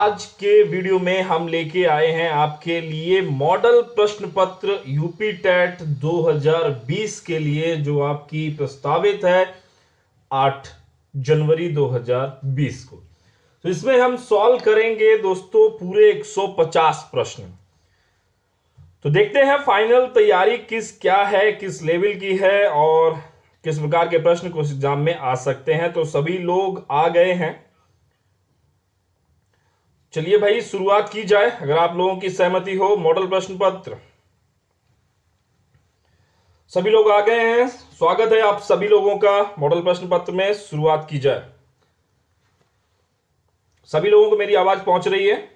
आज के वीडियो में हम लेके आए हैं आपके लिए मॉडल प्रश्न पत्र यूपी टेट 2020 के लिए, जो आपकी प्रस्तावित है 8 जनवरी 2020 को। तो इसमें हम सॉल्व करेंगे दोस्तों पूरे 150 प्रश्न। तो देखते हैं फाइनल तैयारी क्या है, किस लेवल की है और किस प्रकार के प्रश्न को एग्जाम में आ सकते हैं। तो सभी लोग आ गए हैं, चलिए भाई शुरुआत की जाए अगर आप लोगों की सहमति हो। मॉडल प्रश्न पत्र सभी लोग आ गए हैं, स्वागत है आप सभी लोगों का। मॉडल प्रश्न पत्र में शुरुआत की जाए। सभी लोगों को मेरी आवाज पहुंच रही है?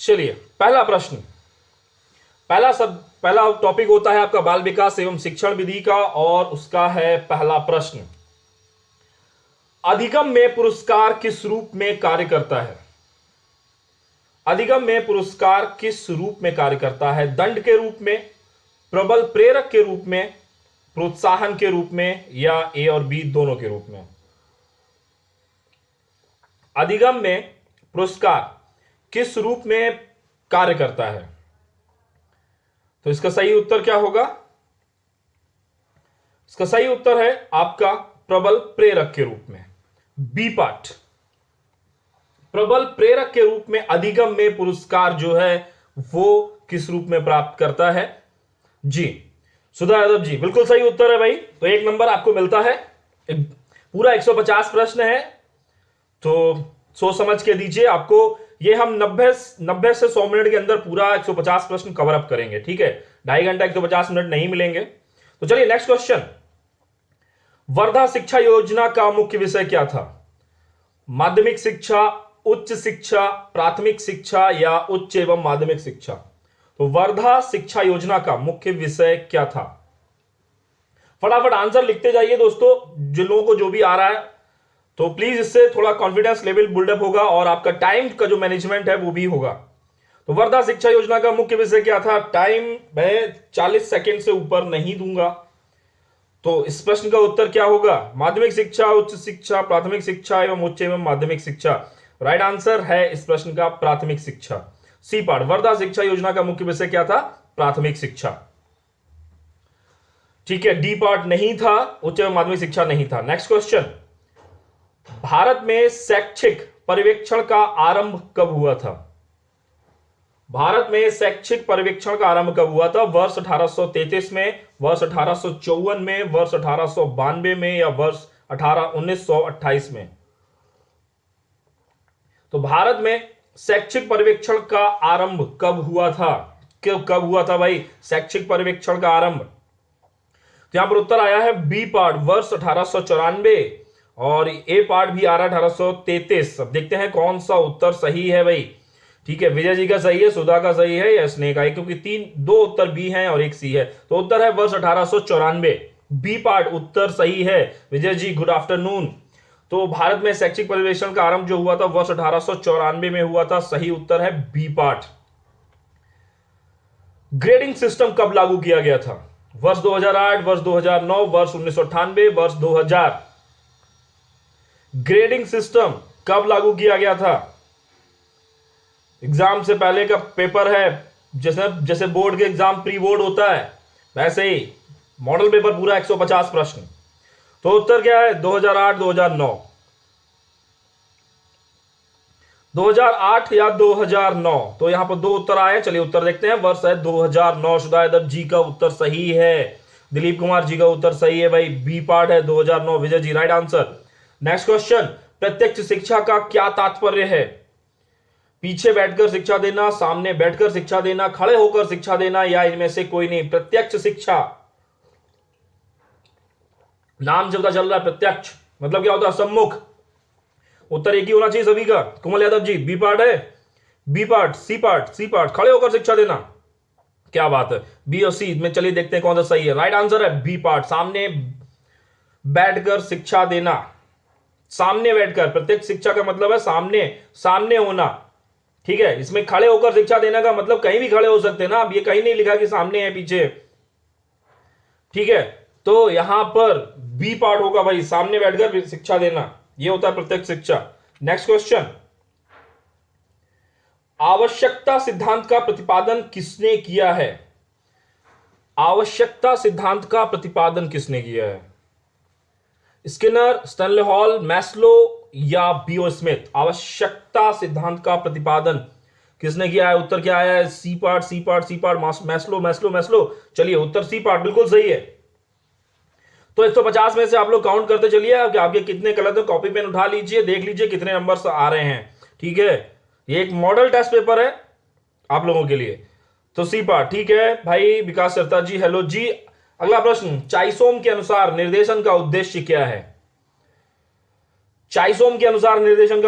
चलिए पहला प्रश्न, पहला टॉपिक होता है आपका बाल विकास एवं शिक्षण विधि का, और उसका है पहला प्रश्न, अधिगम में पुरस्कार किस रूप में कार्य करता है? अधिगम में पुरस्कार किस रूप में कार्य करता है? दंड के रूप में, प्रबल प्रेरक के रूप में, प्रोत्साहन के रूप में, या ए और बी दोनों के रूप में? अधिगम में पुरस्कार किस रूप में कार्य करता है? तो इसका सही उत्तर क्या होगा? इसका सही उत्तर है आपका प्रबल प्रेरक के रूप में, बी पार्ट। प्रबल प्रेरक के रूप में अधिगम में पुरस्कार जो है वो किस रूप में प्राप्त करता है? जी सुधा यादव जी, बिल्कुल सही उत्तर है भाई। तो 1 नंबर आपको मिलता है। पूरा 150 प्रश्न है, तो सोच समझ के दीजिए। आपको ये हम 90 से 100 मिनट के अंदर पूरा 150 प्रश्न कवर अप करेंगे, ठीक है। 2.5 घंटा 150 मिनट नहीं मिलेंगे। तो चलिए नेक्स्ट क्वेश्चन, वर्धा शिक्षा योजना का मुख्य विषय क्या था? माध्यमिक शिक्षा, उच्च शिक्षा, प्राथमिक शिक्षा, या उच्च एवं माध्यमिक शिक्षा? तो वर्धा शिक्षा योजना का मुख्य विषय क्या था? फटाफट आंसर लिखते जाइए दोस्तों, जिन लोगों को जो भी आ रहा है। तो प्लीज इससे थोड़ा कॉन्फिडेंस लेवल बिल्डअप होगा और आपका टाइम का जो मैनेजमेंट है वो भी होगा। तो वर्धा शिक्षा योजना का मुख्य विषय क्या था? टाइम मैं 40 सेकंड से ऊपर नहीं दूंगा। तो इस प्रश्न का उत्तर क्या होगा? माध्यमिक शिक्षा, उच्च शिक्षा, प्राथमिक शिक्षा एवं उच्च एवं माध्यमिक शिक्षा। राइट आंसर है इस प्रश्न का प्राथमिक शिक्षा, सी पार्ट। वर्धा शिक्षा योजना का मुख्य विषय क्या था? प्राथमिक शिक्षा, ठीक है। डी पार्ट नहीं था, उच्च एवं माध्यमिक शिक्षा नहीं था। नेक्स्ट क्वेश्चन, भारत में शैक्षिक पर्यवेक्षण का आरंभ कब हुआ था? भारत में शैक्षिक पर्यवेक्षण का आरंभ कब हुआ था? वर्ष 1833 में, वर्ष 1854 में, वर्ष 1892 में, या वर्ष 1928 में? तो भारत में शैक्षिक पर्यवेक्षण का आरंभ कब हुआ था? कब हुआ था भाई शैक्षिक पर्यवेक्षण का आरंभ? तो यहां पर उत्तर आया है बी पार्ट, वर्ष 1894, और ए पार्ट भी आ रहा है 1833। अब देखते हैं कौन सा उत्तर सही है भाई, ठीक है। विजय जी का सही है, सुधा का सही है, या स्नेह का? क्योंकि दो उत्तर बी हैं और एक सी है, तो उत्तर है वर्ष 1894, बी पार्ट उत्तर सही है। Vijay ji good afternoon. तो भारत में शैक्षिक पर्यवेक्षण का आरंभ जो हुआ था वर्ष 1894 में हुआ था, सही उत्तर है बी पार्ट। ग्रेडिंग सिस्टम कब लागू किया गया था? वर्ष 2008, वर्ष 2009, वर्ष 1998, वर्ष 2000? ग्रेडिंग सिस्टम कब लागू किया गया था? एग्जाम से पहले का पेपर है, जैसे बोर्ड के एग्जाम प्री बोर्ड होता है, वैसे ही मॉडल पेपर पूरा 150 प्रश्न। तो उत्तर क्या है? 2008, 2009? 2008 या 2009? तो यहां पर दो उत्तर आए, चलिए उत्तर देखते हैं। वर्ष है 2009, शुदा यादव जी का उत्तर सही है, दिलीप कुमार जी का उत्तर सही है भाई, बी पार्ट है 2009। Vijay ji right answer. Next question, प्रत्यक्ष शिक्षा का क्या तात्पर्य है? पीछे बैठकर शिक्षा देना, सामने बैठकर शिक्षा देना, खड़े होकर शिक्षा देना, या इनमें से कोई नहीं? प्रत्यक्ष शिक्षा, नाम से पता चल रहा है प्रत्यक्ष मतलब क्या होता है? सम्मुख। उत्तर एक ही होना चाहिए सभी का। कुमल यादव जी बी पार्ट है, B part, C part, C part, खड़े होकर शिक्षा देना। क्या बात है, बी और सी में। चलिए देखते हैं कौन सा सही है। राइट आंसर है बी पार्ट, सामने बैठकर शिक्षा देना। सामने बैठकर, प्रत्यक्ष शिक्षा का मतलब है सामने होना, ठीक है। इसमें खड़े होकर शिक्षा देने का मतलब कहीं भी खड़े हो सकते हैं ना, अब ये कहीं नहीं लिखा कि सामने है पीछे, ठीक है, तो यहां पर बी पार्ट होगा भाई, सामने बैठकर शिक्षा देना, ये होता है प्रत्यक्ष शिक्षा। नेक्स्ट क्वेश्चन, आवश्यकता सिद्धांत का प्रतिपादन किसने किया है? आवश्यकता सिद्धांत का प्रतिपादन किसने किया है? स्किनर, स्टैनले हॉल, मैस्लो या बीओ स्मिथ? आवश्यकता सिद्धांत का प्रतिपादन किसने किया है? उत्तर क्या आया है? C part, C part, C part, Maslow, Maslow, Maslow. चलिए उत्तर सी पार्ट बिल्कुल सही है। तो 150 में से आप लोग काउंट करते चलिए कि आपके कितने गलत है। कॉपी पेन उठा लीजिए, देख लीजिए कितने नंबर्स आ रहे हैं। ठीक है, ये एक मॉडल टेस्ट पेपर है आप लोगों के लिए। तो सी पार्ट ठीक है भाई। विकास सरता जी, हेलो जी। अगला प्रश्न, चाइसोम के अनुसार निर्देशन का उद्देश्य क्या है? चाइसोम के अनुसार निर्देशन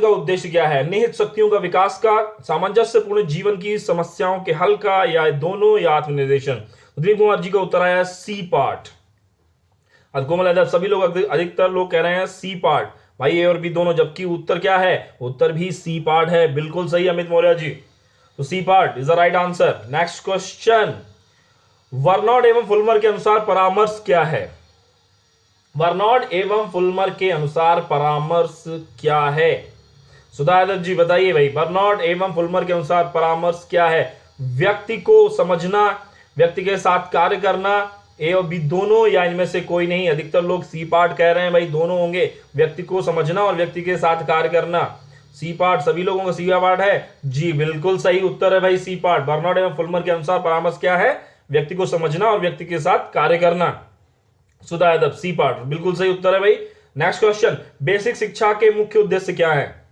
का उद्देश्य क्या है? निहित शक्तियों का विकास का, सामंजस्यपूर्ण जीवन की समस्याओं के हल का, या दोनों, या आत्मनिर्देशन? दिलीप कुमार जी का उत्तर आया सी पार्ट। कोमल, सभी लोग, अधिकतर लोग कह रहे हैं सी पार्ट भाई, ए और बी दोनों, जबकि उत्तर क्या है? उत्तर भी सी पार्ट है। बिल्कुल सही अमित मौर्य जी, तो C part is the right answer. Next question, वर्नॉड एवं फुलमर के अनुसार परामर्श क्या है? वर्नॉड एवं फुलमर के अनुसार परामर्श क्या है? सुधा यादव जी बताइए भाई, वर्नॉड एवं फुलमर के अनुसार परामर्श क्या है? व्यक्ति को समझना, व्यक्ति के साथ कार्य करना, ए और बी दोनों, या इनमें से कोई नहीं? अधिकतर लोग सी पार्ट कह रहे हैं भाई, दोनों होंगे, व्यक्ति को समझना और व्यक्ति के साथ कार्य करना। सी पार्ट सभी लोगों का सी पार्ट है जी, बिल्कुल सही उत्तर है भाई सी पार्ट। बर्नार्ड एवं फुलमर के अनुसार परामर्श क्या है? व्यक्ति को समझना और व्यक्ति के साथ कार्य करना। सुधा यादव सी पार्ट बिल्कुल सही उत्तर है भाई। नेक्स्ट क्वेश्चन, बेसिक शिक्षा के मुख्य उद्देश्य क्या है?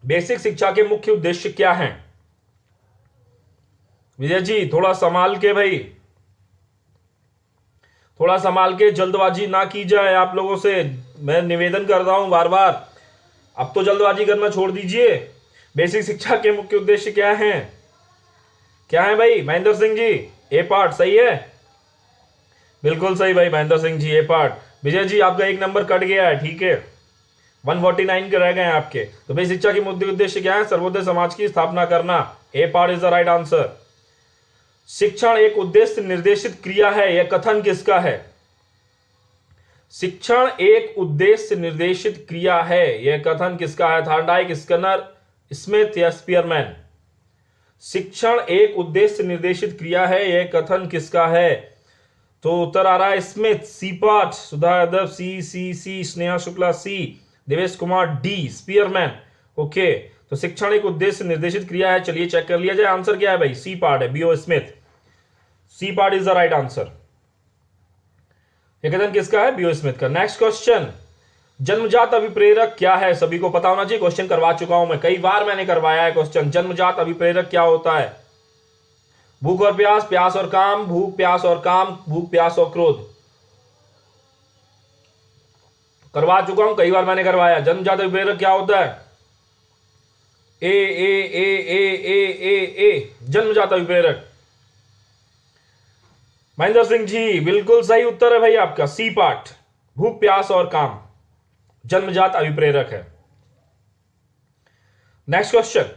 बेसिक शिक्षा के मुख्य उद्देश्य क्या है? विजय जी थोड़ा संभाल के भाई, थोड़ा संभाल के, जल्दबाजी ना की जाए आप लोगों से, मैं निवेदन कर रहा हूं बार बार। अब तो जल्दबाजी करना छोड़ दीजिए। बेसिक शिक्षा के मुख्य उद्देश्य क्या है? क्या है भाई? महेंद्र सिंह जी ए पार्ट सही है, बिल्कुल सही भाई महेंद्र सिंह जी ए पार्ट। विजय जी आपका एक नंबर कट गया है, ठीक है, 149 के रह गए हैं आपके। तो बेसिक शिक्षा के मुख्य उद्देश्य क्या है? सर्वोदय समाज की स्थापना करना। A part is the right answer. शिक्षण एक उद्देश्य निर्देशित क्रिया है, यह कथन किसका है? शिक्षण एक उद्देश्य निर्देशित क्रिया है, यह कथन किसका है? थॉर्नडाइक, स्किनर, स्मिथ या स्पीयरमैन? शिक्षण एक उद्देश्य निर्देशित क्रिया है, यह कथन किसका है? तो उत्तर आ रहा है Smith, C part. Sudha Yadav C C C, Sneha Shukla C, Devesh Kumar D, Spearman. Okay, तो शिक्षण एक उद्देश्य निर्देशित क्रिया है। चलिए चेक कर लिया जाए, आंसर क्या है भाई? सी पार्ट है, B O Smith. C part is the right answer. कथन किसका है? बीओ स्मिथ का। नेक्स्ट क्वेश्चन, जन्मजात अभिप्रेरक क्या है? सभी को पता होना चाहिए, क्वेश्चन करवा चुका हूं मैं, कई बार मैंने करवाया है क्वेश्चन। जन्मजात अभिप्रेरक क्या होता है? भूख और प्यास, प्यास और काम, भूख प्यास और काम, भूख प्यास और क्रोध। करवा चुका हूं, कई बार मैंने करवाया। जन्मजात अभिप्रेरक क्या होता है? ए ए ए ए ए ए ए जन्मजात अभिप्रेरक। महेंद्र सिंह जी बिल्कुल सही उत्तर है भाई आपका, सी पार्ट, भूख प्यास और काम जन्मजात अभिप्रेरक है। नेक्स्ट क्वेश्चन,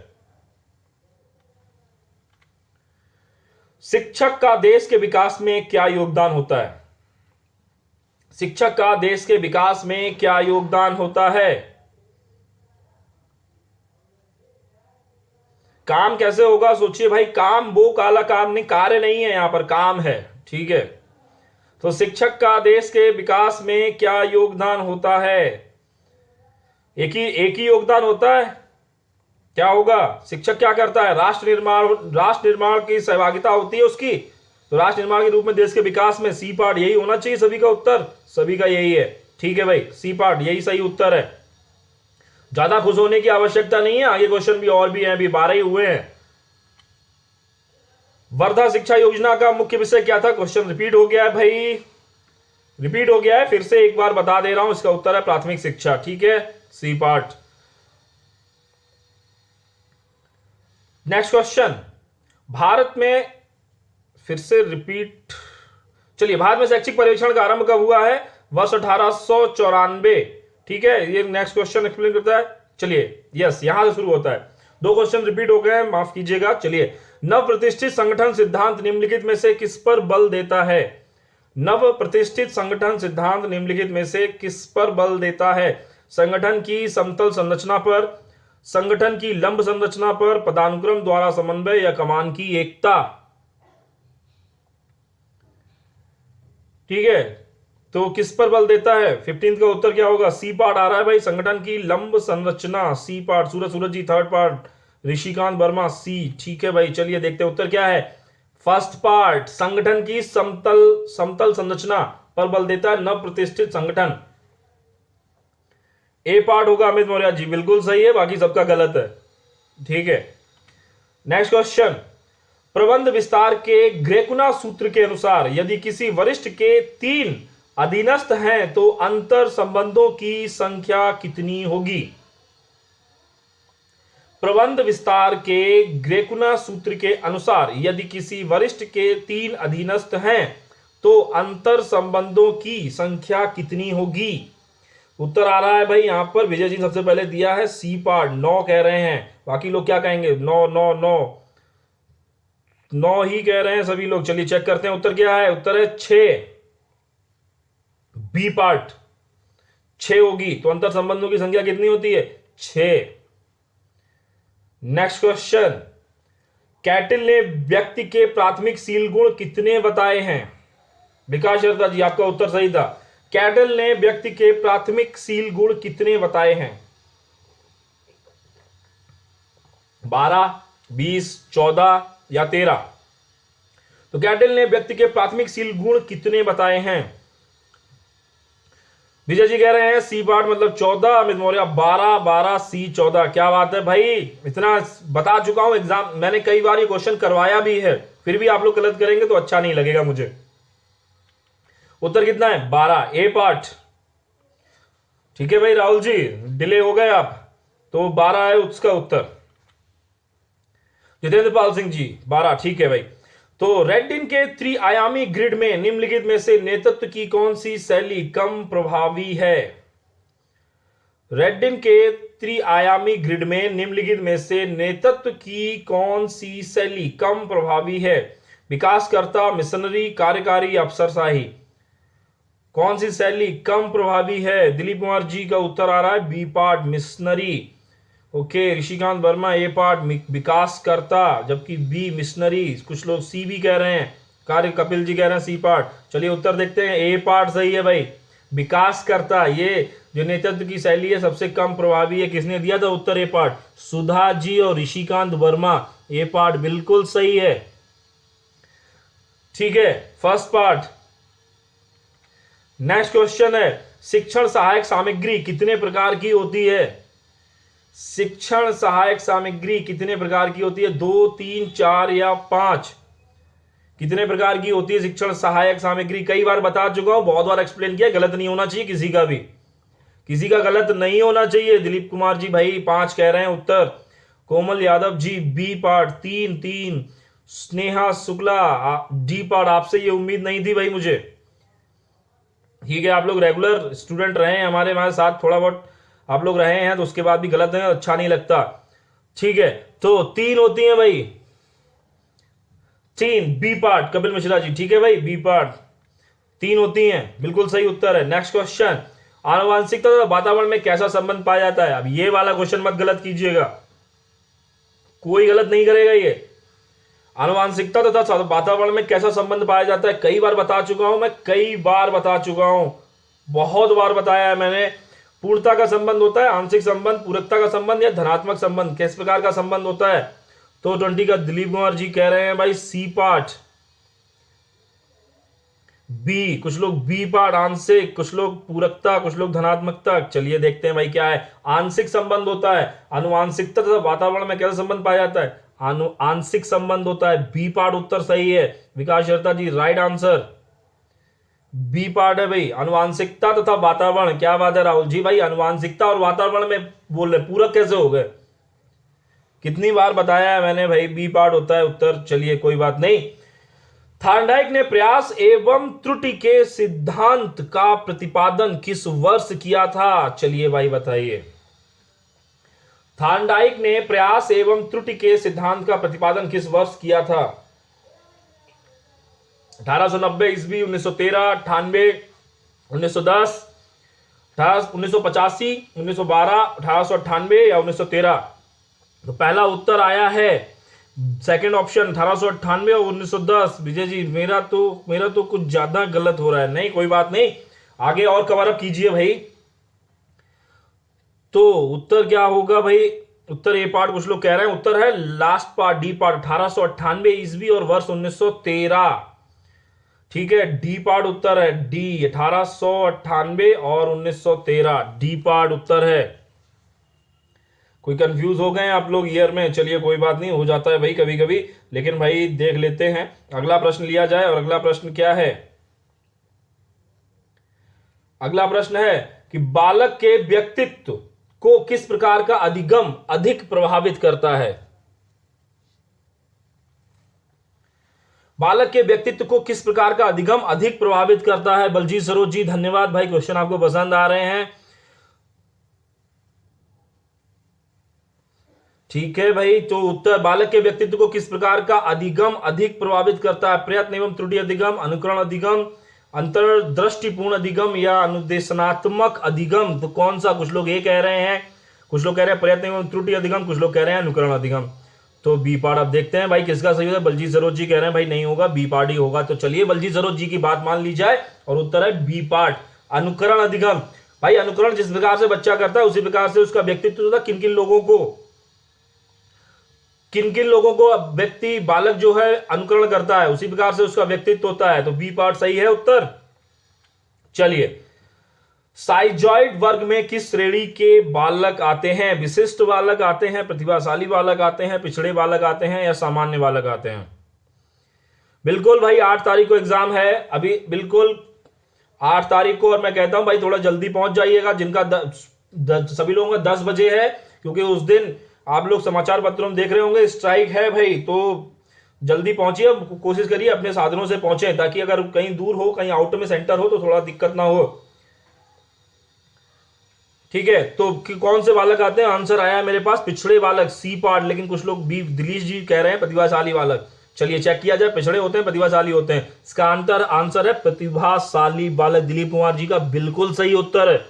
शिक्षक का देश के विकास में क्या योगदान होता है? शिक्षक का देश के विकास में क्या योगदान होता है? काम कैसे होगा सोचिए भाई, काम वो काला काम नहीं, कार्य नहीं है, यहां पर काम है, ठीक है। तो शिक्षक का देश के विकास में क्या योगदान होता है? एक ही योगदान होता है। क्या होगा? शिक्षक क्या करता है? राष्ट्र निर्माण की सहभागिता होती है उसकी, तो राष्ट्र निर्माण के रूप में देश के विकास में सी पार्ट यही होना चाहिए। सभी का उत्तर, सभी का यही है, ठीक है भाई, सी पार्ट यही सही उत्तर है। ज्यादा खुश होने की आवश्यकता नहीं है, आगे क्वेश्चन भी और भी हैं, अभी 12 ही हुए हैं। वर्धा शिक्षा योजना का मुख्य विषय क्या था? क्वेश्चन रिपीट हो गया है भाई, रिपीट हो गया है, फिर से एक बार बता दे रहा हूं, इसका उत्तर है प्राथमिक शिक्षा, ठीक है, C part. Next question, Bharat में, फिर से रिपीट, चलिए, भारत में शैक्षिक पर्यवेक्षण का आरंभ कब हुआ है? वर्ष 1894, ठीक है। ये नेक्स्ट क्वेश्चन एक्सप्लेन करता है, चलिए, यस, यहां से शुरू होता है। दो क्वेश्चन रिपीट हो गए हैं, माफ कीजिएगा। चलिए, नव प्रतिष्ठित संगठन सिद्धांत निम्नलिखित में से किस पर बल देता है? नव प्रतिष्ठित संगठन सिद्धांत निम्नलिखित में से किस पर बल देता है? संगठन की समतल संरचना पर, संगठन की लंब संरचना पर, पदानुक्रम द्वारा समन्वय या कमान की एकता। ठीक है, तो किस पर बल देता है? 15 का उत्तर क्या होगा? सी पार्ट आ रहा है भाई, संगठन की लंब संरचना, सी पार्ट। सूरज जी थर्ड पार्ट, ऋषिकांत वर्मा सी। ठीक है भाई, चलिए देखते हैं उत्तर क्या है। फर्स्ट पार्ट, संगठन की समतल संरचना पर बल देता है नव प्रतिष्ठित संगठन। ए पार्ट होगा अमित मौर्य जी, बिल्कुल सही है, बाकी सबका गलत है। ठीक है, नेक्स्ट क्वेश्चन, प्रबंध विस्तार के ग्रेकुना सूत्र के अनुसार यदि किसी वरिष्ठ के 3 अधीनस्थ हैं तो अंतर संबंधों की संख्या कितनी होगी? प्रबंध विस्तार के ग्रेकुना सूत्र के अनुसार यदि किसी वरिष्ठ के 3 अधीनस्थ हैं तो अंतर संबंधों की संख्या कितनी होगी? उत्तर आ रहा है भाई यहां पर, विजय जी सबसे पहले दिया है सी पार्ट, 9 कह रहे हैं। बाकी लोग क्या कहेंगे? 9 9 9 9 ही कह रहे हैं सभी लोग। चलिए चेक करते हैं उत्तर क्या है। उत्तर है 6, बी पार्ट 6 होगी। तो अंतर संबंधों की संख्या कितनी होती है? 6। नेक्स्ट क्वेश्चन, कैटल ने व्यक्ति के प्राथमिक सील गुण कितने बताए हैं? विकास शर्मा जी, आपका उत्तर सही था। कैटल ने व्यक्ति के प्राथमिक सील गुण कितने बताए हैं? 12, 20, 14 या 13? तो कैटल ने व्यक्ति के प्राथमिक सील गुण कितने बताए हैं? विजय जी कह रहे हैं सी पार्ट मतलब 14, अमित मौर्य 12, 12 सी 14। क्या बात है भाई, इतना बता चुका हूं, एग्जाम मैंने कई बार ये क्वेश्चन करवाया भी है, फिर भी आप लोग गलत करेंगे तो अच्छा नहीं लगेगा मुझे। उत्तर कितना है? 12, ए पार्ट। ठीक है भाई राहुल जी, डिले हो गए आप, तो 12 है उसका उत्तर। जितेंद्र पाल सिंह जी 12, ठीक है भाई। तो रेडिन के त्रिआयामी ग्रिड में निम्नलिखित में से नेतृत्व की कौन सी शैली कम प्रभावी है? रेडिन के त्रिआयामी ग्रिड में निम्नलिखित में से नेतृत्व की कौन सी शैली कम प्रभावी है? विकासकर्ता, मिशनरी, कार्यकारी, अफसरशाही। कौन सी शैली कम प्रभावी है? दिलीप कुमार जी का उत्तर आ रहा है B part, missionary. Okay, Rishikant Verma A part, विकासकर्ता, जबकि बी मिशनरी। कुछ लोग सी भी कह रहे हैं, कार्य कपिल जी कह रहे हैं सी पार्ट। चलिए उत्तर देखते हैं, ए पार्ट सही है भाई, विकासकर्ता। ये जो नेतृत्व की शैली है सबसे कम प्रभावी है। किसने दिया था उत्तर? ए पार्ट, सुधा जी और ऋषिकांत वर्मा। ए पार्ट बिल्कुल सही है। ठीक है, फर्स्ट पार्ट। नेक्स्ट क्वेश्चन है, शिक्षण सहायक सामग्री कितने प्रकार की होती है? शिक्षण सहायक सामग्री कितने प्रकार की होती है? 2, 3, 4 या 5? कितने प्रकार की होती है शिक्षण सहायक सामग्री? कई बार बता चुका हूं, बहुत बार एक्सप्लेन किया, गलत नहीं होना चाहिए किसी का भी, किसी का गलत नहीं होना चाहिए। दिलीप कुमार जी भाई 5 कह रहे हैं उत्तर। Komal Yadav ji B part 3 3। Sneha Shukla D part. आपसे ये उम्मीद नहीं थी भाई मुझे। ठीक है, आप लोग रेगुलर स्टूडेंट रहे हैं हमारे साथ, थोड़ा बहुत आप लोग रहे हैं, तो उसके बाद भी गलत है, अच्छा नहीं लगता। ठीक है, तो 3 होती है भाई, 3 बी पार्ट, कपिल मिश्रा जी। ठीक है भाई, बी पार्ट 3 होती हैं, बिल्कुल सही उत्तर है। नेक्स्ट क्वेश्चन, आनुवांशिकता तथा वातावरण में कैसा संबंध पाया जाता है? अब ये वाला क्वेश्चन मत गलत कीजिएगा, कोई गलत नहीं करेगा ये। आनुवांशिकता तथा वातावरण में कैसा संबंध पाया जाता है? कई बार बता चुका हूं मैं, कई बार बता चुका हूं, बहुत बार बताया है मैंने। पूर्णता का संबंध होता है, आंशिक संबंध, पूरकता का संबंध या धनात्मक संबंध, किस प्रकार का संबंध होता है? तो 20 का दिलीप कुमार जी कह रहे हैं भाई सी पार्ट, बी। कुछ लोग बी पार्ट आंशिक, कुछ लोग पूरकता, कुछ लोग धनात्मकता। चलिए देखते हैं भाई क्या है। आंशिक संबंध होता है। आनुवांशिकता तथा वातावरण में कैसा संबंध पाया जाता है? आंशिक संबंध होता है, बी पार्ट उत्तर सही है। विकास Sharma ji right answer, B part है भाई, आनुवांशिकता तथा वातावरण। क्या बात है राहुल जी भाई, आनुवांशिकता और वातावरण में बोल रहे, पूरक कैसे हो गए? कितनी बार बताया है मैंने भाई, बी पार्ट होता है उत्तर। चलिए कोई बात नहीं। थार्नडाइक ने प्रयास एवं त्रुटि के सिद्धांत का प्रतिपादन किस वर्ष किया था? चलिए भाई बताइए। थार्नडाइक ने प्रयास एवं त्रुटि के सिद्धांत का प्रतिपादन किस वर्ष किया था? 1890 ईस्वी, 1913, 98, 1910, 1985, 1912, 1898 या 1913? तो पहला उत्तर आया है सेकंड ऑप्शन 1898 और 1910। विजय जी मेरा तो कुछ ज्यादा गलत हो रहा है। नहीं कोई बात नहीं, आगे और कवर अप कीजिए भाई। तो उत्तर क्या होगा भाई? उत्तर ए पार्ट कुछ लोग कह रहे हैं, उत्तर है लास्ट पार्ट डी पार्ट 1898 ईस्वी और वर्ष 1913। ठीक है, डी पार्ट उत्तर है, डी 1898 और 1913 डी पार्ट उत्तर है। कोई कंफ्यूज हो गए आप लोग ईयर में? चलिए कोई बात नहीं, हो जाता है भाई कभी कभी, लेकिन भाई देख लेते हैं। अगला प्रश्न लिया जाए, और अगला प्रश्न क्या है? अगला प्रश्न है कि बालक के व्यक्तित्व को किस प्रकार का अधिगम अधिक प्रभावित करता है? बालक के व्यक्तित्व को किस प्रकार का अधिगम अधिक प्रभावित करता है? बलजीत सरोज जी धन्यवाद भाई, क्वेश्चन आपको पसंद आ रहे हैं। ठीक है भाई, तो उत्तर बालक के व्यक्तित्व को किस प्रकार का अधिगम अधिक प्रभावित करता है? प्रयत्न एवं त्रुटि अधिगम, अनुकरण अधिगम, अंतर्दृष्टिपूर्ण अधिगम या अनुदेशनात्मक अधिगम? तो कौन सा? कुछ लोग ये कह रहे हैं, कुछ लोग कह रहे हैं प्रयत्न एवं त्रुटि अधिगम, कुछ लोग कह रहे हैं अनुकरण अधिगम। तो बी पार्ट अब देखते हैं भाई किसका सही होगा। बलजीत सरोज जी कह रहे हैं भाई नहीं होगा, बी पार्ट ही होगा। तो चलिए बलजीत सरोज जी की बात मान ली जाए और उत्तर है बी पार्ट, अनुकरण अधिगम। भाई अनुकरण जिस प्रकार से बच्चा करता है उसी प्रकार से उसका व्यक्तित्व होता है। किन किन लोगों को व्यक्ति बालक जो है अनुकरण करता है उसी प्रकार से उसका व्यक्तित्व होता है। तो बी पार्ट सही है उत्तर। चलिए, साइजॉइड वर्ग में किस श्रेणी के बालक आते हैं? विशिष्ट बालक आते हैं, प्रतिभाशाली बालक आते हैं, पिछड़े बालक आते हैं या सामान्य बालक आते हैं? बिल्कुल भाई 8 तारीख को एग्जाम है अभी, बिल्कुल 8 तारीख को। और मैं कहता हूं भाई थोड़ा जल्दी पहुंच जाइएगा, जिनका सभी लोगों का 10 बजे है, क्योंकि उस दिन आप लोग समाचार पत्रों में देख रहे होंगे स्ट्राइक है भाई। तो जल्दी पहुंचिए, कोशिश करिए अपने साधनों से पहुंचे, ताकि अगर कहीं दूर हो, कहीं आउट में सेंटर हो तो थोड़ा दिक्कत ना हो। ठीक है, तो कौन से बालक आते हैं? आंसर आया है मेरे पास पिछड़े बालक, सी पार्ट। लेकिन कुछ लोग बी, दिलीश जी कह रहे हैं प्रतिभाशाली बालक। चलिए चेक किया जाए, पिछड़े होते हैं प्रतिभाशाली होते हैं। इसका आंसर है प्रतिभाशाली बालक। दिलीप कुमार जी का बिल्कुल सही उत्तर है।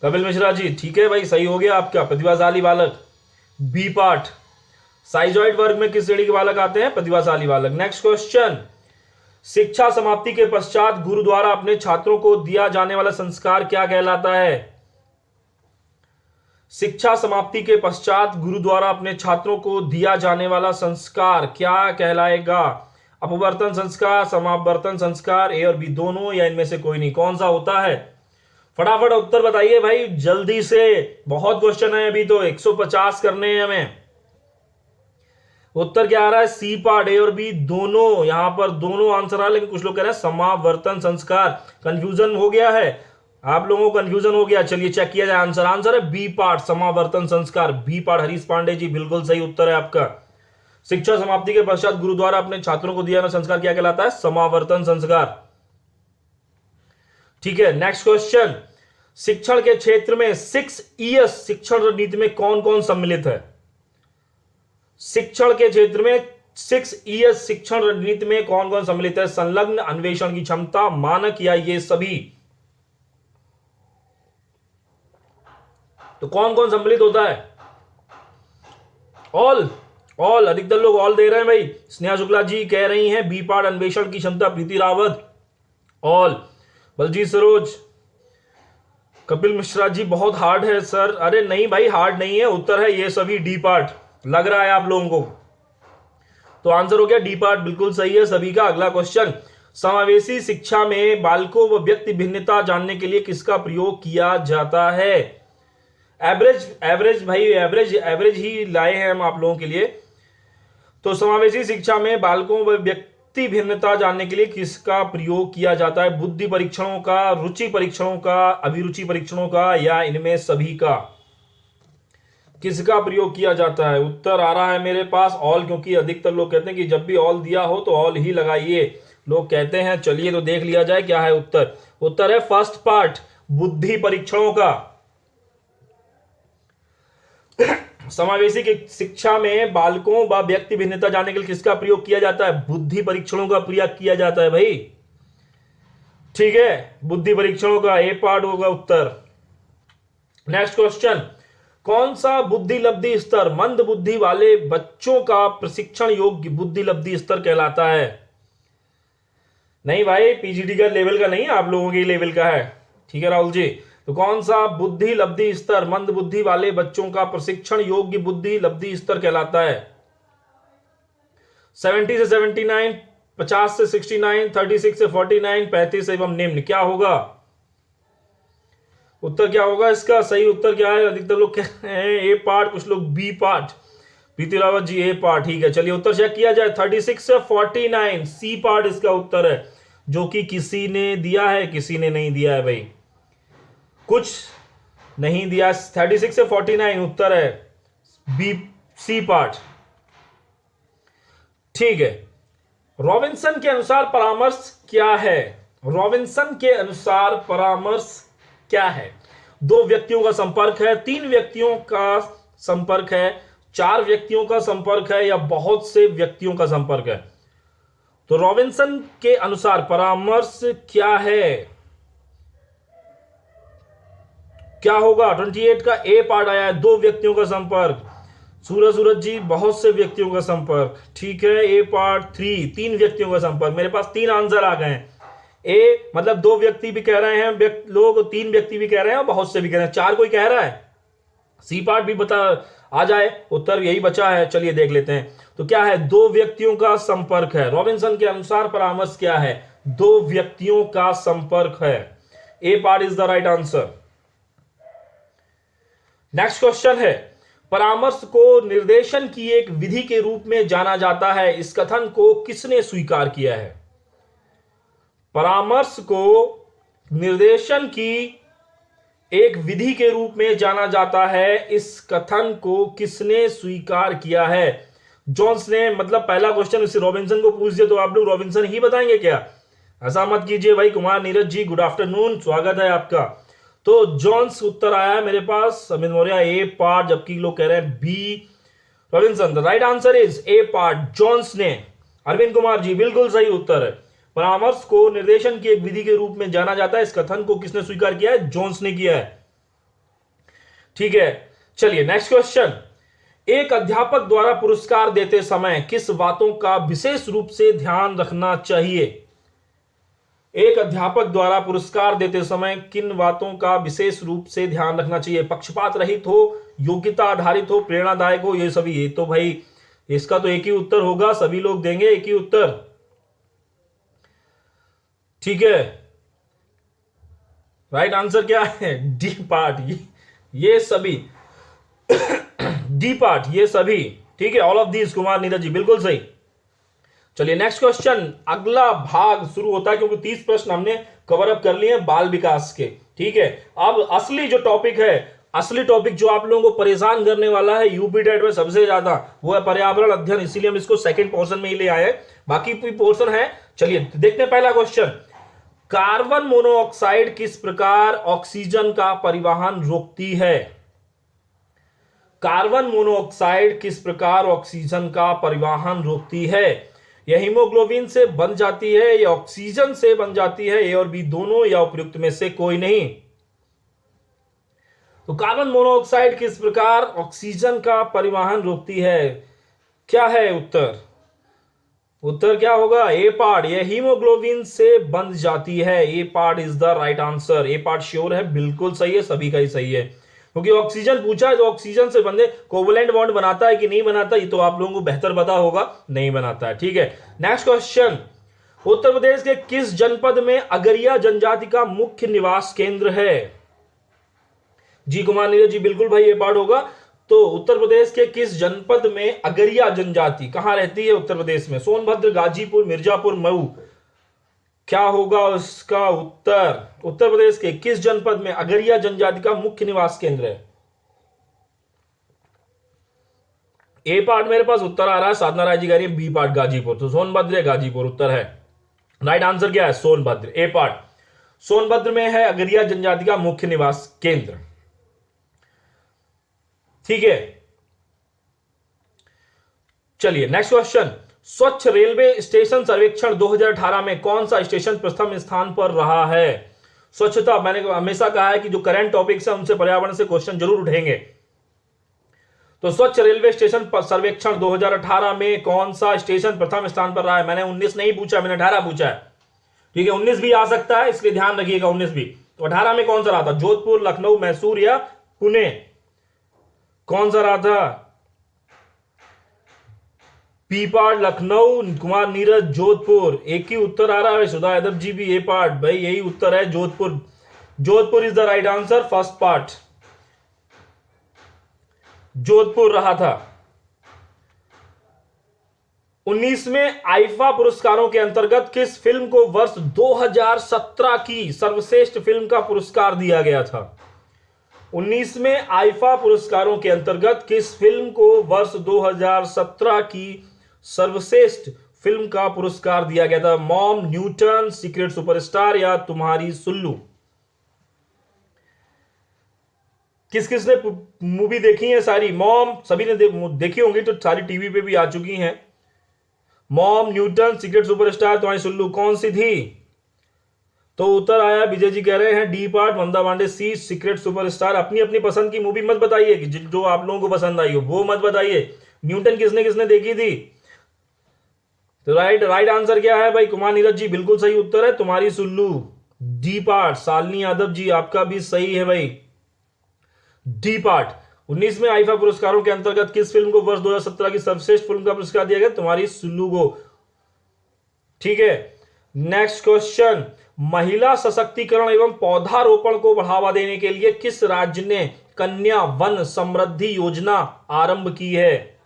कपिल मिश्रा जी ठीक है भाई, सही हो गया आपका, प्रतिभाशाली बालक बी पार्ट। साइजॉइड वर्ग में किस श्रेणी के बालक आते हैं? प्रतिभाशाली बालक। नेक्स्ट क्वेश्चन, शिक्षा समाप्ति के पश्चात गुरु द्वारा अपने छात्रों को दिया जाने वाला संस्कार क्या कहलाता है? शिक्षा समाप्ति के पश्चात गुरु द्वारा अपने छात्रों को दिया जाने वाला संस्कार क्या कहलाएगा? अपवर्तन संस्कार, समावर्तन संस्कार, ए और बी दोनों या इनमें से कोई नहीं? कौन सा होता है? फटाफट उत्तर बताइए भाई जल्दी से, बहुत क्वेश्चन है अभी, तो 150 करने हैं हमें। उत्तर क्या आ रहा है? सी पार्ट, ए और बी दोनों। यहां पर दोनों आंसर आ, लेकिन कुछ लोग कह रहे हैं समावर्तन संस्कार। कंफ्यूजन हो गया है आप लोगों को, कंफ्यूजन हो गया। चलिए चेक किया जाए, आंसर है बी पार्ट, समावर्तन संस्कार, बी पार्ट। हरीश पांडे जी बिल्कुल सही उत्तर है आपका। शिक्षा समाप्ति के पश्चात गुरु द्वारा अपने छात्रों को दिया जाना संस्कार क्या कहलाता है? समावर्तन संस्कार। ठीक है, नेक्स्ट क्वेश्चन, शिक्षण के क्षेत्र में 6 ईएस शिक्षण रणनीति में कौन कौन सम्मिलित है? शिक्षण के क्षेत्र में 6 ईएस शिक्षण रणनीति में कौन कौन सम्मिलित है? संलग्न, अन्वेषण की क्षमता, मानक या ये सभी? तो कौन कौन सम्मिलित होता है? ऑल अधिकतर लोग ऑल दे रहे हैं भाई। स्नेहा शुक्ला जी कह रही हैं बी पार्ट, अन्वेषण की क्षमता। प्रीति रावत ऑल। बलजीत सरोज, कपिल मिश्रा जी बहुत हार्ड है सर। अरे नहीं भाई हार्ड नहीं है, उत्तर है ये सभी, डी पार्ट। लग रहा है आप लोगों को, तो आंसर हो गया डी पार्ट, बिल्कुल सही है सभी का। अगला क्वेश्चन, समावेशी शिक्षा में बालकों व व्यक्ति भिन्नता जानने के लिए किसका प्रयोग किया जाता है? एवरेज भाई, एवरेज ही लाए हैं हम आप लोगों के लिए। तो समावेशी शिक्षा में बालकों व व्यक्ति भिन्नता जानने के लिए किसका प्रयोग किया जाता है? बुद्धि परीक्षणों का, रुचि परीक्षणों का, अभिरुचि परीक्षणों का या इनमें सभी का? किसका प्रयोग किया जाता है? उत्तर आ रहा है मेरे पास ऑल, क्योंकि अधिकतर लोग कहते हैं कि जब भी ऑल दिया हो तो ऑल ही लगाइए, लोग कहते हैं। चलिए तो देख लिया जाए क्या है उत्तर। उत्तर है फर्स्ट पार्ट, बुद्धि परीक्षणों का। समावेशी की शिक्षा में बालकों व व्यक्ति भिन्नता जानने के लिए किसका प्रयोग किया जाता है? बुद्धि परीक्षणों का प्रयोग किया जाता है भाई। ठीक है, बुद्धि परीक्षणों का ए पार्ट होगा उत्तर। नेक्स्ट क्वेश्चन, कौन सा बुद्धि लब्धि स्तर मंद बुद्धि वाले बच्चों का प्रशिक्षण योग्य बुद्धि लब्धि स्तर कहलाता है? नहीं भाई, पीजीडी का लेवल का नहीं, आप लोगों के लेवल का है। ठीक है राहुल जी, तो कौन सा बुद्धि लब्धि स्तर मंद बुद्धि वाले बच्चों का प्रशिक्षण योग्य बुद्धि लब्धि स्तर कहलाता है? 70 से 79, 50 से 69, 36 से 49, 35 एवं निम्न, क्या होगा उत्तर? क्या होगा इसका सही उत्तर? क्या है? अधिकतर लोग कह रहे हैं ए पार्ट, कुछ लोग B part. Preeti Rawat ji A part. ठीक है, चलिए उत्तर चेक किया जाए। 36 से 49 सी पार्ट इसका उत्तर है, जो कि किसी ने दिया है, किसी ने नहीं दिया है भाई, कुछ नहीं दिया। 36 से 49 उत्तर है बी सी पार्ट। ठीक है, रॉबिन्सन के अनुसार परामर्श क्या है? रॉबिन्सन के अनुसार परामर्श क्या है? 2 व्यक्तियों का संपर्क है, 3 व्यक्तियों का संपर्क है, 4 व्यक्तियों का संपर्क है, या बहुत से व्यक्तियों का संपर्क है? तो रॉबिन्सन के अनुसार परामर्श क्या है? क्या होगा? 28 का ए पार्ट आया है, 2 व्यक्तियों का संपर्क। सूरज जी बहुत से व्यक्तियों का संपर्क। ठीक है, ए पार्ट 3 व्यक्तियों का संपर्क। मेरे पास 3 आंसर आ गए हैं। ए मतलब 2 व्यक्ति भी कह रहे हैं लोग, 3 व्यक्ति भी कह रहे हैं और बहुत से भी कह रहे हैं, 4 कोई कह रहा है। सी पार्ट भी बता आ जाए, उत्तर यही बचा है। चलिए देख लेते हैं, तो क्या है? 2 व्यक्तियों का संपर्क है। रॉबिन्सन के अनुसार परामर्श क्या है? 2 व्यक्तियों का संपर्क है। A part is the right answer. Next question है, परामर्श को निर्देशन की एक विधि के रूप में जाना जाता है, इस कथन को किसने स्वीकार किया है? परामर्श को निर्देशन की एक विधि के रूप में जाना जाता है, इस कथन को किसने स्वीकार किया है? जॉन्स ने। मतलब पहला क्वेश्चन इसे रॉबिन्सन को पूछ दिया तो आप लोग रॉबिन्सन ही बताएंगे क्या? ऐसा मत कीजिए भाई। कुमार नीरज जी गुड आफ्टरनून, स्वागत है आपका। तो जॉन्स उत्तर आया है मेरे पास। अमित मौर्य ए पार्ट, जबकि लोग कह रहे हैं B Robinson. The right answer is A part, Johns ने। अरविंद कुमार जी बिल्कुल सही उत्तर है। परामर्श को निर्देशन की एक विधि के रूप में जाना जाता है, इस कथन को किसने स्वीकार किया है? जॉन्स ने किया है। ठीक है, चलिए नेक्स्ट क्वेश्चन, एक अध्यापक द्वारा पुरस्कार देते समय किस बातों का विशेष रूप से ध्यान रखना चाहिए? एक अध्यापक द्वारा पुरस्कार देते समय किन बातों का विशेष रूप से ध्यान रखना चाहिए? पक्षपात रहित हो, योग्यता आधारित हो, प्रेरणादायक हो, ये सभी। ये तो भाई इसका तो एक ही उत्तर होगा, सभी लोग देंगे एक ही उत्तर। ठीक है, राइट आंसर क्या है? डी पार्ट, ये सभी डी पार्ट, ये सभी। ठीक है, all of these. Kumar Neeraj ji बिल्कुल सही। चलिए नेक्स्ट क्वेश्चन, अगला भाग शुरू होता है क्योंकि 30 प्रश्न हमने कवर अप कर लिए हैं बाल विकास के। ठीक है, अब असली जो टॉपिक है, असली टॉपिक जो आप लोगों को परेशान करने वाला है यूपी टेट में सबसे ज्यादा, वो है पर्यावरण अध्ययन। इसीलिए हम इसको सेकंड पोर्शन में ही ले आए, बाकी भी पोर्शन है। चलिए देखते हैं पहला क्वेश्चन, कार्बन मोनोऑक्साइड किस प्रकार ऑक्सीजन का परिवहन रोकती है? कार्बन मोनोऑक्साइड किस प्रकार ऑक्सीजन का परिवहन रोकती है? यह हीमोग्लोबिन से बन जाती है या ऑक्सीजन से बन जाती है? ए और बी दोनों, या उपयुक्त में से कोई नहीं? तो कार्बन मोनोऑक्साइड किस प्रकार ऑक्सीजन का परिवहन रोकती है? क्या है उत्तर? उत्तर क्या होगा? ए पार्ट, यह हीमोग्लोबिन से बन जाती है। A part is the right answer. A part sure है, बिल्कुल सही है, सभी का ही सही है। क्योंकि ऑक्सीजन पूछा है तो ऑक्सीजन से बंदे कोवलेंट बॉन्ड बनाता है कि नहीं बनाता, ये तो आप लोगों को बेहतर पता होगा, नहीं बनाता है। ठीक है, नेक्स्ट क्वेश्चन, उत्तर प्रदेश के किस जनपद में अगरिया जनजाति का मुख्य निवास केंद्र है? जी कुमार नीरज जी बिल्कुल भाई, ये पार्ट होगा। तो उत्तर प्रदेश के किस जनपद में अगरिया जनजाति कहां रहती है? उत्तर प्रदेश में सोनभद्र, गाजीपुर, मिर्जापुर, मऊ, क्या होगा उसका उत्तर? उत्तर प्रदेश के किस जनपद में अगरिया जनजाति का मुख्य निवास केंद्र है? ए पार्ट मेरे पास उत्तर आ रहा है, साधना राय जी कह रही है बी पार्ट गाजीपुर, तो सोनभद्र गाजीपुर उत्तर है। राइट आंसर क्या है? सोनभद्र। ए पार्ट, सोनभद्र में है अगरिया जनजाति का मुख्य निवास केंद्र। ठीक है, चलिए नेक्स्ट क्वेश्चन, स्वच्छ रेलवे स्टेशन सर्वेक्षण 2018 में कौन सा स्टेशन प्रथम स्थान पर रहा है? स्वच्छता, मैंने हमेशा कहा है कि जो करंट टॉपिक्स है उनसे पर्यावरण से क्वेश्चन जरूर उठेंगे। तो स्वच्छ रेलवे स्टेशन सर्वेक्षण 2018 में कौन सा स्टेशन प्रथम स्थान पर रहा है? मैंने 19 नहीं पूछा, मैंने 18 पूछा है। ठीक है, 19 भी आ सकता है, इसलिए ध्यान रखिएगा 19 भी। तो 18 में कौन सा रहा था? जोधपुर, लखनऊ, मैसूर या पुणे? कौन सा रहा था? P part Lucknow, Kumar Neeraj Jodhpur. एक ही उत्तर आ रहा है। सुधा यादव जी भी ए पार्ट, भाई यही उत्तर है, Jodhpur. Jodhpur is the right answer, first part Jodhpur रहा था। 19वें आईफा पुरस्कारों के अंतर्गत किस फिल्म को वर्ष 2017 की सर्वश्रेष्ठ फिल्म का पुरस्कार दिया गया था? 19वें आईफा पुरस्कारों के अंतर्गत किस फिल्म को वर्ष 2017 की सर्वश्रेष्ठ फिल्म का पुरस्कार दिया गया था? मॉम, न्यूटन, सीक्रेट सुपरस्टार या तुम्हारी सुल्लू? किस किसने मूवी देखी है सारी? मॉम सभी ने देखी होंगी, तो सारी टीवी पे भी आ चुकी हैं। मॉम, न्यूटन, सीक्रेट सुपरस्टार, तुम्हारी सुल्लू, कौन सी थी? तो उत्तर आया, विजय जी कह रहे हैं डी पार्ट, मंदा पांडे सी, सीक्रेट सुपरस्टार। अपनी अपनी पसंद की मूवी मत बताइए कि जो आप लोगों को पसंद आई हो वो मत बताइए। न्यूटन किसने किसने देखी थी? तो राइट आंसर क्या है भाई? कुमार नीरज जी बिल्कुल सही उत्तर है, तुम्हारी सुल्लू, डी पार्ट। शालिनी यादव जी आपका भी सही है भाई, डी पार्ट। 19वें आईफा पुरस्कारों के अंतर्गत किस फिल्म को वर्ष 2017 की सर्वश्रेष्ठ फिल्म का पुरस्कार दिया गया? तुम्हारी सुल्लू को। ठीक है, नेक्स्ट क्वेश्चन, महिला सशक्तिकरण एवं पौधारोपण को बढ़ावा देने के लिए किस राज्य ने कन्या वन समृद्धि योजना आरंभ की है?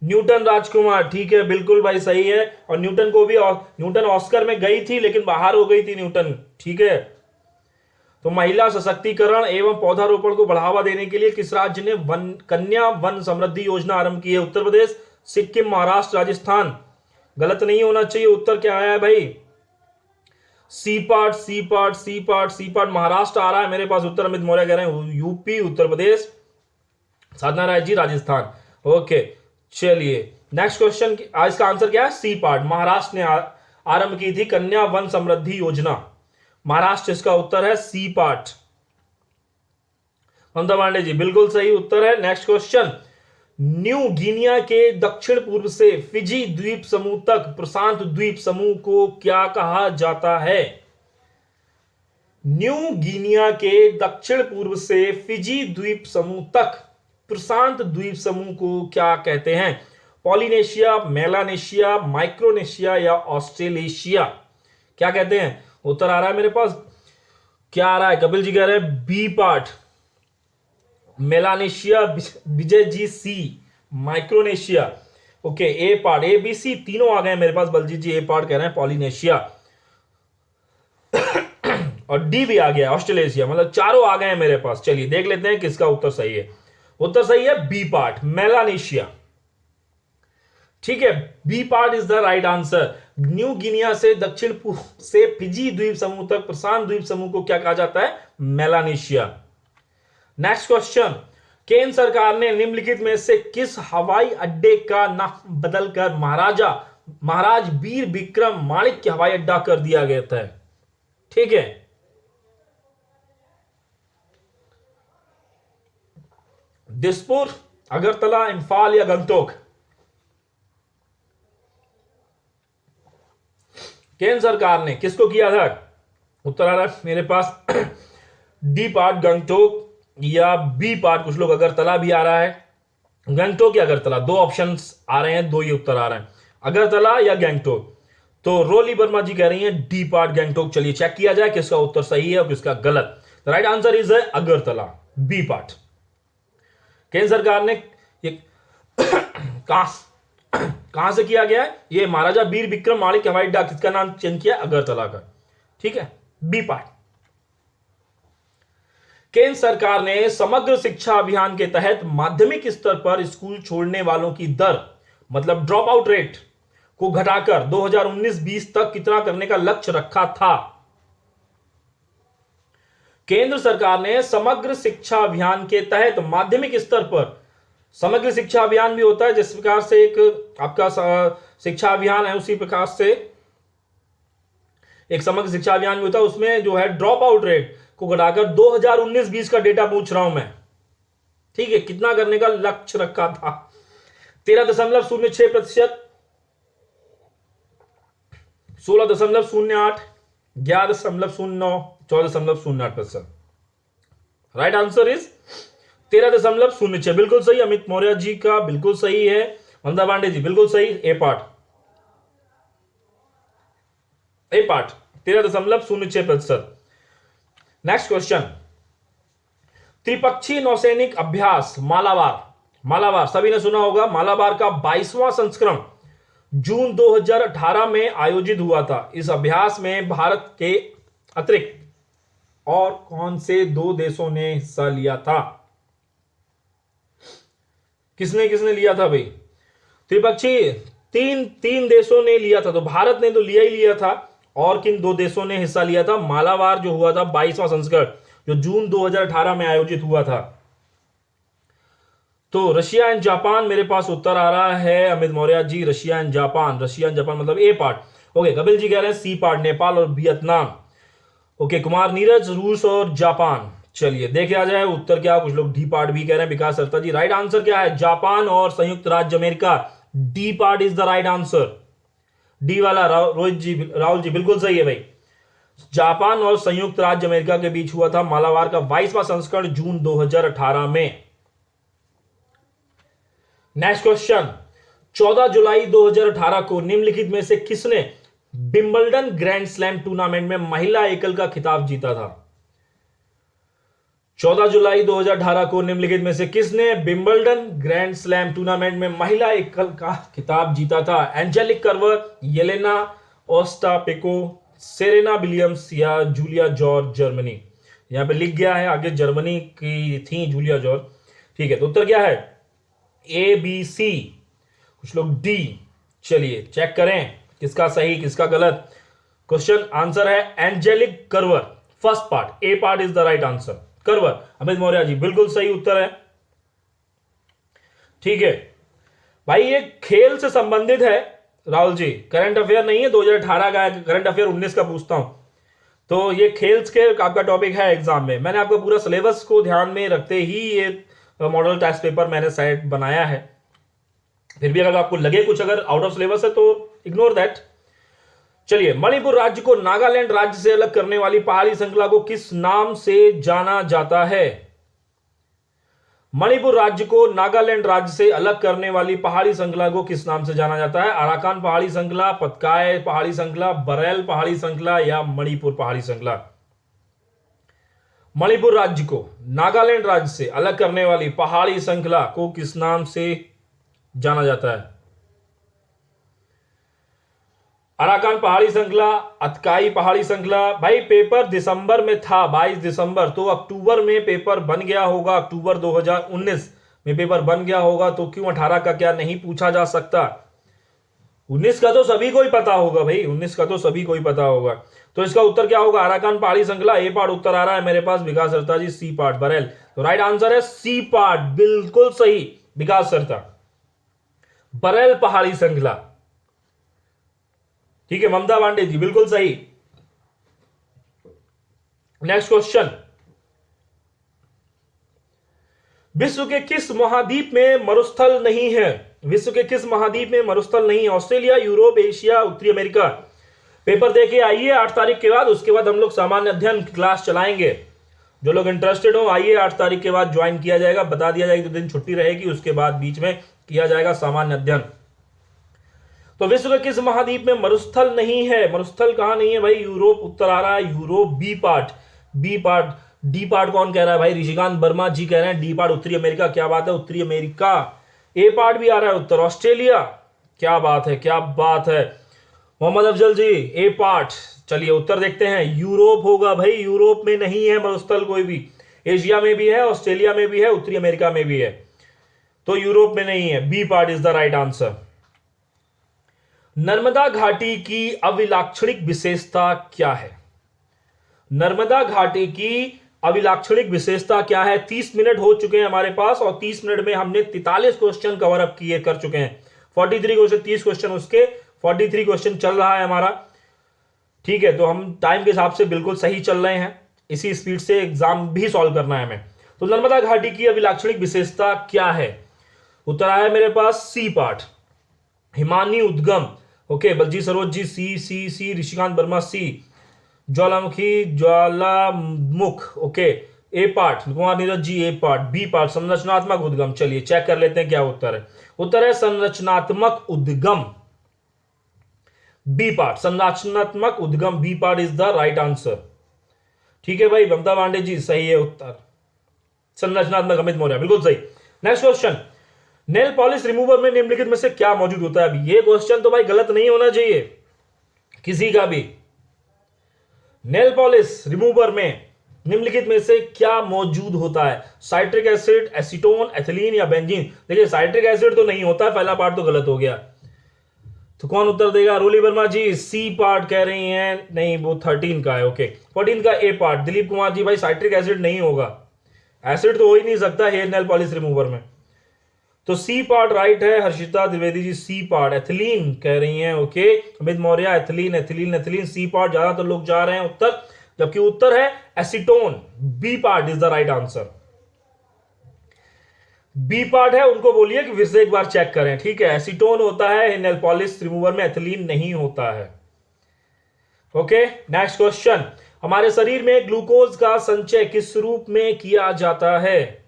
न्यूटन राजकुमार, ठीक है, बिल्कुल भाई सही है। और न्यूटन को भी, न्यूटन ऑस्कर में गई थी लेकिन बाहर हो गई थी न्यूटन। ठीक है, तो महिला सशक्तिकरण एवं पौधारोपण को बढ़ावा देने के लिए किस राज्य ने कन्या वन समृद्धि योजना आरंभ की है? उत्तर प्रदेश, सिक्किम, महाराष्ट्र, राजस्थान? गलत नहीं होना चाहिए। उत्तर क्या आया है भाई? C part, C part, C part, C part. Maharashtra आ रहा है मेरे पास उत्तर। अमित मौर्य कह रहे हैं यूपी, उत्तर प्रदेश, साधना राय जी राजस्थान। ओके, चलिए नेक्स्ट क्वेश्चन, इसका आंसर क्या है? सी पार्ट, महाराष्ट्र ने आरंभ की थी कन्या वन समृद्धि योजना। महाराष्ट्र इसका उत्तर है, सी पार्ट। ममता पांडे जी बिल्कुल सही उत्तर है। नेक्स्ट क्वेश्चन, न्यू गिनिया के दक्षिण पूर्व से फिजी द्वीप समूह तक प्रशांत द्वीप समूह को क्या कहा जाता है? न्यू गिनिया के दक्षिण पूर्व से फिजी द्वीप समूह तक प्रशांत द्वीप समूह को क्या कहते हैं? पॉलिनेशिया, मेलानेशिया, माइक्रोनेशिया या ऑस्ट्रेलेशिया? क्या कहते हैं? उत्तर आ रहा है मेरे पास, क्या आ रहा है? कपिल जी कह रहे हैं B part, Melanesia. Vijay ji C, Micronesia. Okay, A part, A B C तीनों आ गए मेरे पास। बलजीत जी ए पार्ट कह रहे हैं, पॉलिनेशिया। और डी भी आ गया, ऑस्ट्रेलेशिया। मतलब चारों आ गए हैं मेरे पास। चलिए देख लेते हैं किसका उत्तर सही है। उत्तर सही है बी पार्ट, मेलानेशिया। ठीक है, B part is the right answer. New Guinea से दक्षिण पूर्व से फिजी द्वीप समूह तक प्रशांत द्वीप समूह को क्या कहा जाता है? मेलानेशिया। नेक्स्ट क्वेश्चन, केंद्र सरकार ने निम्नलिखित में से किस हवाई अड्डे का नाम बदलकर महाराज वीर विक्रम माणिक्य हवाई अड्डा कर दिया गया था? ठीक है, दिसपुर, अगरतला, इंफाल या गंगटोक? केंद्र सरकार ने किसको किया था? उत्तर आ रहा है मेरे पास डी पार्ट, गंगटोक या बी पार्ट, कुछ लोग अगरतला भी आ रहा है। गंगटोक या अगरतला, दो ऑप्शंस आ रहे हैं, दो ही उत्तर आ रहे हैं, अगरतला या गंगटोक। तो रोली वर्मा जी कह रही हैं डी पार्ट, गंगटोक। चलिए चेक किया जाए किसका उत्तर सही है और किसका गलत। Right answer is Agartala, B part. केंद्र सरकार ने ये कहां से किया गया है? ये महाराजा वीर विक्रम माणिक्य हवाई अड्डा, किसका नाम चेंज किया? अगरतला का। ठीक है, बी पार्ट। केंद्र सरकार ने समग्र शिक्षा अभियान के तहत माध्यमिक स्तर पर स्कूल छोड़ने वालों की दर, मतलब ड्रॉप आउट रेट को घटाकर 2019-20 तक कितना करने का लक्ष्य रखा था? केंद्र सरकार ने समग्र शिक्षा अभियान के तहत माध्यमिक स्तर पर समग्र शिक्षा अभियान भी होता है, जिस प्रकार से एक आपका शिक्षा अभियान है उसी प्रकार से एक समग्र शिक्षा अभियान भी होता है। उसमें जो है ड्रॉप आउट रेट को घटाकर 2019-20 का डेटा पूछ रहा हूं मैं, ठीक है, कितना करने का लक्ष्य रखा था? 13.06%, 16.08, 11.09, 14.08%। Right answer is 13.06। बिल्कुल सही, अमित मौर्य जी का बिल्कुल सही है। ममता पांडे जी बिल्कुल सही, ए पार्ट 13.06%। नेक्स्ट क्वेश्चन, त्रिपक्षीय नौसैनिक अभ्यास मालाबार सभी ने सुना होगा। मालाबार का 22वां संस्करण जून 2018 में आयोजित हुआ था। इस अभ्यास में भारत के अतिरिक्त और कौन से 2 देशों ने हिस्सा लिया था? किसने किसने लिया था भाई? त्रिपक्षीय तीन देशों ने लिया था, तो भारत ने तो लिया ही लिया था, और किन 2 देशों ने हिस्सा लिया था? मालाबार जो हुआ था 22वां संस्करण जो जून 2018 में आयोजित हुआ था। तो रशिया एंड जापान मेरे पास उत्तर आ रहा है अमित मौर्य जी, रशिया एंड जापान मतलब ए पार्ट। ओके, कपिल जी कह रहे हैं सी पार्ट, नेपाल और वियतनाम। ओके, कुमार नीरज रूस और जापान। चलिए देखे आ जाए उत्तर क्या, कुछ लोग डी पार्ट भी कह रहे हैं। विकास सरता जी, राइट आंसर क्या है? जापान और संयुक्त राज्य America, D part is the right answer. D वाला रोहित जी, राहुल जी बिल्कुल सही है भाई। जापान और संयुक्त राज्य अमेरिका के बीच हुआ था मालाबार का 22वां संस्करण जून 2018 में। नेक्स्ट क्वेश्चन, 14 जुलाई 2018 को निम्नलिखित में से किसने विंबलडन ग्रैंड स्लैम टूर्नामेंट में महिला एकल का खिताब जीता था? 14 जुलाई 2018 को निम्नलिखित में से किसने विंबलडन ग्रैंड स्लैम टूर्नामेंट में महिला एकल का खिताब जीता था? Angelique Kerber, Jelena Ostapenko, Serena Williams या जूलिया जॉर्ज जर्मनी? यहां पे लिख गया है, आगे जर्मनी की थी जूलिया जॉर्ज। ठीक है, तो उत्तर क्या है? ए बी सी, कुछ लोग डी। चलिए चेक करें किसका सही किसका गलत। क्वेश्चन आंसर है Angelique Kerber, first part, A part is the right answer. Kerber, Amit Maurya ji बिल्कुल सही उत्तर है। ठीक है भाई, ये खेल से संबंधित है राहुल जी, करंट अफेयर नहीं है 2018 का, करंट अफेयर 19 का पूछता हूं। तो ये खेल्स के आपका टॉपिक है एग्जाम में। मैंने आपको पूरा सिलेबस को ध्यान में रखते ही ये मॉडल टेस्ट पेपर मैंने साइड बनाया है। फिर भी अगर आपको लगे कुछ अगर आउट ऑफ सिलेबस है तो इग्नोर दैट। चलिए, मणिपुर राज्य को नागालैंड राज्य से अलग करने वाली पहाड़ी श्रृंखला को किस नाम से जाना जाता है? मणिपुर राज्य को नागालैंड राज्य से अलग करने वाली पहाड़ी श्रृंखला को किस नाम से जाना जाता है? अराकान पहाड़ी श्रृंखला, पतकाय पहाड़ी श्रृंखला, बरेल पहाड़ी श्रृंखला या मणिपुर पहाड़ी श्रृंखला? मणिपुर राज्य को नागालैंड राज्य से अलग करने वाली पहाड़ी श्रृंखला को किस नाम से जाना जाता है? अराकान पहाड़ी श्रृंखला, अतकाई पहाड़ी श्रृंखला। भाई पेपर दिसंबर में था, 22 दिसंबर, तो अक्टूबर में पेपर बन गया होगा, अक्टूबर 2019 में पेपर बन गया होगा, तो क्यों 18 का क्या नहीं पूछा जा सकता? 19 का तो सभी को ही पता होगा भाई, 19 का तो सभी को ही पता होगा। तो इसका उत्तर क्या होगा? अराकान पहाड़ी श्रृंखला, ए पार्ट उत्तर आ रहा है मेरे पास। विकास सरता जी सी पार्ट, बरेल। तो राइट आंसर है सी पार्ट, बिल्कुल सही विकास सरता, बरेल पहाड़ी श्रृंखला। ठीक है, ममता पांडे जी बिल्कुल सही। नेक्स्ट क्वेश्चन, विश्व के किस महाद्वीप में मरुस्थल नहीं है? विश्व के किस महाद्वीप में मरुस्थल नहीं है? ऑस्ट्रेलिया, यूरोप, एशिया, उत्तरी अमेरिका? पेपर देके आइए 8 तारीख के बाद, उसके बाद हम लोग सामान्य अध्ययन क्लास चलाएंगे। जो लोग इंटरेस्टेड हो आइए, 8 तारीख के बाद ज्वाइन किया जाएगा, बता दिया जाएगा 2 दिन छुट्टी रहेगी, उसके बाद बीच में किया जाएगा सामान्य अध्ययन। तो विश्व के किस महाद्वीप में मरुस्थल नहीं है? मरुस्थल कहां नहीं है भाई? यूरोप उत्तर आ रहा है, Europe B part, B part. D part कौन कह रहा है भाई? ऋषिकांत वर्मा जी कह रहे हैं डी पार्ट उत्तरी अमेरिका। क्या बात है, उत्तरी अमेरिका। ए पार्ट भी आ रहा है उत्तर, ऑस्ट्रेलिया। क्या बात है, क्या बात है। मोहम्मद अफजल जी ए पार्ट। चलिए उत्तर देखते हैं, यूरोप होगा भाई, यूरोप में नहीं है मरुस्थल कोई भी। एशिया में भी है, ऑस्ट्रेलिया में भी है, उत्तरी अमेरिका में भी है, तो यूरोप में नहीं है। B part is the right answer. Narmada घाटी की अविलाक्षणिक विशेषता क्या है? नर्मदा घाटी की अभिलाक्षणिक विशेषता क्या है? 30 मिनट हो चुके हैं हमारे पास और 30 मिनट में हमने 43 क्वेश्चन कवर अप किए कर चुके हैं। 43 क्वेश्चन, 30 क्वेश्चन उसके, 43 क्वेश्चन चल रहा है हमारा। ठीक है, तो हम टाइम के हिसाब से बिल्कुल सही चल रहे हैं। इसी स्पीड से एग्जाम भी सॉल्व करना है हमें। तो नर्मदा घाटी की अभिलाक्षणिक विशेषता क्या है? उत्तर आया मेरे पास सी पार्ट, हिमानी उद्गम। Okay, Balji Saroj ji C C C, Rishikant Verma C, Jwalamukhi ज्वालामुख okay A part, Kumar Neeraj ji A part, B part संरचनात्मक उद्गम। चलिए चेक कर लेते हैं क्या उत्तर है। उत्तर है संरचनात्मक उद्गम, बी पार्ट, संरचनात्मक उद्गम, B part is the right answer. ठीक है भाई, ममता पांडे जी सही है उत्तर, संरचनात्मक। अमित मौर्य बिल्कुल सही। Next question, nail polish remover में निम्नलिखित में से क्या मौजूद होता है? अभी ये क्वेश्चन तो भाई गलत नहीं होना चाहिए किसी का भी। नेल पॉलिश रिमूवर में निम्नलिखित में से क्या मौजूद होता है? साइट्रिक एसिड, एसीटोन, एथिलीन या बेंजीन? देखिए साइट्रिक एसिड तो नहीं होता है, पहला पार्ट तो गलत हो गया। तो कौन उत्तर देगा? रोली वर्मा जी सी पार्ट कह रही हैं, नहीं वो 13 का है। ओके 14 का ए पार्ट। दिलीप कुमार जी भाई साइट्रिक एसिड नहीं होगा, एसिड तो हो ही नहीं सकता हेयर नेल पॉलिश रिमूवर में, तो सी पार्ट राइट है। Harshita Dwivedi ji C part, ethylene कह रही हैं। Okay Amit Maurya ethylene ethylene ethylene, C part ज्यादातर लोग जा रहे हैं उत्तर, जबकि उत्तर है acetone, B part is the right answer. B part है, उनको बोलिए कि फिर से एक बार चेक करें। ठीक है, एसीटोन होता है नेल पॉलिश रिमूवर में, एथिलीन नहीं होता है। ओके नेक्स्ट क्वेश्चन, हमारे शरीर में ग्लूकोज का संचय किस रूप में किया जाता है?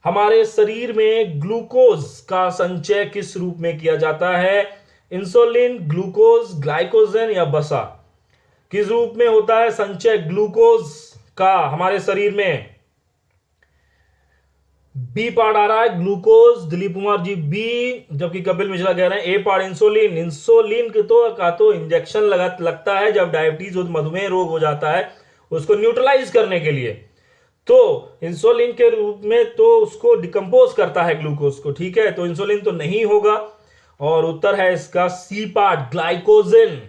हमारे शरीर में ग्लूकोज का संचय किस रूप में किया जाता है? इंसुलिन, ग्लूकोज, ग्लाइकोजन या वसा? किस रूप में होता है संचय ग्लूकोज का हमारे शरीर में? बी पार्ट आ रहा है ग्लूकोज, दिलीप कुमार जी बी, जबकि कपिल मिश्रा कह रहे हैं ए पार्ट इंसुलिन। इंसुलिन का तो इंजेक्शन लगता है जब डायबिटीज और मधुमेह रोग हो जाता है, उसको न्यूट्रलाइज करने के लिए, तो इंसुलिन के रूप में तो उसको डिकम्पोज करता है ग्लूकोज को। ठीक है, तो इंसुलिन तो नहीं होगा और उत्तर है इसका C part, glycogen.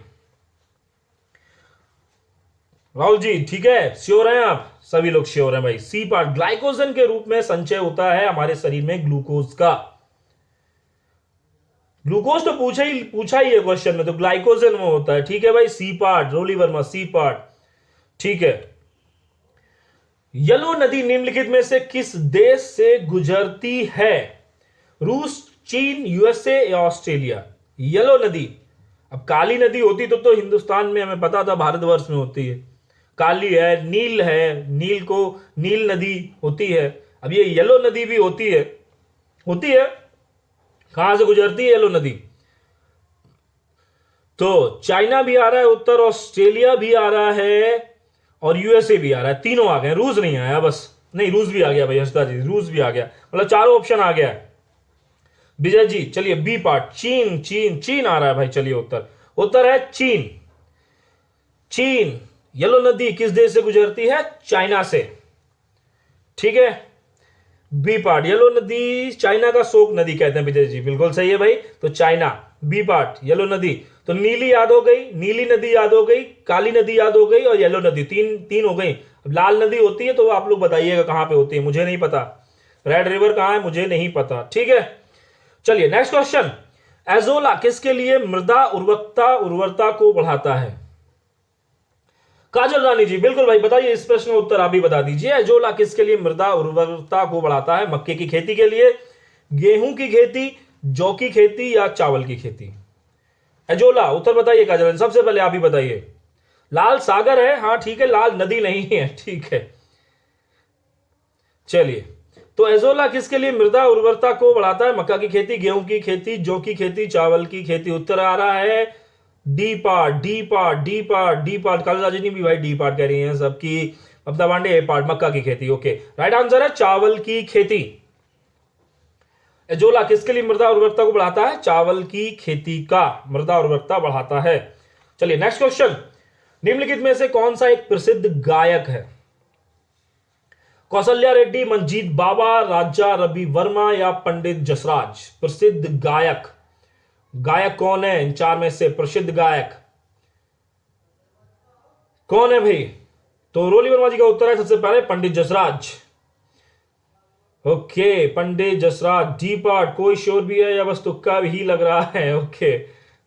Rahul ji ठीक है, श्योर हैं आप? सभी लोग श्योर हैं भाई, सी पार्ट ग्लाइकोजन के रूप में संचय होता है हमारे शरीर में ग्लूकोज का। ग्लूकोज तो पूछा ही है क्वेश्चन में, तो ग्लाइकोजन में होता है। ठीक है भाई, सी पार्ट, रोली वर्मा सी पार्ट। ठीक है, येलो नदी निम्नलिखित में से किस देश से गुजरती है? रूस, चीन, यूएसए या ऑस्ट्रेलिया? येलो नदी, अब काली नदी होती तो हिंदुस्तान में हमें पता था भारतवर्ष में होती है, काली है, नील है, नील को नील नदी होती है। अब ये येलो नदी भी होती है कहां से गुजरती है येलो नदी? तो चाइना भी आ रहा है उत्तर, ऑस्ट्रेलिया भी आ रहा है और यूएसए भी आ रहा है, तीनों आ गए, रूस नहीं आया बस। नहीं रूस भी आ गया भाई, हर्षदा जी रूस भी आ गया, मतलब चारों ऑप्शन आ गया है। विजय जी चलिए बी पार्ट, चीन चीन चीन आ रहा है भाई। चलिए उत्तर है चीन। चीन, येलो नदी किस देश से गुजरती है? चाइना से। ठीक है, बी पार्ट, येलो नदी चाइना का शोक नदी कहते हैं विजय जी, बिल्कुल सही है भाई। तो चाइना, बी पार्ट येलो नदी। तो नीली याद हो गई, नीली नदी याद हो गई, काली नदी याद हो गई और येलो नदी, तीन हो गई। अब लाल नदी होती है तो आप लोग बताइएगा कहां पे होती है, मुझे नहीं पता। रेड रिवर कहां है मुझे नहीं पता। ठीक है, चलिए नेक्स्ट क्वेश्चन, एजोला किसके लिए मृदा उर्वरता को बढ़ाता है? काजल रानी जी बिल्कुल भाई बताइए, इस प्रश्न का उत्तर आप भी बता दीजिए। एजोला किसके लिए मृदा उर्वरता को बढ़ाता है? मक्के की खेती के लिए, गेहूं की खेती, जौ की खेती या चावल की खेती? एजोला उत्तर बताइए काजल रानी, सबसे पहले आप ही बताइए। लाल सागर है, हाँ ठीक है, लाल नदी नहीं है। ठीक है, चलिए तो एजोला किसके लिए मृदा उर्वरता को बढ़ाता है? मक्का की खेती, गेहूं की खेती, जौ की खेती, चावल की खेती। उत्तर आ रहा है D part, D part, D part, D part. कालराजिनी भी भाई डी पार्ट कह रही हैं सबकी। ममता पांडे ए पार्ट, मक्का की खेती। ओके राइट आंसर है चावल की खेती। एजोला किसके लिए मृदा उर्वरता को बढ़ाता है? चावल की खेती का मृदा उर्वरता बढ़ाता है। चलिए नेक्स्ट क्वेश्चन, निम्नलिखित में से कौन सा एक प्रसिद्ध गायक है? कौशल्या रेड्डी, मंजीत बाबा, राजा रवि वर्मा या पंडित जसराज? प्रसिद्ध गायक, गायक कौन है इन चार में से? प्रसिद्ध गायक कौन है भाई? तो रोली वर्मा जी का उत्तर है सबसे पहले पंडित जसराज। ओके, पंडित जसराज डी पार्ट। कोई श्योर भी है या बस तुक्का भी लग रहा है? ओके,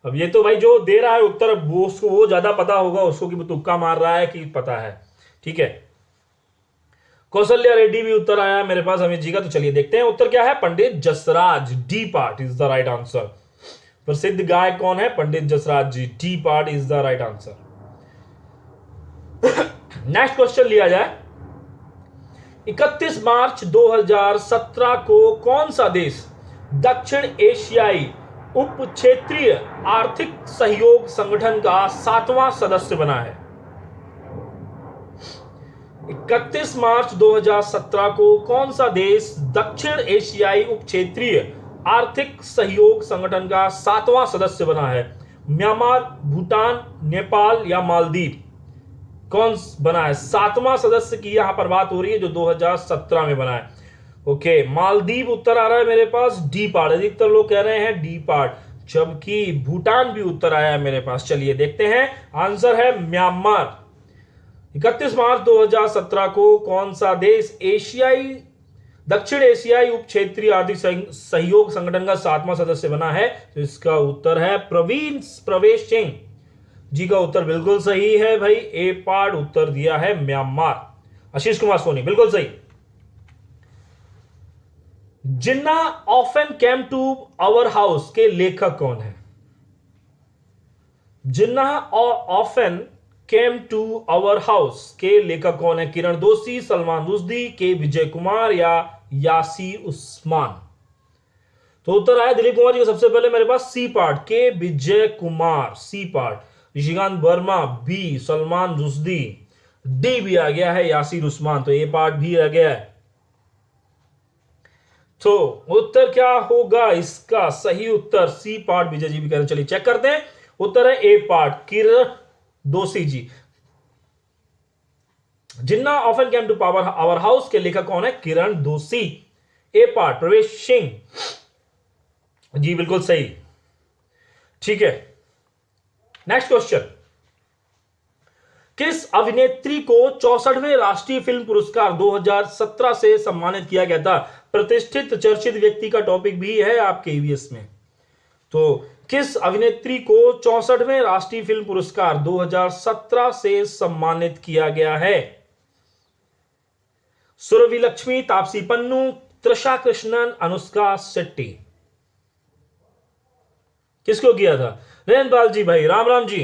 अब ये तो भाई जो दे रहा है उत्तर वो उसको वो ज्यादा पता होगा उसको कि वो तुक्का मार रहा है कि पता है। ठीक है, कौशल्या रेड्डी भी उत्तर आया है मेरे पास अमित जी का। तो चलिए देखते हैं उत्तर क्या है। Pandit Jasraj, D part is the right answer. प्रसिद्ध गायक कौन है? Pandit Jasraj ji, D part is the right answer. Next question लिया जाए। 31 मार्च 2017 को कौन सा देश दक्षिण एशियाई उप क्षेत्रीय आर्थिक सहयोग संगठन का 7वां सदस्य बना है? 31 मार्च 2017 को कौन सा देश दक्षिण एशियाई उप क्षेत्रीय आर्थिक सहयोग संगठन का 7वां सदस्य बना है? म्यांमार, भूटान, नेपाल या मालदीव? कौन बना है 7वां सदस्य की यहां पर बात हो रही है जो 2017 में बना है। ओके, मालदीव उत्तर आ रहा है मेरे पास, डी पार्ट। अधिकतर लोग कह रहे हैं डी पार्ट, जबकि भूटान भी उत्तर आया है मेरे पास। चलिए देखते हैं, आंसर है म्यांमार। 31 मार्च 2017 को कौन सा देश दक्षिण एशियाई उप क्षेत्रीय आर्थिक सहयोग संगठन का 7वां सदस्य बना है? तो इसका उत्तर है प्रवेश सिंह जी का उत्तर बिल्कुल सही है भाई। ए पार्ट उत्तर दिया है म्यांमार। आशीष कुमार सोनी बिल्कुल सही। Jinnah often came to our house के लेखक कौन है? Jinnah often came to our house के लेखक कौन है? किरण दोषी, सलमान रुश्दी, के विजय कुमार या यासीर उस्मान? तो उत्तर आया दिलीप कुमार जी का सबसे पहले मेरे पास C part, K Vijay Kumar, C part. Rishikant Verma B, Salman Rushdie D भी आ गया है, यासीर उस्मान तो ए पार्ट भी आ गया है। तो उत्तर क्या होगा इसका? सही उत्तर सी पार्ट, विजय जी भी कह रहे हैं। चलिए चेक करते हैं, उत्तर है A part, Kiran Doshi ji. Jinnah often came to power our house के लेखक कौन है? किरण दोषी। ए पार्ट प्रवेश सिंह जी बिल्कुल सही। ठीक है, नेक्स्ट क्वेश्चन। किस अभिनेत्री को 64वें राष्ट्रीय फिल्म पुरस्कार 2017 से सम्मानित किया गया था? प्रतिष्ठित चर्चित व्यक्ति का टॉपिक भी है आपके ईवीएस में। तो किस अभिनेत्री को 64वें राष्ट्रीय फिल्म पुरस्कार 2017 से सम्मानित किया गया है? सुरभि लक्ष्मी, तापसी पन्नू, त्रिशा कृष्णन, अनुष्का शेट्टी? किसको किया था? रेनपाल जी भाई, राम राम जी।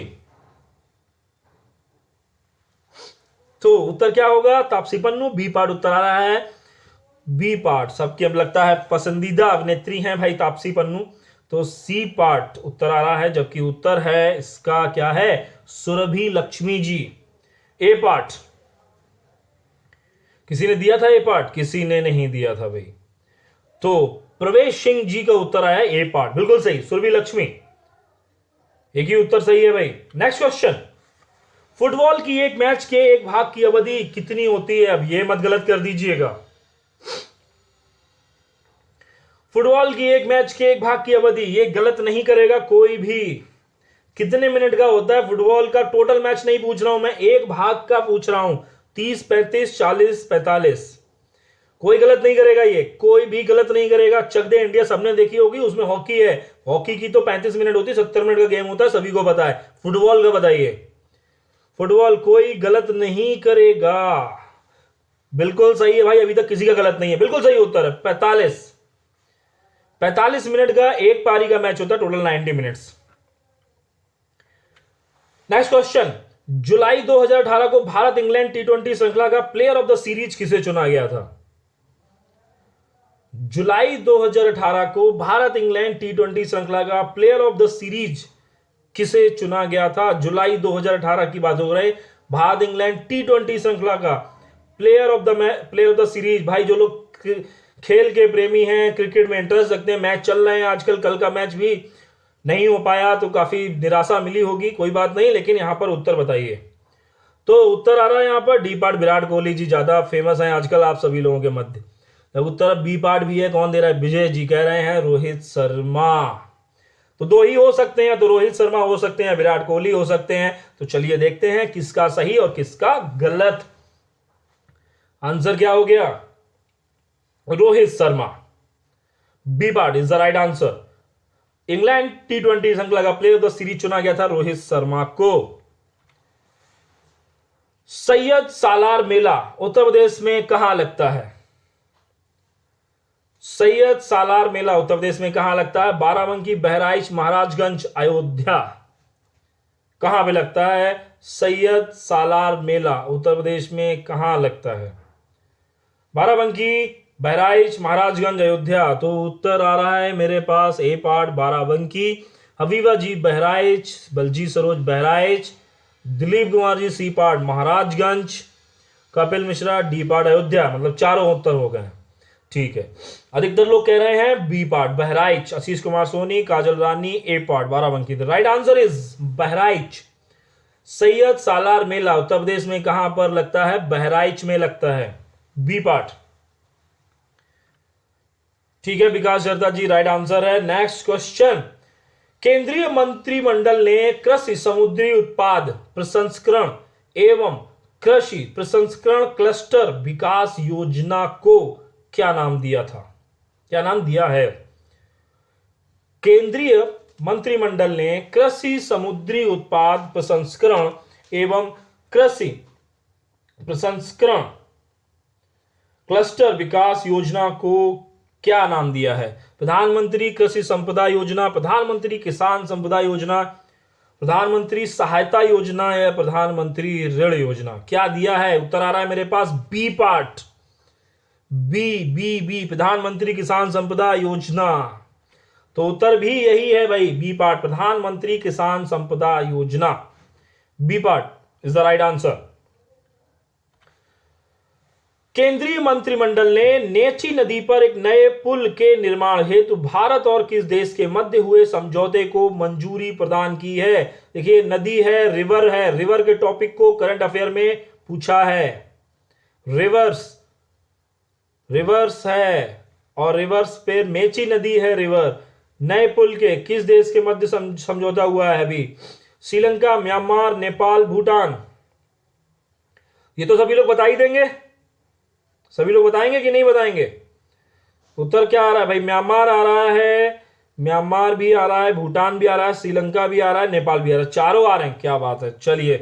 तो उत्तर क्या होगा? तापसी पन्नू, बी पार्ट उत्तर आ रहा है। बी पार्ट सबकी अब लगता है पसंदीदा अभिनेत्री हैं भाई तापसी पन्नू, तो सी पार्ट उत्तर आ रहा है, जबकि उत्तर है इसका क्या है? सुरभि लक्ष्मी जी। ए पार्ट किसी ने दिया था? ए पार्ट किसी ने नहीं दिया था भाई। तो प्रवेश सिंह जी का उत्तर आया ए पार्ट, बिल्कुल सही, सुरभि लक्ष्मी। एक ही उत्तर सही है भाई। Next question. फुटबॉल की एक मैच के एक भाग की अवधि कितनी होती है? अब ये मत गलत कर दीजिएगा। फुटबॉल की एक मैच के एक भाग की अवधि, ये गलत नहीं करेगा कोई भी। कितने मिनट का होता है फुटबॉल का? टोटल मैच नहीं पूछ रहा हूं मैं, एक भाग का पूछ रहा हूं। 30, 35, 40, 45। कोई गलत नहीं करेगा, ये कोई भी गलत नहीं करेगा। चक दे इंडिया सबने देखी होगी, उसमें हॉकी है। हॉकी की तो 35 मिनट होती है, 70 मिनट का गेम होता है, सभी को पता है। फुटबॉल का बताइए। फुटबॉल कोई गलत नहीं करेगा, बिल्कुल सही है भाई। अभी तक किसी का गलत नहीं है, बिल्कुल सही उत्तर है 45 मिनट का एक पारी का मैच होता है, टोटल 90 मिनट्स। Next question. जुलाई 2018 को भारत इंग्लैंड T20 श्रृंखला का प्लेयर ऑफ द सीरीज किसे चुना गया था? जुलाई 2018 को भारत इंग्लैंड T20 श्रृंखला का प्लेयर ऑफ द सीरीज किसे चुना गया था? जुलाई 2018 की बात हो रही है। भारत इंग्लैंड T20 श्रृंखला का प्लेयर ऑफ द सीरीज। भाई जो लोग खेल के प्रेमी हैं, क्रिकेट में इंटरेस्ट रखते हैं, मैच चल रहे हैं आजकल, कल का मैच भी नहीं हो पाया तो काफी निराशा मिली होगी, कोई बात नहीं, लेकिन यहां पर उत्तर बताइए। तो उत्तर आ रहा है यहां पर डी पार्ट, विराट कोहली जी ज्यादा फेमस हैं आजकल आप सभी लोगों के मध्य। उत्तर बी पार्ट भी है, कौन दे रहा है? विजय जी कह रहे हैं रोहित शर्मा। तो दो ही हो सकते हैं, तो रोहित शर्मा हो सकते हैं, विराट कोहली हो सकते हैं। तो चलिए देखते हैं किसका सही और किसका गलत। आंसर क्या हो गया? Rohit Sharma. B part is the right answer. England T20 श्रृंखला का प्लेयर ऑफ द सीरीज चुना गया था रोहित शर्मा को। सैयद सालार मेला उत्तर प्रदेश में कहां लगता है? सैयद सालार मेला उत्तर प्रदेश में कहां लगता है? बाराबंकी, बहराइच, महाराजगंज, अयोध्या। कहां पे लगता है सैयद सालार मेला? उत्तर प्रदेश में कहां लगता है? बाराबंकी, बहराइच, महाराजगंज, अयोध्या। तो उत्तर आ रहा है मेरे पास A part Barabanki, Habiba ji Bahraich, Baljeet Saroj Bahraich, Dilip Kumar ji C part Maharajganj, Kapil Mishra D part Ayodhya. मतलब चारों उत्तर हो गए। ठीक है, अधिकतर लोग कह रहे हैं B part Bahraich, Ashish Kumar Soni, Kajal Rani A part Barabanki. The right answer is Bahraich. Syed Salar मेला उत्तर प्रदेश में कहां पर लगता है? बहराइच में लगता है, बी पार्ट। ठीक है विकास जरदा जी, राइट आंसर है। नेक्स्ट क्वेश्चन, केंद्रीय मंत्रिमंडल ने कृषि समुद्री उत्पाद प्रसंस्करण एवं कृषि प्रसंस्करण क्लस्टर विकास योजना को क्या नाम दिया था? क्या नाम दिया है? केंद्रीय मंत्रिमंडल ने कृषि समुद्री उत्पाद प्रसंस्करण एवं कृषि प्रसंस्करण क्लस्टर विकास योजना को क्या नाम दिया है? प्रधानमंत्री कृषि संपदा योजना, प्रधानमंत्री किसान संपदा योजना, प्रधानमंत्री सहायता योजना या प्रधानमंत्री ऋण योजना? क्या दिया है? उत्तर आ रहा है मेरे पास B part, B B B, प्रधानमंत्री किसान संपदा योजना। तो उत्तर भी यही है भाई, बी पार्ट, प्रधानमंत्री किसान संपदा योजना। B part is the right answer. केंद्रीय मंत्रिमंडल ने नेची नदी पर एक नए पुल के निर्माण हेतु भारत और किस देश के मध्य हुए समझौते को मंजूरी प्रदान की है? देखिए नदी है, रिवर है, रिवर के टॉपिक को करंट अफेयर में पूछा है। रिवर्स है और रिवर्स पे मेची नदी है, रिवर। नए पुल के किस देश के मध्य समझौता हुआ है अभी? श्रीलंका, म्यांमार, नेपाल, भूटान। ये तो सभी लोग बता ही देंगे, सभी लोग बताएंगे कि नहीं बताएंगे? उत्तर क्या आ रहा है भाई? म्यांमार आ रहा है, म्यांमार भी आ रहा है, भूटान भी आ रहा है, श्रीलंका भी आ रहा है, नेपाल भी आ रहा है, चारों आ रहे हैं। क्या बात है, चलिए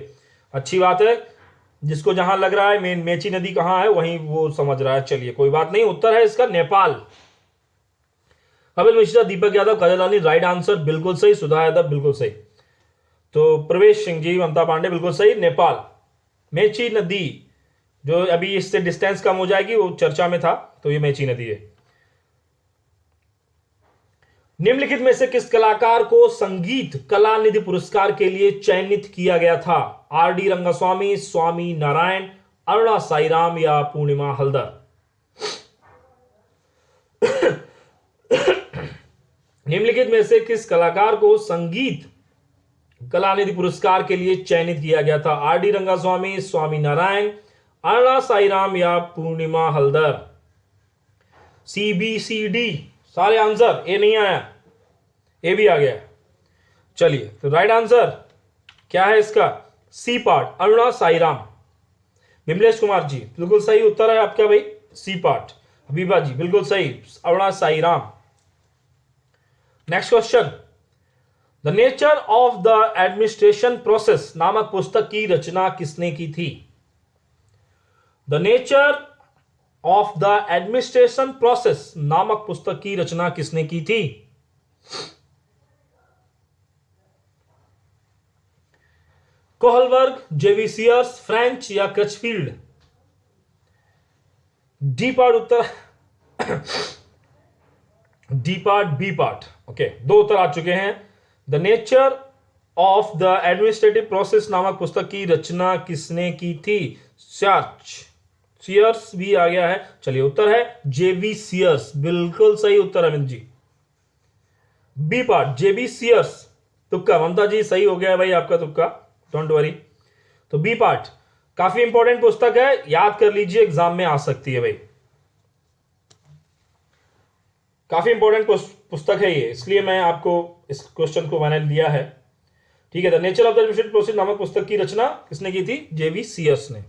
अच्छी बात है। जिसको जहां लग रहा है मेची नदी कहां है वहीं वो समझ रहा है, चलिए कोई बात नहीं। उत्तर है इसका नेपाल। कपिल मिश्रा, दीपक यादव, काजल रानी, राइट आंसर बिल्कुल सही। सुधा यादव बिल्कुल सही। तो प्रवेश सिंह जी, ममता पांडे बिल्कुल सही। नेपाल मेची नदी जो अभी इससे डिस्टेंस कम हो जाएगी वो चर्चा में था, तो ये मेची नदी है। निम्नलिखित में से किस कलाकार को संगीत कला निधि पुरस्कार के लिए चयनित किया गया था? आर.डी. रंगास्वामी, स्वामी नारायण, अरुणा साईराम या पूर्णिमा हल्दर? निम्नलिखित में से किस कलाकार को संगीत कला निधि पुरस्कार के लिए चयनित किया गया था? आर.डी. रंगास्वामी, स्वामी नारायण, अरुणा साईराम या पूर्णिमा हल्दर? CBCD सारे आंसर। ए नहीं आया, ए भी आ गया। चलिए तो राइट आंसर क्या है इसका? C part, Aruna Sairam. विमलेश कुमार जी बिल्कुल सही उत्तर है आपका भाई, सी पार्ट। हबीबा जी बिल्कुल सही, Aruna Sairam. Next question, the nature of the administration process नामक पुस्तक की रचना किसने की थी? The nature of the administration process नामक पुस्तक की रचना किसने की थी? कोहलबर्ग, जेवी सियर्स, फ्रेंच या क्रचफील्ड? डी पार्ट उत्तर, D part, B part. Okay, दो उत्तर आ चुके हैं। The nature of the administrative process नामक पुस्तक की रचना किसने की थी? सियर्स भी आ गया है। चलिए उत्तर है जेवी सियर्स, बिल्कुल सही उत्तर अमित जी। बी पार्ट जेवी सियर्स, तुक्का। ममता जी सही हो गया है भाई आपका तुक्का, डोंट वरी। तो बी पार्ट काफी इंपॉर्टेंट पुस्तक है, याद कर लीजिए, एग्जाम में आ सकती है भाई। काफी इंपॉर्टेंट पुस्तक है ये, इसलिए मैं आपको इस क्वेश्चन को मैंने लिया है। ठीक है, the nature of the administrative process नामक पुस्तक की रचना किसने की थी? जेवी सियर्स ने।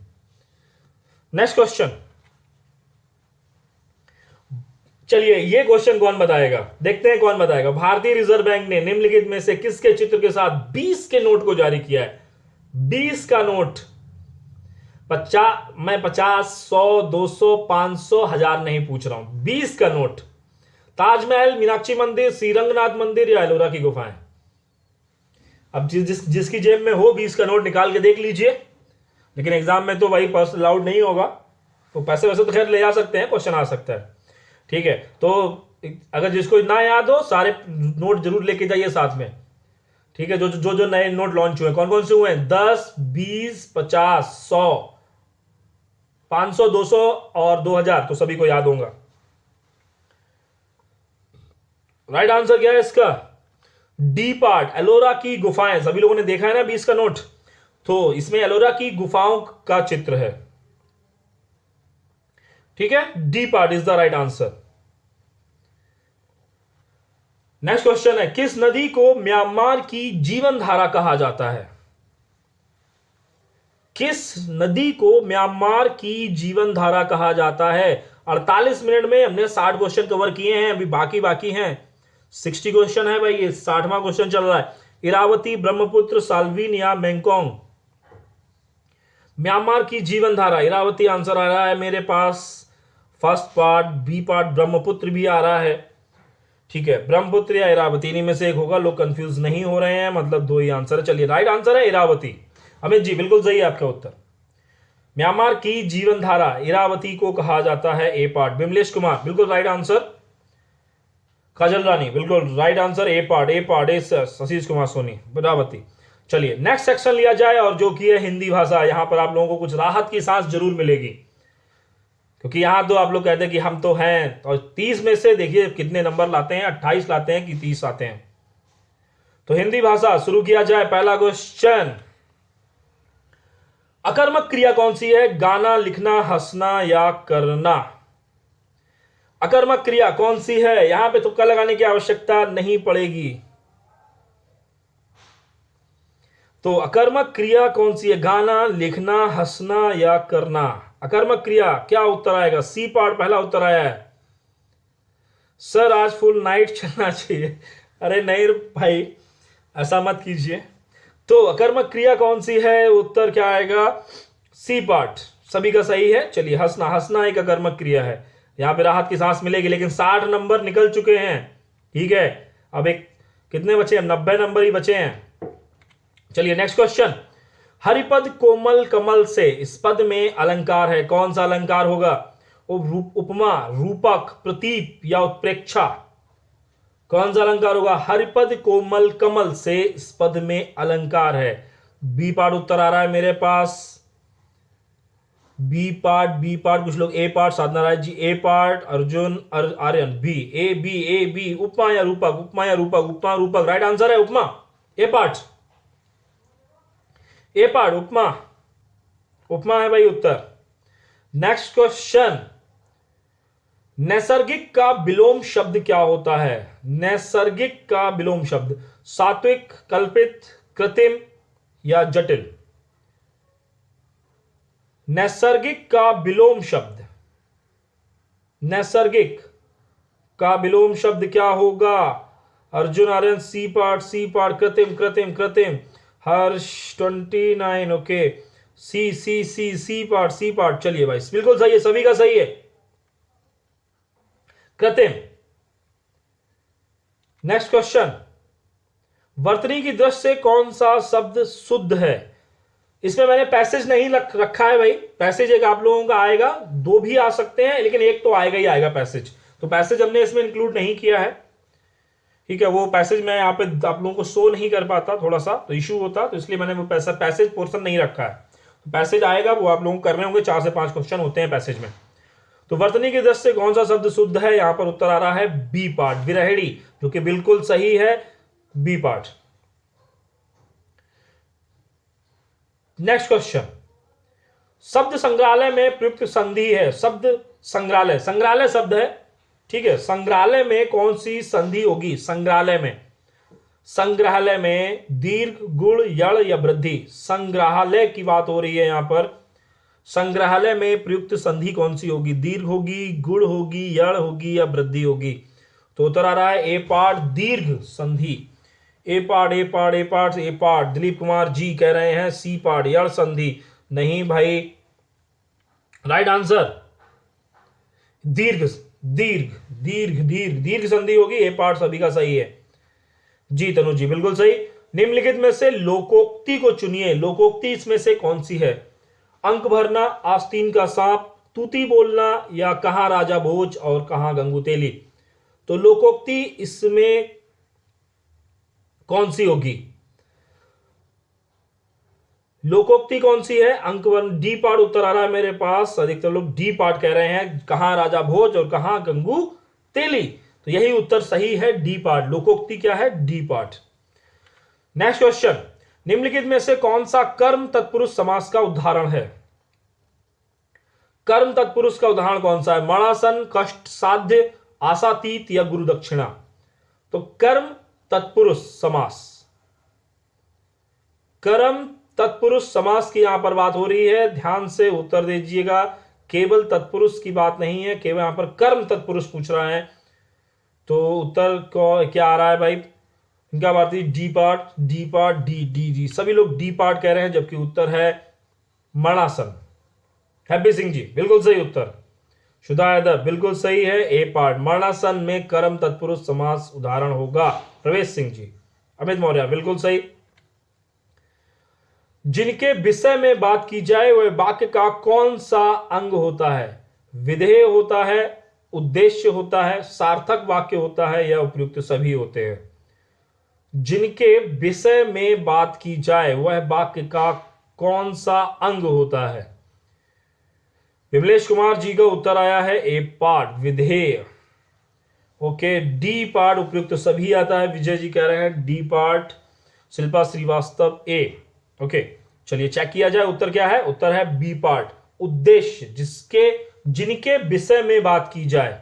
नेक्स्ट क्वेश्चन, चलिए ये क्वेश्चन कौन बताएगा, देखते हैं कौन बताएगा। भारतीय रिजर्व बैंक ने निम्नलिखित में से किसके चित्र के साथ 20 के नोट को जारी किया है? 20 का नोट, 50, मैं 50, 100, 200, 500, 1000 नहीं पूछ रहा हूं, 20 का नोट। ताजमहल, मीनाक्षी मंदिर, श्रीरंगनाथ मंदिर या एलोरा की गुफाएं? अब जिसकी जेब में हो 20 का नोट निकाल के देख लीजिए, लेकिन एग्जाम में तो भाई पर्स अलाउड नहीं होगा, तो पैसे वैसे तो खैर ले जा सकते हैं, क्वेश्चन आ सकता है, ठीक है। तो अगर जिसको ना याद हो सारे नोट जरूर लेके जाइए साथ में, ठीक है। जो जो जो नए नोट लॉन्च हुए कौन कौन से हुए हैं? 10, 20, 50, 100, 500, 200 और 2000, तो सभी को याद होगा। राइट आंसर क्या है इसका? डी पार्ट, एलोरा की गुफाएं। सभी लोगों ने देखा है ना 20 का नोट, तो इसमें एलोरा की गुफाओं का चित्र है, ठीक है। D part is the right answer. Next question है, किस नदी को म्यांमार की जीवन धारा कहा जाता है? किस नदी को म्यांमार की जीवन धारा कहा जाता है? 48 मिनट में हमने 60 क्वेश्चन कवर किए हैं, अभी बाकी हैं 60 क्वेश्चन है भाई, ये 60वां क्वेश्चन चल रहा है। इरावती, ब्रह्मपुत्र, साल्वीन या मेंकोंग? म्यांमार की जीवन धारा, इरावती आंसर आ रहा है मेरे पास, first part. B part Brahmaputra भी आ रहा है, ठीक है। ब्रह्मपुत्र या इरावती, इन्हीं में से एक होगा, लोग कंफ्यूज नहीं हो रहे हैं, मतलब दो ही आंसर है। चलिए राइट आंसर है इरावती। अमित जी बिल्कुल सही है आपका उत्तर। म्यांमार की जीवन धारा इरावती को कहा जाता है, ए पार्ट। विमलेश कुमार बिल्कुल राइट आंसर। काजल रानी बिल्कुल right answer, A part, A part, ए आशीष कुमार सोनी, इरावती। चलिए नेक्स्ट सेक्शन लिया जाए, और जो कि है हिंदी भाषा। यहां पर आप लोगों को कुछ राहत की सांस जरूर मिलेगी, क्योंकि यहां तो आप लोग कहते हैं कि हम तो हैं, और 30 में से देखिए कितने नंबर लाते हैं, 28 लाते हैं कि 30 आते हैं। तो हिंदी भाषा शुरू किया जाए। पहला क्वेश्चन, अकर्मक क्रिया कौन सी है? गाना, लिखना, हंसना या करना? अकर्मक क्रिया कौन सी है? यहां पे तुक्का लगाने की आवश्यकता नहीं पड़ेगी। तो अकर्मक क्रिया कौन सी है? गाना, लिखना, हंसना या करना? अकर्मक क्रिया, क्या उत्तर आएगा? सी पार्ट पहला उत्तर आया है। सर आज फुल नाइट चलना चाहिए। अरे नहीं भाई, ऐसा मत कीजिए। तो अकर्मक क्रिया कौन सी है? उत्तर क्या आएगा? सी पार्ट, सभी का सही है। चलिए हंसना, हंसना एक अकर्मक क्रिया है। यहां पे राहत की सांस मिलेगी, लेकिन 60 नंबर निकल चुके हैं, ठीक है। अब एक कितने बचे हैं? 90 नंबर ही बचे हैं। चलिए नेक्स्ट क्वेश्चन, हरिपद, कोमल, कमल से इस पद में अलंकार है, कौन सा अलंकार होगा? उपमा, रूपक, प्रतीप या उत्प्रेक्षा? कौन सा अलंकार होगा? हरिपद, कोमल, कमल से इस पद में अलंकार है। बी पार्ट उत्तर आ रहा है मेरे पास, बी पार्ट, बी पार्ट। कुछ लोग A part, Sadhana Rai ji A part, Arjun Aryan B, A B, A B. उपमा या रूपक, उपमा या रूपक? उपमा, रूपक राइट आंसर है, उपमा, ए पार्ट, ए पार्ट, उपमा, उपमा है भाई उत्तर। नेक्स्ट क्वेश्चन, नैसर्गिक का विलोम शब्द क्या होता है? नैसर्गिक का विलोम शब्द, सात्विक, कल्पित, कृत्रिम या जटिल? नैसर्गिक का विलोम शब्द, नैसर्गिक का विलोम शब्द क्या होगा? Arjun Aryan C part, C part. कृत्रिम, कृत्रिम, कृत्रिम, Harsh 29 okay, C C C C part, C part. चलिए भाई बिल्कुल सही है, सभी का सही है, कृत्रिम। नेक्स्ट क्वेश्चन, वर्तनी की दृष्टि से कौन सा शब्द शुद्ध है? इसमें मैंने पैसेज नहीं रखा है भाई, पैसेज एक आप लोगों का आएगा, दो भी आ सकते हैं, लेकिन एक तो आएगा ही आएगा पैसेज, तो पैसेज हमने इसमें इंक्लूड नहीं किया है, ठीक है। वो पैसेज मैं यहाँ पे आप लोगों को शो नहीं कर पाता, थोड़ा सा तो इशू होता, तो इसलिए मैंने वो पैसेज पोर्शन नहीं रखा है। तो पैसेज आएगा, वो आप लोगों को करने होंगे, 4 से 5 क्वेश्चन होते हैं पैसेज में। तो वर्तनी की दृष्टि से कौन सा शब्द शुद्ध है? यहां पर उत्तर आ रहा है बी पार्ट, विरहिणी, जो कि बिल्कुल सही है, बी पार्ट। नेक्स्ट क्वेश्चन, शब्द संग्रहालय में प्रयुक्त संधि है। शब्द संग्रहालय, संग्रहालय शब्द है, ठीक है। संग्रहालय में कौन सी संधि होगी? संग्रहालय में, संग्रहालय में दीर्घ, गुण, यड़ या वृद्धि? संग्रहालय की बात हो रही है यहां पर, संग्रहालय में प्रयुक्त संधि कौन सी होगी? दीर्घ होगी, गुण होगी, यण होगी या वृद्धि होगी? तो उत्तर आ रहा है ए पार्ट, दीर्घ संधि। ए part, A part, A part, A part. Dilip Kumar ji कह रहे हैं सी पार्ट, यण संधि। नहीं भाई, राइट आंसर दीर्घ, दीर्घ, दीर्घ, दीर्घ, दीर्घ संधि होगी। ए पार्ट सभी का सही है जी। तनु जी बिल्कुल सही। निम्नलिखित में से लोकोक्ति को चुनिए। लोकोक्ति इसमें से कौन सी है? अंक भरना, आस्तीन का सांप, तूती बोलना या कहां राजा भोज और कहां गंगू तेली? तो लोकोक्ति इसमें कौन सी होगी? लोकोक्ति कौन सी है? अंक वन डी पार्ट उत्तर आ रहा है मेरे पास। अधिकतर लोग डी पार्ट कह रहे हैं, कहां राजा भोज और कहां गंगू तेली। तो यही उत्तर सही है, डी पार्ट। लोकोक्ति क्या है? D part. नेक्स्ट क्वेश्चन, निम्नलिखित में से कौन सा कर्म तत्पुरुष समास का उदाहरण है? कर्म तत्पुरुष का उदाहरण कौन सा है? मणासन, कष्ट साध्य, आशातीत या गुरु दक्षिणा? तो कर्म तत्पुरुष समास, कर्म तत्पुरुष समास की यहां पर बात हो रही है। ध्यान से उत्तर दीजिएगा, केवल तत्पुरुष की बात नहीं है, केवल यहां पर कर्म तत्पुरुष पूछ रहा है। तो उत्तर को क्या आ रहा है भाई? इनका बात है D part, D part, D D D. सभी लोग डी पार्ट कह रहे हैं, जबकि उत्तर है मणासन। हैप्पी सिंह जी बिल्कुल सही उत्तर। शुदा यादव बिल्कुल सही है, ए पार्ट। मरणासन में कर्म तत्पुरुष समास उदाहरण होगा। प्रवेश सिंह जी, अमित मौर्य बिल्कुल सही। जिनके विषय में बात की जाए वह वाक्य का कौन सा अंग होता है? विधेय होता है, उद्देश्य होता है, सार्थक वाक्य होता है या उपयुक्त सभी होते हैं? जिनके विषय में बात की जाए वह वाक्य का कौन सा अंग होता है? विमलेश कुमार जी का उत्तर आया है ए पार्ट, विधेय। ओके, डी पार्ट उपयुक्त सभी आता है। विजय जी कह रहे हैं डी पार्ट। शिल्पा श्रीवास्तव ए। ओके, चलिए चेक किया जाए उत्तर क्या है। उत्तर है बी पार्ट, उद्देश्य। जिनके विषय में बात की जाए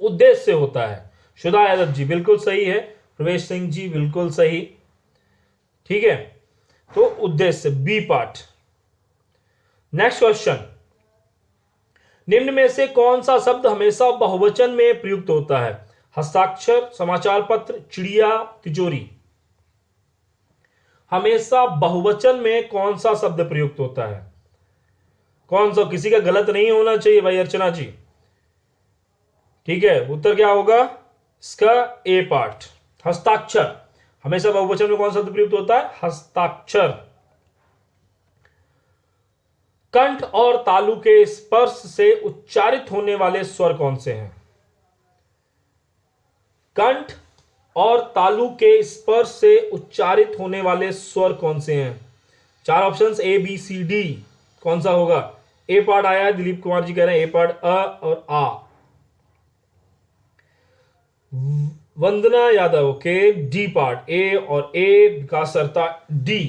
उद्देश्य से होता है। शुदा यादव जी बिल्कुल सही है। प्रवेश सिंह जी बिल्कुल सही। ठीक है, तो उद्देश्य बी पार्ट। नेक्स्ट क्वेश्चन, निम्न में से कौन सा शब्द हमेशा बहुवचन में प्रयुक्त होता है? हस्ताक्षर, समाचार पत्र, चिड़िया, तिजोरी? हमेशा बहुवचन में कौन सा शब्द प्रयुक्त होता है? कौन सा? किसी का गलत नहीं होना चाहिए भाई अर्चना जी। ठीक है, उत्तर क्या होगा इसका? ए पार्ट, हस्ताक्षर। हमेशा बहुवचन में कौन सा शब्द प्रयुक्त होता है? हस्ताक्षर। कंठ और तालु के स्पर्श से उच्चारित होने वाले स्वर कौन से हैं? कंठ और तालु के स्पर्श से उच्चारित होने वाले स्वर कौन से हैं? चार options A B C D, कौन सा होगा? ए पार्ट आया है, दिलीप कुमार जी कह रहे हैं ए पार्ट, अ और आ। वंदना यादव ओके, डी पार्ट, ए और ए। विकास सरता D,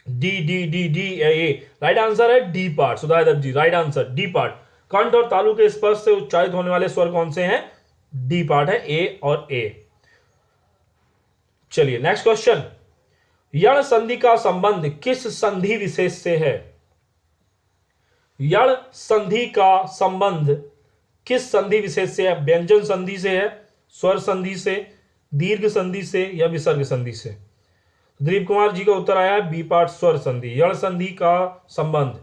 D D D D A. Right answer है डी पार्ट। सुधा यादव जी राइट आंसर डी पार्ट। कंठ और तालु के स्पर्श से उच्चारित होने वाले स्वर कौन से हैं? डी पार्ट है, ए और ए। चलिए नेक्स्ट क्वेश्चन, यण संधि का संबंध किस संधि विशेष से है? यण संधि का संबंध किस संधि विशेष से है? व्यंजन संधि से है, स्वर संधि से, दीर्घ संधि से या विसर्ग संधि से? दिलीप कुमार जी का उत्तर आया है बी पार्ट, स्वर संधि। यण संधि का संबंध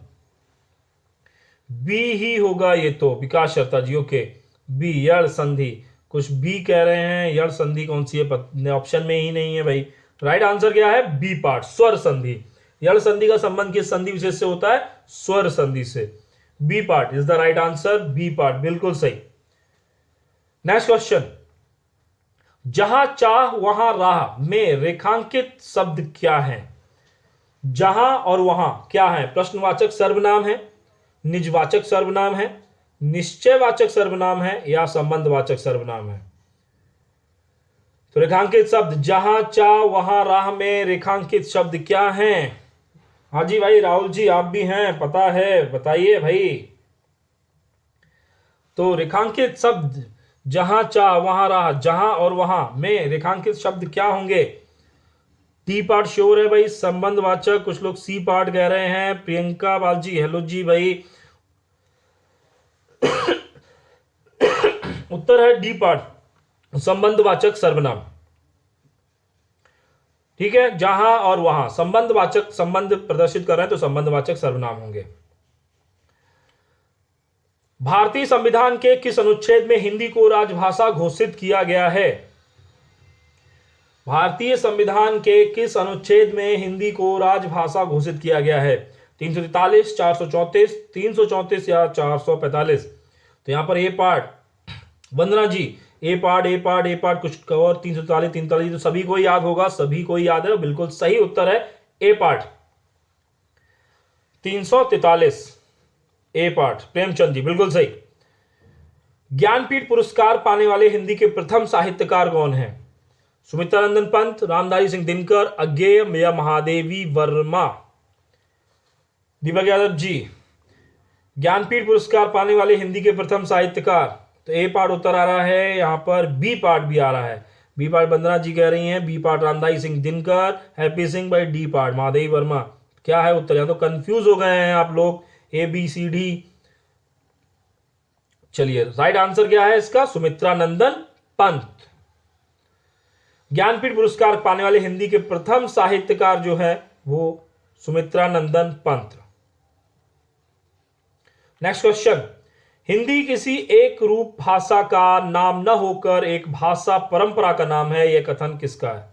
बी ही होगा ये तो। विकास शर्ता जी ओके, बी यण संधि। कुछ बी कह रहे हैं, यण संधि कौन सी है ऑप्शन में ही नहीं है भाई। राइट आंसर क्या है? बी पार्ट, स्वर संधि। यण संधि का संबंध किस संधि विशेष से होता है? स्वर संधि से। B part is the right answer, B part बिल्कुल सही। नेक्स्ट क्वेश्चन, जहां चाह वहां राह में रेखांकित शब्द क्या है? जहां और वहां क्या है? प्रश्नवाचक सर्वनाम है, निजवाचक सर्वनाम है, निश्चयवाचक सर्वनाम है या संबंधवाचक सर्वनाम है? तो रेखांकित शब्द जहां चाह वहां राह में रेखांकित शब्द क्या हैं? हाँ जी भाई, राहुल जी आप भी हैं, पता है, बताइए भाई। तो रेखांकित शब्द जहां चाह वहां राह, जहां और वहां में रेखांकित शब्द क्या होंगे? डी पार्ट श्योर है भाई, संबंधवाचक। कुछ लोग सी पार्ट कह रहे हैं। प्रियंका बालजी हेलो जी भाई। उत्तर है डी पार्ट, संबंधवाचक सर्वनाम। ठीक है, जहां और वहां संबंधवाचक संबंध प्रदर्शित कर रहे हैं तो संबंधवाचक सर्वनाम होंगे। भारतीय संविधान के किस अनुच्छेद में हिंदी को राजभाषा घोषित किया गया है? भारतीय संविधान के किस अनुच्छेद में हिंदी को राजभाषा घोषित किया गया है? 343, 434, 334 या 445? तो यहां पर ए part, Vandana ji A part कुछ कवर 343, 343 तो सभी को याद होगा, सभी को याद है। बिल्कुल सही उत्तर है A part 343 A part. Premchand ji बिल्कुल सही। ज्ञानपीठ पुरस्कार पाने वाले हिंदी के प्रथम साहित्यकार कौन हैं? सुमित्रानंदन पंत, रामधारी सिंह दिनकर, अज्ञेय या महादेवी वर्मा? दीपक यादव जी, ज्ञानपीठ पुरस्कार पाने वाले हिंदी के प्रथम साहित्यकार, तो ए पार्ट उत्तर आ रहा है। यहां पर बी पार्ट भी आ रहा है। बी पार्ट वंदना जी कह रही हैं, B part Ramdhari Singh Dinkar, happy Singh भाई। D part Mahadevi Verma. क्या है उत्तर? यहां तो कंफ्यूज हो गए हैं आप लोग, ए बी सी डी। चलिए राइट आंसर क्या है इसका? सुमित्रानंदन पंत। ज्ञानपीठ पुरस्कार पाने वाले हिंदी के प्रथम साहित्यकार जो है वो सुमित्रानंदन पंत। नेक्स्ट क्वेश्चन, हिंदी किसी एक रूप भाषा का नाम न होकर एक भाषा परंपरा का नाम है, यह कथन किसका है?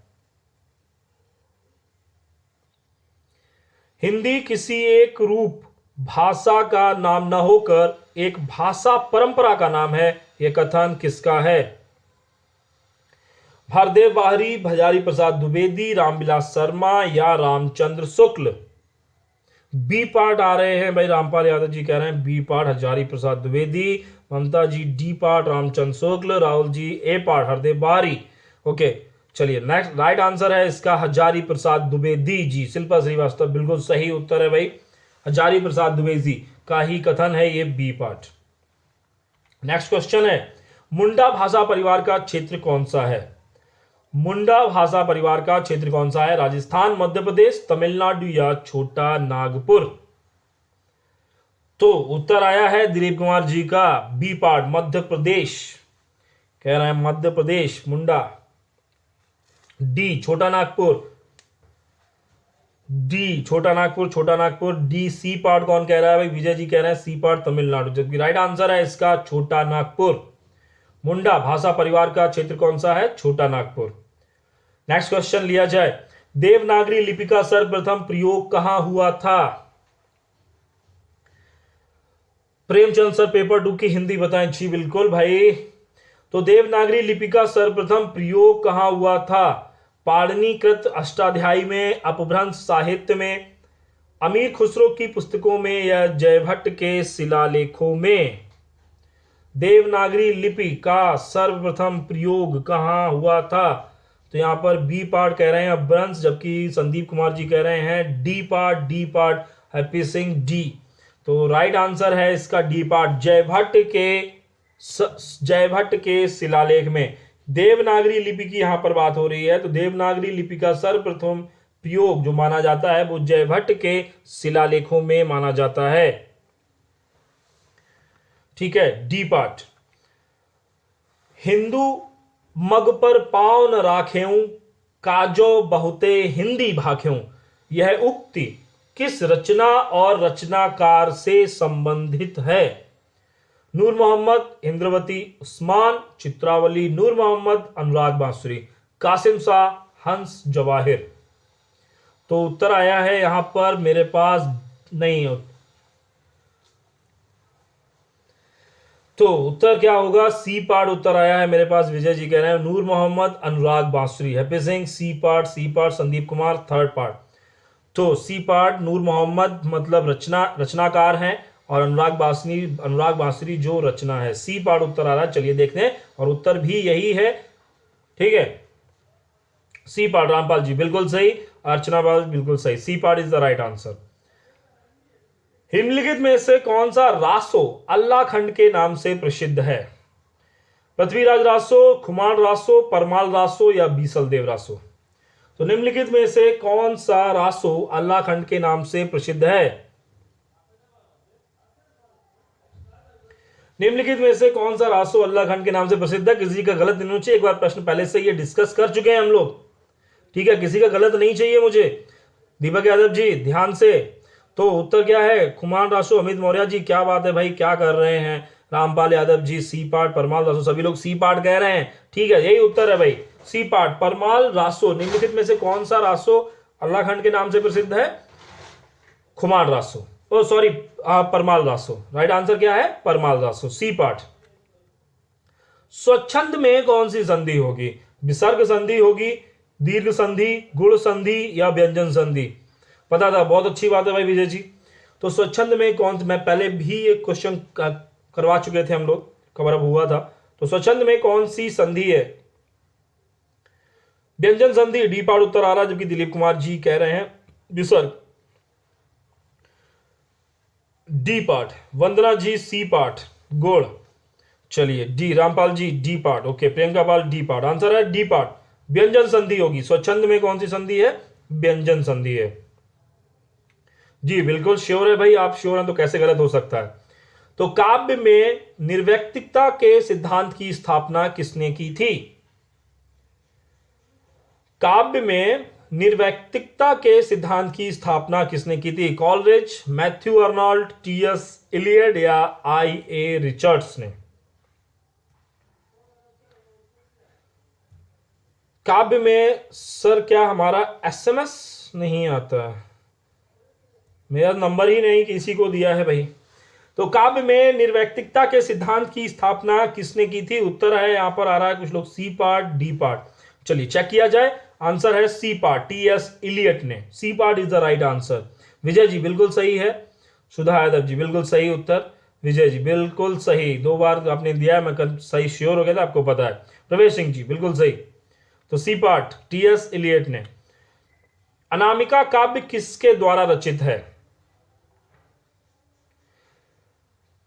हिंदी किसी एक रूप भाषा का नाम न होकर एक भाषा परंपरा का नाम है, यह कथन किसका है? हरदेव बाहरी, भजारी प्रसाद द्विवेदी, रामविलास शर्मा या रामचंद्र शुक्ल? बी पार्ट आ रहे हैं भाई, रामपाल यादव जी कह रहे हैं B part Hazari Prasad Dwivedi, Mamata ji D part Ramchandra Shukla, Rahul ji A part Hardev बाहरी। ओके चलिए नेक्स्ट राइट आंसर है इसका हजारी प्रसाद द्विवेदी जी। शिल्पा श्रीवास्तव बिल्कुल सही उत्तर है भाई, हजारी प्रसाद द्विवेदी का ही कथन है ये बी पार्ट। नेक्स्ट क्वेश्चन है, मुंडा भाषा परिवार का क्षेत्र कौन सा है? मुंडा भाषा परिवार का क्षेत्र कौन सा है? राजस्थान, मध्य प्रदेश, तमिलनाडु या छोटा नागपुर? तो उत्तर आया है दिलीप कुमार जी का बी पार्ट मध्य प्रदेश, कह रहे हैं मध्य प्रदेश मुंडा। डी छोटा नागपुर, डी छोटा नागपुर। डी सी पार्ट कौन कह रहा है भाई? विजय जी कह रहे हैं सी पार्ट तमिलनाडु, जबकि राइट आंसर है इसका छोटा नागपुर। मुंडा भाषा परिवार का क्षेत्र कौन सा है? छोटा नागपुर। नेक्स्ट क्वेश्चन लिया जाए, देवनागरी लिपि का सर्वप्रथम प्रयोग कहां हुआ था? प्रेमचंद सर पेपर 2 की हिंदी बताएं। जी बिल्कुल भाई, तो देवनागरी लिपि का सर्वप्रथम प्रयोग कहां हुआ था? पाणिनिकृत अष्टाध्यायी में, अपभ्रंश साहित्य में, अमीर खुसरो की पुस्तकों में या जयभट्ट के शिलालेखों में? देवनागरी लिपि का सर्वप्रथम प्रयोग कहां हुआ था? तो यहां पर बी पार्ट कह रहे हैं अपभ्रंश, जबकि संदीप कुमार जी कह रहे हैं D part happy Singh D. तो राइट आंसर है इसका डी पार्ट, जयभट्ट के शिलालेख में। देवनागरी लिपि की यहां पर बात हो रही है, तो देवनागरी लिपि का सर्वप्रथम प्रयोग जो माना जाता है वो जयभट्ट के शिलालेखों में माना जाता है। ठीक है, डी पार्ट। हिंदू मग पर पाँव न राखेऊं, काजो बहुते हिंदी भाखेऊं, यह उक्ति किस रचना और रचनाकार से संबंधित है? नूर मोहम्मद, इंद्रवती, उस्मान, चित्रावली, नूर मोहम्मद, अनुराग बांसुरी, कासिम शाह, हंस जवाहिर? तो उत्तर आया है यहां पर मेरे पास नहीं, तो उत्तर क्या होगा? सी पार्ट उत्तर आया है मेरे पास। विजय जी कह रहे हैं नूर Mohammad, Anurag Bansuri, Happy Singh C part, Sandeep Kumar third part. तो सी पार्ट नूर मोहम्मद मतलब रचनाकार हैं, और अनुराग बांसुरी जो रचना है। सी पार्ट उत्तर आ रहा है, चलिए देखते हैं, और उत्तर भी यही है। ठीक है, सी पार्ट रामपाल जी बिल्कुल सही, अर्चना पाल बिल्कुल सही, C part is the right answer. निम्नलिखित में से कौन सा रासो अल्लाह खंड के नाम से प्रसिद्ध है? पृथ्वीराज रासो, खुमान रासो, परमाल रासो या बीसल देव रासो? तो निम्नलिखित में से कौन सा रासो अल्लाह खंड के नाम से प्रसिद्ध है? निम्नलिखित में से कौन सा रासो अल्लाह खंड के नाम से प्रसिद्ध है? किसी का गलत नहीं होना चाहिए। एक बार प्रश्न पहले से ये डिस्कस कर चुके हैं हम लोग, ठीक है, किसी का गलत नहीं चाहिए मुझे। दीपक यादव जी ध्यान से। तो उत्तर क्या है? खुमान रासो। अमित मौर्य जी क्या बात है भाई, क्या कर रहे हैं? रामपाल यादव जी सी पार्ट परमाल रासो, सभी लोग सी पार्ट कह रहे हैं, ठीक है, यही उत्तर है भाई, सी पार्ट परमाल रासो। निम्नलिखित में से कौन सा रासो अल्लाह खंड के नाम से प्रसिद्ध है? Khuman Raso, oh sorry Parmal Raso. Right answer क्या है? Parmal Raso, C part. स्वच्छंद में कौन सी संधि होगी? विसर्ग संधि होगी, दीर्घ संधि, गुण संधि या व्यंजन संधि? पता था, बहुत अच्छी बात है भाई विजय जी। तो स्वच्छंद में कौन, मैं पहले भी एक क्वेश्चन करवा चुके थे हम लोग, कवर अप हुआ था। तो स्वच्छंद में कौन सी संधि है? व्यंजन संधि, डी पार्ट उत्तर आ रहा, जबकि दिलीप कुमार जी कह रहे हैं विसर्ग, D part. Vandana ji C part, गोड़। चलिए D, Rampal ji D part, okay, Priyanka Pal D part, answer है डी पार्ट, व्यंजन संधि होगी। स्वच्छंद में कौन सी संधि है? व्यंजन संधि है जी, बिल्कुल श्योर है भाई, आप श्योर हैं तो कैसे गलत हो सकता है। तो काव्य में निर्व्यक्तिकता के सिद्धांत की स्थापना किसने की थी? काव्य में निर्व्यक्तिकता के सिद्धांत की स्थापना किसने की थी? Coleridge, Matthew Arnold, TS Eliot या आई.ए. रिचर्ड्स ने? काव्य में सर क्या हमारा एसएमएस नहीं आता? मेरा नंबर ही नहीं किसी को दिया है भाई। तो काव्य में निर्व्यक्तिकता के सिद्धांत की स्थापना किसने की थी? उत्तर है यहां पर आ रहा है कुछ लोग सी पार्ट, डी पार्ट। चलिए चेक किया जाए, आंसर है सी पार्ट, टीएस इलियट ने। C part is the right answer. Vijay ji बिल्कुल सही है, सुधा यादव जी बिल्कुल सही उत्तर, विजय जी बिल्कुल सही, 2 बार आपने दिया है, मैं सही श्योर हो गया था, आपको पता है। प्रवेश सिंह जी बिल्कुल सही, तो सी पार्ट टीएस इलियट ने। अनामिका काव्य किसके द्वारा रचित है?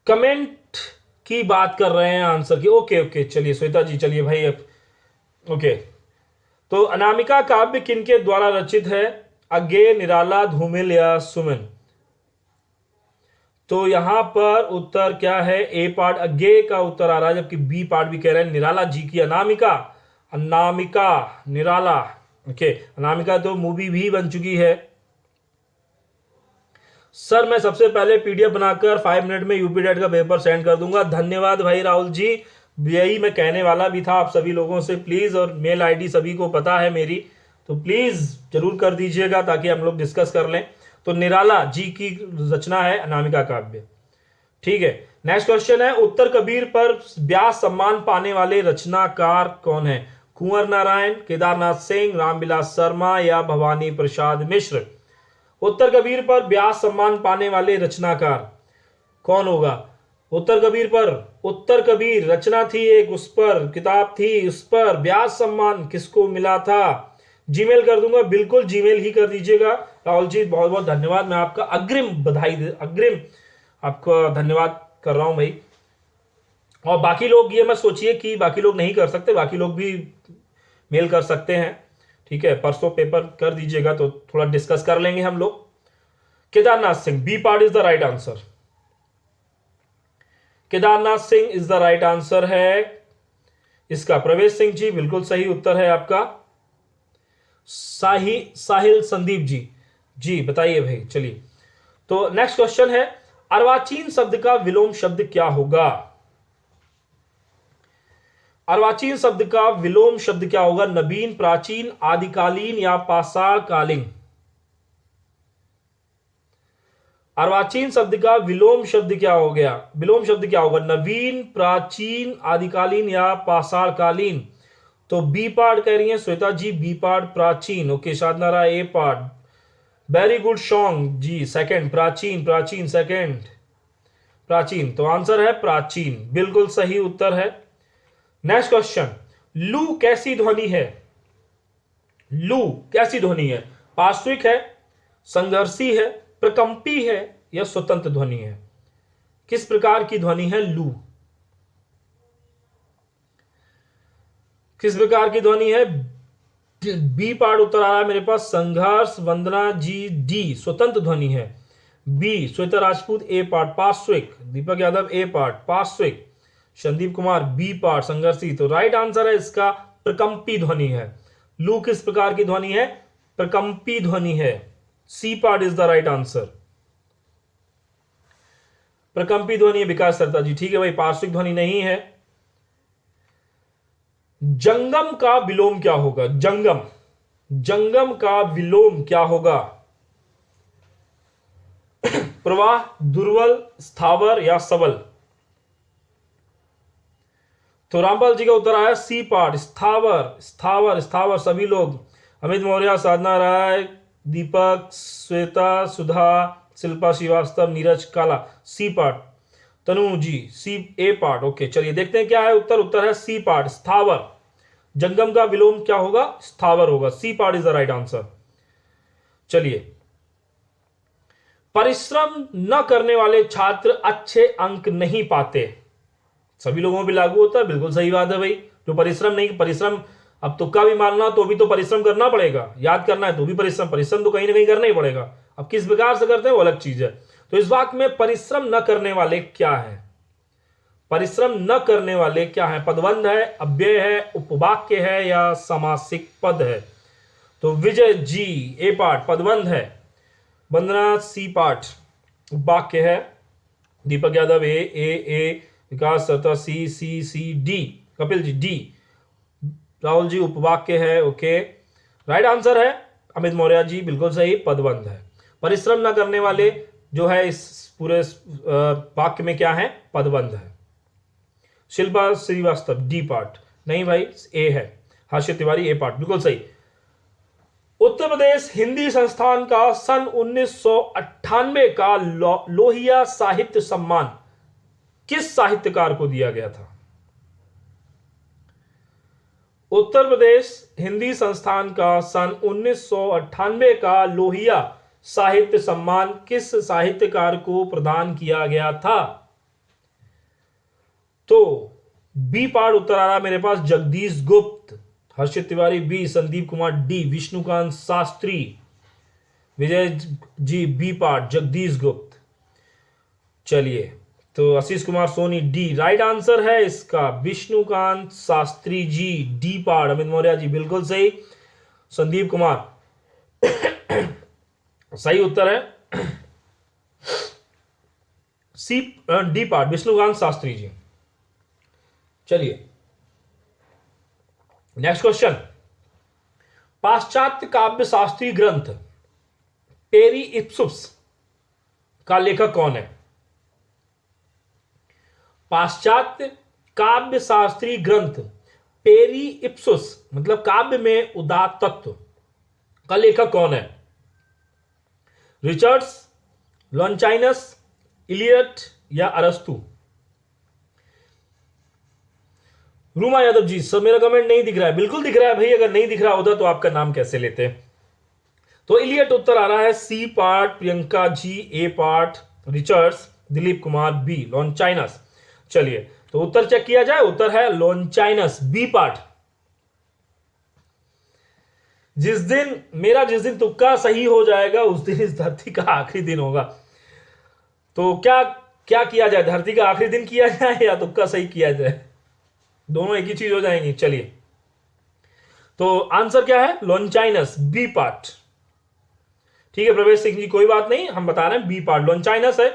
कमेंट की बात कर रहे हैं आंसर की, ओके ओके, चलिए श्वेता जी, चलिए भाई अब ओके। तो अनामिका काव्य किनके द्वारा रचित है? अज्ञेय, निराला, धूमिल या सुमन? तो यहां पर उत्तर क्या है? ए पार्ट अज्ञेय का उत्तर आ रहा है, जबकि बी पार्ट भी कह रहे हैं निराला जी की अनामिका। अनामिका, निराला, ओके। अनामिका तो मूवी भी बन चुकी है। सर मैं सबसे पहले पीडीएफ बनाकर 5 मिनट में यूपी डेट का पेपर सेंड कर दूंगा। धन्यवाद भाई राहुल जी, यही मैं कहने वाला भी था आप सभी लोगों से, प्लीज, और मेल आईडी सभी को पता है मेरी, तो प्लीज जरूर कर दीजिएगा ताकि हम लोग डिस्कस कर लें। तो निराला जी की रचना है अनामिका काव्य, ठीक है। नेक्स्ट क्वेश्चन है, उत्तर कबीर पर व्यास सम्मान पाने वाले रचनाकार कौन है? कुंवर नारायण, केदारनाथ सिंह, रामविलास शर्मा या भवानी प्रसाद मिश्र? उत्तर कबीर पर व्यास सम्मान पाने वाले रचनाकार कौन होगा? उत्तर कबीर पर, उत्तर कबीर रचना थी एक, उस पर किताब थी, उस पर व्यास सम्मान किसको मिला था? जीमेल कर दूंगा, बिल्कुल जीमेल ही कर दीजिएगा। राहुल जी बहुत बहुत धन्यवाद, मैं आपका अग्रिम बधाई, अग्रिम आपका धन्यवाद कर रहा हूं भाई। और बाकी लोग ये मत सोचिए कि बाकी लोग नहीं कर सकते, बाकी लोग भी मेल कर सकते हैं, ठीक है। परसों पेपर कर दीजिएगा तो थोड़ा डिस्कस कर लेंगे हम लोग। Kedarnath Singh, B part is the right answer. Kedarnath Singh is the right answer है इसका। प्रवेश सिंह जी बिल्कुल सही उत्तर है आपका। साहिल संदीप जी, जी बताइए भाई। चलिए तो नेक्स्ट क्वेश्चन है, अर्वाचीन शब्द का विलोम शब्द क्या होगा? अर्वाचीन शब्द का विलोम शब्द क्या होगा? नवीन, प्राचीन, आदिकालीन या पाषाणकालीन? अर्वाचीन शब्द का विलोम शब्द क्या हो गया? विलोम शब्द क्या होगा? नवीन, प्राचीन, आदिकालीन या पाषाणकालीन? तो बी पार्ट कह रही है श्वेता जी, बी पार्ट प्राचीन, ओके। साधना राय ए पार्ट, वेरी गुड सॉन्ग जी, सेकंड प्राचीन, प्राचीन सेकंड प्राचीन, तो आंसर है प्राचीन, बिल्कुल सही उत्तर है। नेक्स्ट क्वेश्चन, लू कैसी ध्वनि है? लू कैसी ध्वनि है? पार्श्विक है, संघर्षी है, प्रकंपी है या स्वतंत्र ध्वनि है? किस प्रकार की ध्वनि है लू? किस प्रकार की ध्वनि है? बी पार्ट उत्तर आ रहा है मेरे पास संघर्ष, वंदना जी डी स्वतंत्र ध्वनि है। बी श्वेता राजपूत ए पार्ट पार्श्विक, दीपक यादव ए पार्ट पार्श्विक, संदीप कुमार बी पार्ट संघर्षी। तो राइट आंसर है इसका प्रकंपी ध्वनि है। लू किस प्रकार की ध्वनि है? प्रकंपी ध्वनि है। C part is the right answer. प्रकंपी ध्वनि है विकास सरता जी, ठीक है भाई, पार्श्विक ध्वनि नहीं है। जंगम का विलोम क्या होगा? जंगम, जंगम का विलोम क्या होगा? प्रवाह, दुर्बल, स्थावर या सबल? तो रामपाल जी का उत्तर आया सी पार्ट स्थावर, स्थावर, स्थावर। सभी लोग, अमित मौर्य, साधना राय, दीपक, श्वेता, सुधा, शिल्पा श्रीवास्तव, नीरज काला, सी पार्ट। तनु जी सी ए पार्ट। ओके चलिए देखते हैं क्या है उत्तर। उत्तर है सी पार्ट स्थावर। जंगम का विलोम क्या होगा? स्थावर होगा। C part is the right answer. चलिए, परिश्रम न करने वाले छात्र अच्छे अंक नहीं पाते। सभी लोगों पे लागू होता है, बिल्कुल सही बात है भाई। जो परिश्रम नहीं, परिश्रम अब तुक्का भी मारना तो भी तो परिश्रम करना पड़ेगा, याद करना है तो भी परिश्रम, परिश्रम तो कहीं ना कहीं करना ही पड़ेगा। अब किस प्रकार से करते हैं वो अलग चीज है। तो इस वाक्य में परिश्रम न करने वाले क्या है? परिश्रम न करने वाले क्या है? पदबंध है, अव्यय है, उपवाक्य है या समासिक पद है? तो विजय जी ए पार्ट पदबंध है, वंदना सी पार्ट वाक्य है, दीपक यादव ए, विकास सरता C C C D, Kapil ji D, Rahul ji उपवाक्य है। ओके राइट आंसर है अमित मौर्य जी, बिल्कुल सही, पदबंध है। परिश्रम न करने वाले जो है इस पूरे वाक्य में क्या है? पदबंध है। शिल्पा श्रीवास्तव डी पार्ट, नहीं भाई ए है। हर्षित तिवारी ए पार्ट, बिल्कुल सही। उत्तर प्रदेश हिंदी संस्थान का सन 1998 का लोहिया साहित्य सम्मान किस साहित्यकार को दिया गया था? उत्तर प्रदेश हिंदी संस्थान का सन 1998 का लोहिया साहित्य सम्मान किस साहित्यकार को प्रदान किया गया था? तो बी पार्ट उत्तर आ रहा मेरे पास Jagdish Gupt, Harshit Tiwari B, Sandeep Kumar D, Vishnukant Shastri, Vijay ji B part Jagdish Gupt. चलिए तो Ashish Kumar Soni D right answer है इसका, विष्णुकांत शास्त्री जी डी पार्ट। अमित मौर्य जी बिल्कुल सही, संदीप कुमार सही उत्तर है C D part Vishnukant Shastri ji. चलिए नेक्स्ट क्वेश्चन, पाश्चात्य काव्य शास्त्रीय ग्रंथ पेरी इप्सुस का लेखक कौन है? पाश्चात्य काव्य शास्त्रीय ग्रंथ पेरी इप्सुस मतलब काव्य में उदात्त तत्व का लेखक कौन है? रिचर्ड्स, लॉन्चाइनस, इलियट या अरस्तु? रूमा यादव जी सर मेरा कमेंट नहीं दिख रहा है। बिल्कुल दिख रहा है भाई, अगर नहीं दिख रहा होता तो आपका नाम कैसे लेते? तो इलियट उत्तर आ रहा है C part, Priyanka ji A part, Richards, Dilip Kumar B, Longinus. चलिए तो उत्तर चेक किया जाए, उत्तर है लॉन्चाइनस बी पार्ट। जिस दिन तुक्का सही हो जाएगा उस दिन इस धरती का आखिरी दिन होगा। तो क्या क्या किया जाए, धरती का आखिरी दिन किया जाए या तुक्का सही किया जाए? दोनों एक ही चीज हो जाएंगी। चलिए तो आंसर क्या है? लॉन्चाइनस बी पार्ट। ठीक है प्रवेश सिंह जी कोई बात नहीं, हम बता रहे हैं बी पार्ट लॉन्चाइनस है।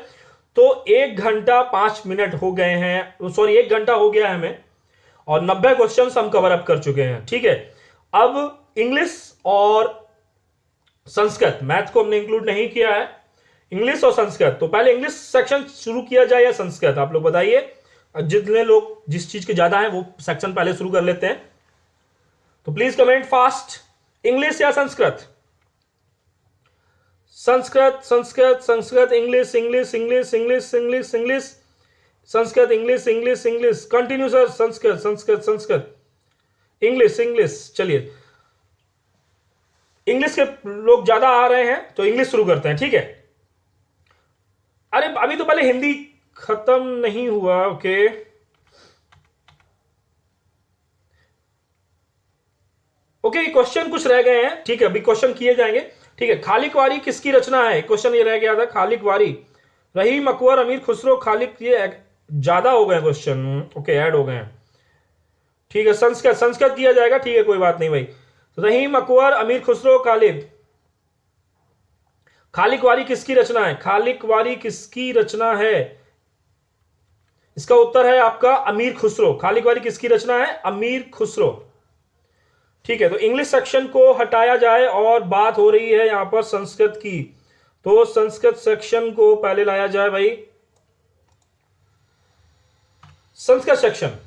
तो 1 घंटा 5 मिनट हो गए हैं, सॉरी 1 घंटा हो गया है हमें और 90 क्वेश्चन हम कवर अप कर चुके हैं। ठीक है अब इंग्लिश और संस्कृत, मैथ को हमने इंक्लूड नहीं किया है, इंग्लिश और संस्कृत। तो पहले इंग्लिश सेक्शन शुरू किया जाए या संस्कृत, आप लोग बताइए। जितने लोग जिस चीज के ज्यादा है वो सेक्शन पहले शुरू कर लेते हैं। तो प्लीज कमेंट फास्ट, इंग्लिश या Sanskrit? Sanskrit Sanskrit Sanskrit, English English English English English English, Sanskrit English English English, continue sir, Sanskrit Sanskrit Sanskrit, English English. चलिए इंग्लिश के लोग ज्यादा आ रहे हैं तो इंग्लिश शुरू करते हैं। ठीक है अरे अभी तो पहले हिंदी खत्म नहीं हुआ। ओके ओके, क्वेश्चन कुछ रह गए हैं, ठीक है, अभी क्वेश्चन किए जाएंगे। ठीक है, खालिक वारी किसकी रचना है? क्वेश्चन ये रह गया था, खालिक वारी, रहीम, अकबर, अमीर खुसरो, खालिक, ये ज्यादा हो गए क्वेश्चन, ओके, ऐड हो गए हैं। ठीक है, संस्कृत, संस्कृत किया जाएगा, ठीक है, कोई बात नहीं भाई। रहीम, अकबर, अमीर खुसरो, खालिद। खालिक वारी किसकी रचना है? खालिक वारी किसकी रचना है? इसका उत्तर है आपका अमीर खुसरो। खालिक वारी किसकी रचना है? अमीर खुसरो। ठीक है, तो इंग्लिश सेक्शन को हटाया जाए और बात हो रही है यहां पर संस्कृत की, तो संस्कृत सेक्शन को पहले लाया जाए भाई। संस्कृत सेक्शन,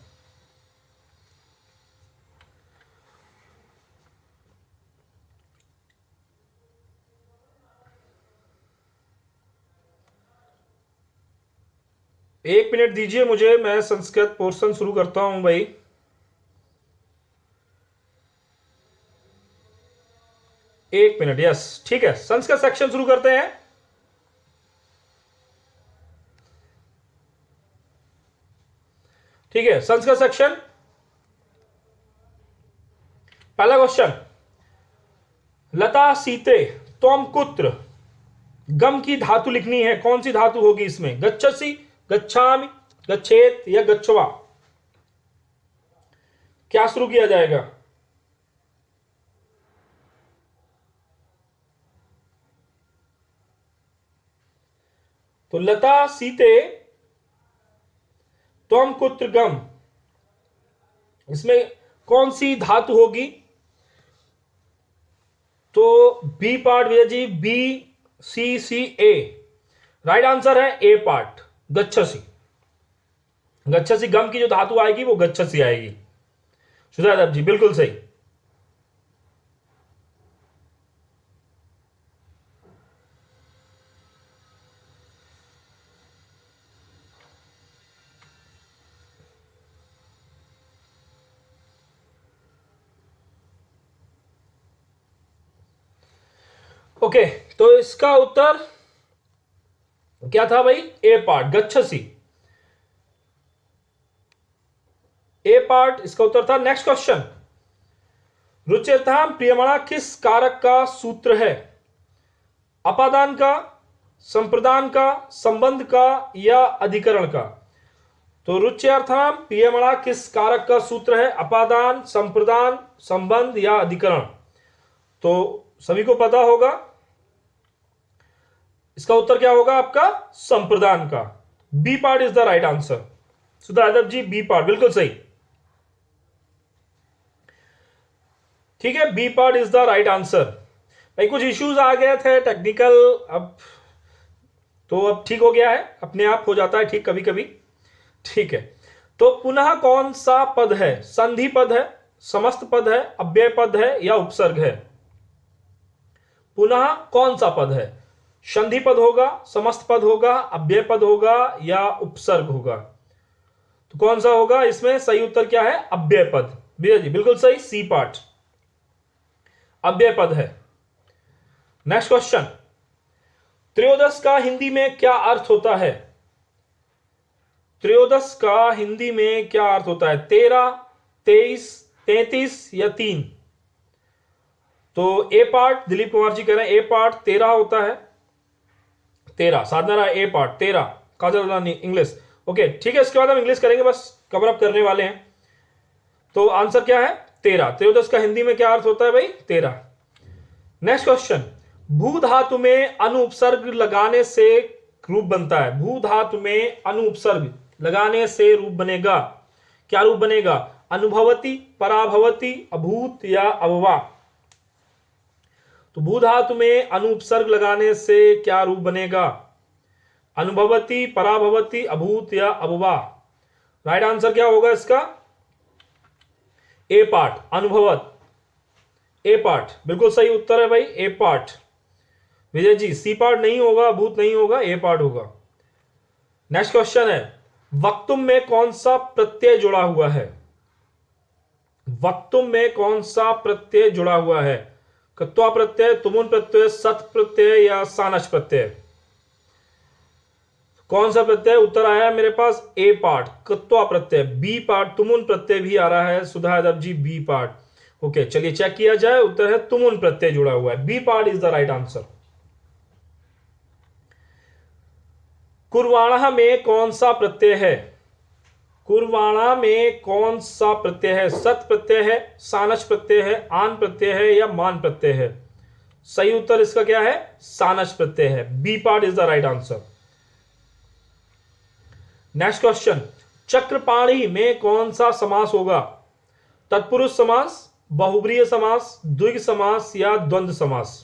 एक मिनट दीजिए मुझे, मैं संस्कृत पोर्शन शुरू करता हूं भाई। एक मिनट, यस, ठीक है, संस्कृत सेक्शन शुरू करते हैं। ठीक है, संस्कृत सेक्शन, पहला क्वेश्चन, लता सीते त्वम कुत्र, गम की धातु लिखनी है, कौन सी धातु होगी इसमें? गच्छसि, गच्छामि, गच्छेत या गच्छवा? क्या शुरू किया जाएगा? तो लता सीते त्वम कुत्र गम, इसमें कौन सी धातु होगी? तो बी पार्ट भैया जी, बी सी सी ए, राइट आंसर है ए पार्ट, गच्छसी। गच्छसी, गम की जो धातु आएगी वो गच्छसी आएगी। सुधादेव जी बिल्कुल सही। ओके, तो इसका उत्तर क्या था भाई? ए पार्ट, गच्छसी, ए पार्ट इसका उत्तर था। नेक्स्ट क्वेश्चन, रुचिर्थाम प्रियमणा किस कारक का सूत्र है? अपादान का, संप्रदान का, संबंध का या अधिकरण का? तो रुच्यार्थाम प्रियमणा किस कारक का सूत्र है? अपादान, संप्रदान, संबंध या अधिकरण? तो सभी को पता होगा, इसका उत्तर क्या होगा आपका? संप्रदान का। B part is the right answer. Sudha Yadav ji, B part बिल्कुल सही। ठीक है, B part is the right answer. भाई कुछ इश्यूज आ गए थे टेक्निकल, अब तो अब ठीक हो गया है, अपने आप हो जाता है ठीक कभी कभी। ठीक है, तो पुनः कौन सा पद है? संधि पद है, समस्त पद है, अव्यय पद है या उपसर्ग है? पुनः कौन सा पद है? संधि पद होगा, समस्त पद होगा, अव्यय पद होगा या उपसर्ग होगा? तो कौन सा होगा इसमें? सही उत्तर क्या है? अव्यय पद। भैया जी बिल्कुल सही, सी पार्ट, अव्यय पद है। नेक्स्ट क्वेश्चन, त्रयोदश का हिंदी में क्या अर्थ होता है? त्रयोदश का हिंदी में क्या अर्थ होता है? 13, 23, 33 या 3? तो ए पार्ट, दिलीप कुमार जी कह रहे हैं ए पार्ट 13 होता है। 13, साधना राय ए पार्ट 13, काजल इंग्लिश। ओके ठीक है, इसके बाद हम इंग्लिश करेंगे, बस कवर अप करने वाले हैं। तो आंसर क्या है? 13। त्रयोदश का हिंदी में क्या अर्थ होता है भाई? 13। नेक्स्ट क्वेश्चन, भू धातु में अनुपसर्ग लगाने से रूप बनता है। भू धातु में अनुपसर्ग लगाने से रूप बनेगा, क्या रूप बनेगा? अनुभवती, पराभवती, अभूत या अभवा? तो भू धातु में अनुपसर्ग लगाने से क्या रूप बनेगा? अनुभवती, पराभवती, अभूत या अभवा? राइट आंसर क्या होगा इसका? ए पार्ट, अनुभवत, ए पार्ट बिल्कुल सही उत्तर है भाई, ए पार्ट। विजय जी सी पार्ट नहीं होगा, अभूत नहीं होगा, ए पार्ट होगा। नेक्स्ट क्वेश्चन है, वक्तुम में कौन सा प्रत्यय जुड़ा हुआ है? वक्तुम में कौन सा प्रत्यय जुड़ा हुआ है? कत्वा प्रत्यय, तुमुन प्रत्यय, सत प्रत्यय या सानच प्रत्यय? कौन सा प्रत्यय? उत्तर आया मेरे पास A part, कत्वा Pratyaya. B part, तुमुन प्रत्यय भी आ रहा है Sudha Yadav ji, B part. Okay, चलिए चेक किया जाए। उत्तर है तुमुन प्रत्यय जुड़ा हुआ है। B part is the right answer. कुर्वाणा में कौन सा प्रत्यय है? कुर्वाणा में कौन सा प्रत्यय है? सत प्रत्यय है, सानच प्रत्यय है, आन प्रत्यय है या मान प्रत्यय है? सही उत्तर इसका क्या है? सानच प्रत्यय है। B part is the right answer. Next question, चक्रपाणी में कौन सा समास होगा? तत्पुरुष समास, बहुब्रीय समास, द्विग समास या द्वंद्व समास?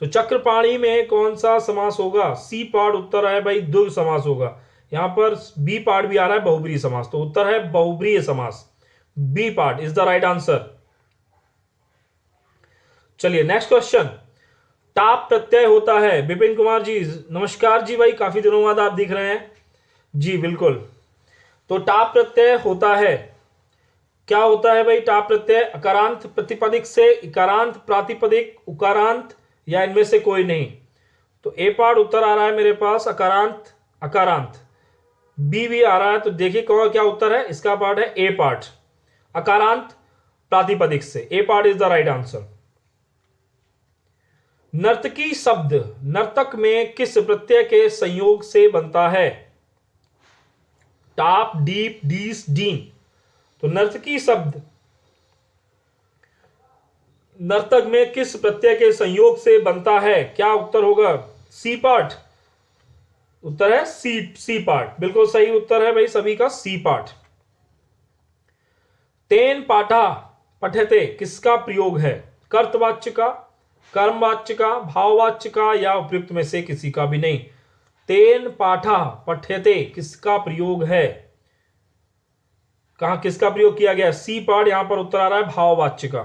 तो चक्रपाणी में कौन सा समास होगा? सी पार्ट उत्तर है भाई, द्विग समास होगा। यहां पर बी पार्ट भी आ रहा है बहुब्रीय समास, तो उत्तर है बहुब्रीय समास। B part is the right answer. चलिए नेक्स्ट क्वेश्चन, टाप प्रत्यय होता है। विपिन कुमार जी नमस्कार जी भाई, काफी दिनों बाद आप दिख रहे हैं जी, बिल्कुल। तो टाप प्रत्यय होता है, क्या होता है भाई? टाप प्रत्यय अकारांत प्रतिपदिक से इकारांत प्रातिपदिक, उकारांत या इनमें से कोई नहीं। तो ए पार्ट उत्तर आ रहा है मेरे पास अकारांत, अकारांत। बी भी आ रहा है, तो देखिए कौन क्या उत्तर है। इसका पार्ट है ए पार्ट, अकारांत प्रातिपदिक से। A part is the right answer. नर्तकी शब्द नर्तक में किस प्रत्यय के संयोग से बनता है? टाप, डीप, डीस, डीन। तो नर्तकी शब्द नर्तक में किस प्रत्यय के संयोग से बनता है? क्या उत्तर होगा? सी पार्ट उत्तर है। सी पार्ट बिल्कुल सही उत्तर है भाई सभी का, सी पार्ट। तेन पाठा पठते किसका प्रयोग है? कर्तवाच्य का, कर्मवाच्य का, भाववाच्य का या उपयुक्त में से किसी का भी नहीं। तेन पाठा पठ्यते किसका प्रयोग है? कहां किसका प्रयोग किया गया? सी पार्ट यहां पर उत्तर आ रहा है भाववाच्य का,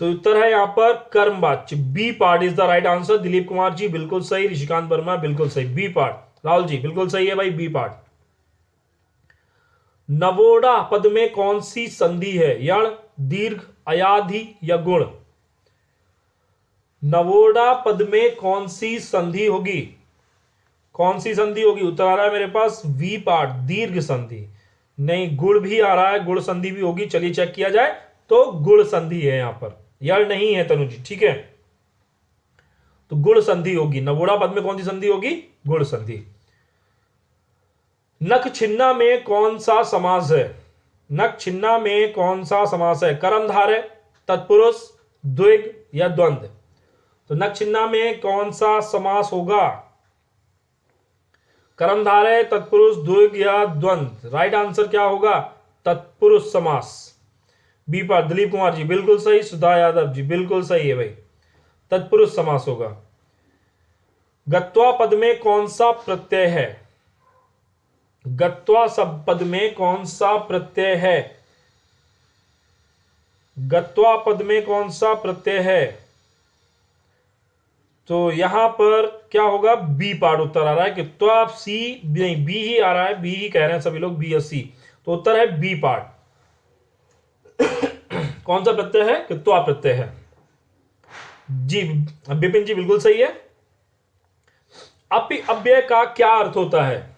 तो उत्तर है यहां पर कर्मवाच्य। B part is the right answer. Dilip Kumar ji बिल्कुल सही, ऋषिकांत वर्मा बिल्कुल सही, बी पार्ट। राहुल जी बिल्कुल सही है भाई, बी पार्ट। नवोढ़ा पद में कौन सी संधि है? यण, दीर्घ, अयाधि या गुण? नवोढ़ा पद में कौन सी संधि होगी? कौन सी संधि होगी? उत्तर आ रहा है मेरे पास वी पार्ट, दीर्घ संधि। नहीं, गुण भी आ रहा है, गुण संधि भी होगी। चलिए चेक किया जाए, तो गुण संधि है यहां पर, यण नहीं है तनु जी, ठीक है। तो गुण संधि होगी। नवोढ़ा पद में कौन सी संधि होगी? गुण संधि। नख छिन्ना में कौन सा समास है? नख छिन्ना में कौन सा समास है? कर्मधारय, तत्पुरुष, द्विग या द्वंद्व? तो नख छिन्ना में कौन सा समास होगा? कर्मधारय, तत्पुरुष, द्विग या द्वंद्व? राइट आंसर क्या होगा? तत्पुरुष समास। B part. दिलीप कुमार जी बिल्कुल सही, सुधा यादव जी बिल्कुल सही है भाई, तत्पुरुष समास होगा। गत्वा पद में कौन सा प्रत्यय है? गत्वा सब पद में कौन सा प्रत्यय है? गत्वा पद में कौन सा प्रत्यय है? तो यहां पर क्या होगा? बी पार्ट उत्तर आ रहा है कि त्वा, सी नहीं, बी ही आ रहा है, बी ही कह रहे हैं सभी लोग, बी और सी। तो उत्तर है बी पार्ट। कौन सा प्रत्यय है? कि त्वा प्रत्यय है जी। विपिन जी बिल्कुल सही है। अपि अव्यय का क्या अर्थ होता है?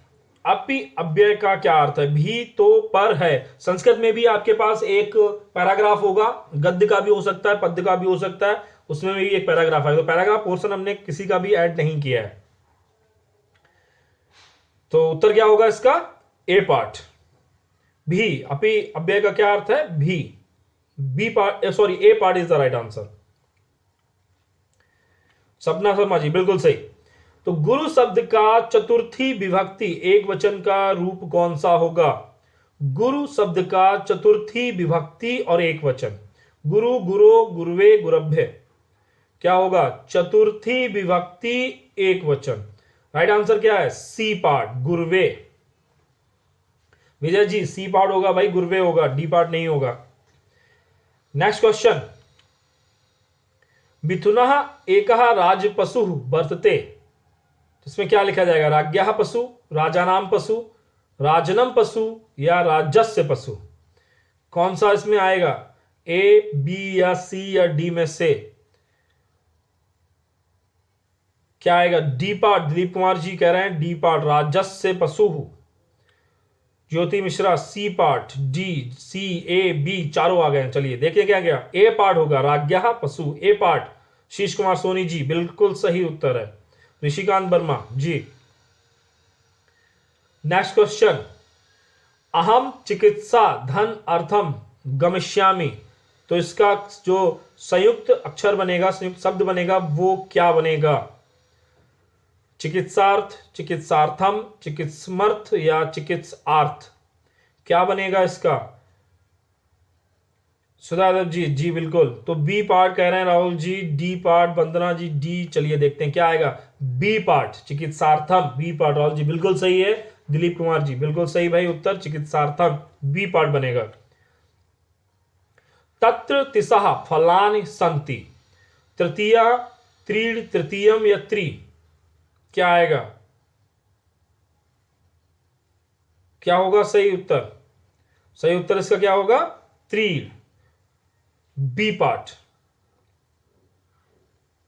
अपि अव्यय का क्या अर्थ है? भी, तो, पर है। संस्कृत में भी आपके पास एक पैराग्राफ होगा, गद्य का भी हो सकता है, पद्य का भी हो सकता है, उसमें भी एक पैराग्राफ है। तो पैराग्राफ पोर्शन हमने किसी का भी ऐड नहीं किया है। तो उत्तर क्या होगा इसका? ए पार्ट, भी। अपि अव्यय का क्या अर्थ है? भी। B part, sorry, A part is the right answer. Sapna Sharma जी बिल्कुल सही। तो गुरु शब्द का चतुर्थी विभक्ति एक वचन का रूप कौन सा होगा? गुरु शब्द का चतुर्थी विभक्ति और एक वचन। गुरु, गुरो, गुरुवे, गुरभ्य, क्या होगा? चतुर्थी विभक्ति एक वचन। राइट आंसर क्या है? सी पार्ट, गुरुवे। विजय जी सी पार्ट होगा भाई, गुरुवे होगा, डी पार्ट नहीं होगा। नेक्स्ट क्वेश्चन, मिथुनः एकः राजपशु वर्तते, इसमें क्या लिखा जाएगा? राज्ञः पशु, राजानाम पशु, राजनम पशु या राजस्य पशु? कौन सा इसमें आएगा? ए, बी या सी या डी में से क्या आएगा? D part. दिलीप कुमार जी कह रहे हैं डी पार्ट, राजस्य पशु। Jyoti Mishra C part, D C A B चारों आ गए हैं। चलिए देखिए क्या गया, ए पार्ट होगा राज्ञः पशु, ए पार्ट। शीश कुमार सोनी जी बिल्कुल सही उत्तर है। ऋषिकांत वर्मा जी। नेक्स्ट क्वेश्चन, अहम चिकित्सा धन अर्थम गमिष्यामि, तो इसका जो संयुक्त अक्षर बनेगा, संयुक्त शब्द बनेगा, वो क्या बनेगा? चिकित्सार्थ, चिकित्सार्थम, चिकित्समर्थ या चिकित्सार्थ, क्या बनेगा इसका? सुधादेव जी जी बिल्कुल। तो बी पार्ट कह रहे हैं Rahul ji, D part Vandana ji, D. चलिए देखते हैं क्या आएगा, बी पार्ट चिकित्सार्थम, बी पार्ट राहुल जी बिल्कुल सही है। दिलीप कुमार जी बिल्कुल सही भाई उत्तर, चिकित्सार्थम बी पार्ट बनेगा। तत्र तिसः फलानि सन्ति, तृतीया त्रीण तृतीयम या त्रि, क्या आएगा, क्या होगा सही उत्तर? सही उत्तर इसका क्या होगा, त्रीण, बी पार्ट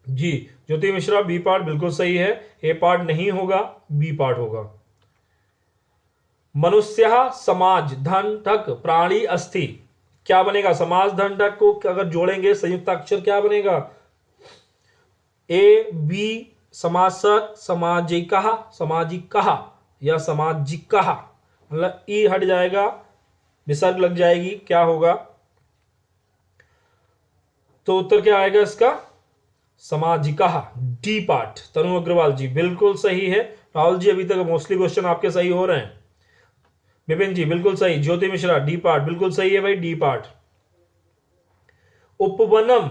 जी। ज्योति मिश्रा बी पार्ट बिल्कुल सही है, ए पार्ट नहीं होगा, बी पार्ट होगा। मनुष्य समाज धन ठक प्राणी अस्थि, क्या बनेगा? समाज धन ठक को अगर जोड़ेंगे संयुक्त अक्षर क्या बनेगा? ए बी समासक, सामाजिकः, सामाजिकः या सामाजिकः, मतलब ई हट जाएगा, विसर्ग लग जाएगी, क्या होगा? तो उत्तर क्या आएगा इसका? सामाजिकः, डी पार्ट। तनु अग्रवाल जी बिल्कुल सही है। राहुल जी अभी तक मोस्टली क्वेश्चन आपके सही हो रहे हैं। विपिन जी बिल्कुल सही। ज्योति मिश्रा डी पार्ट बिल्कुल सही है भाई, डी पार्ट। उपवनम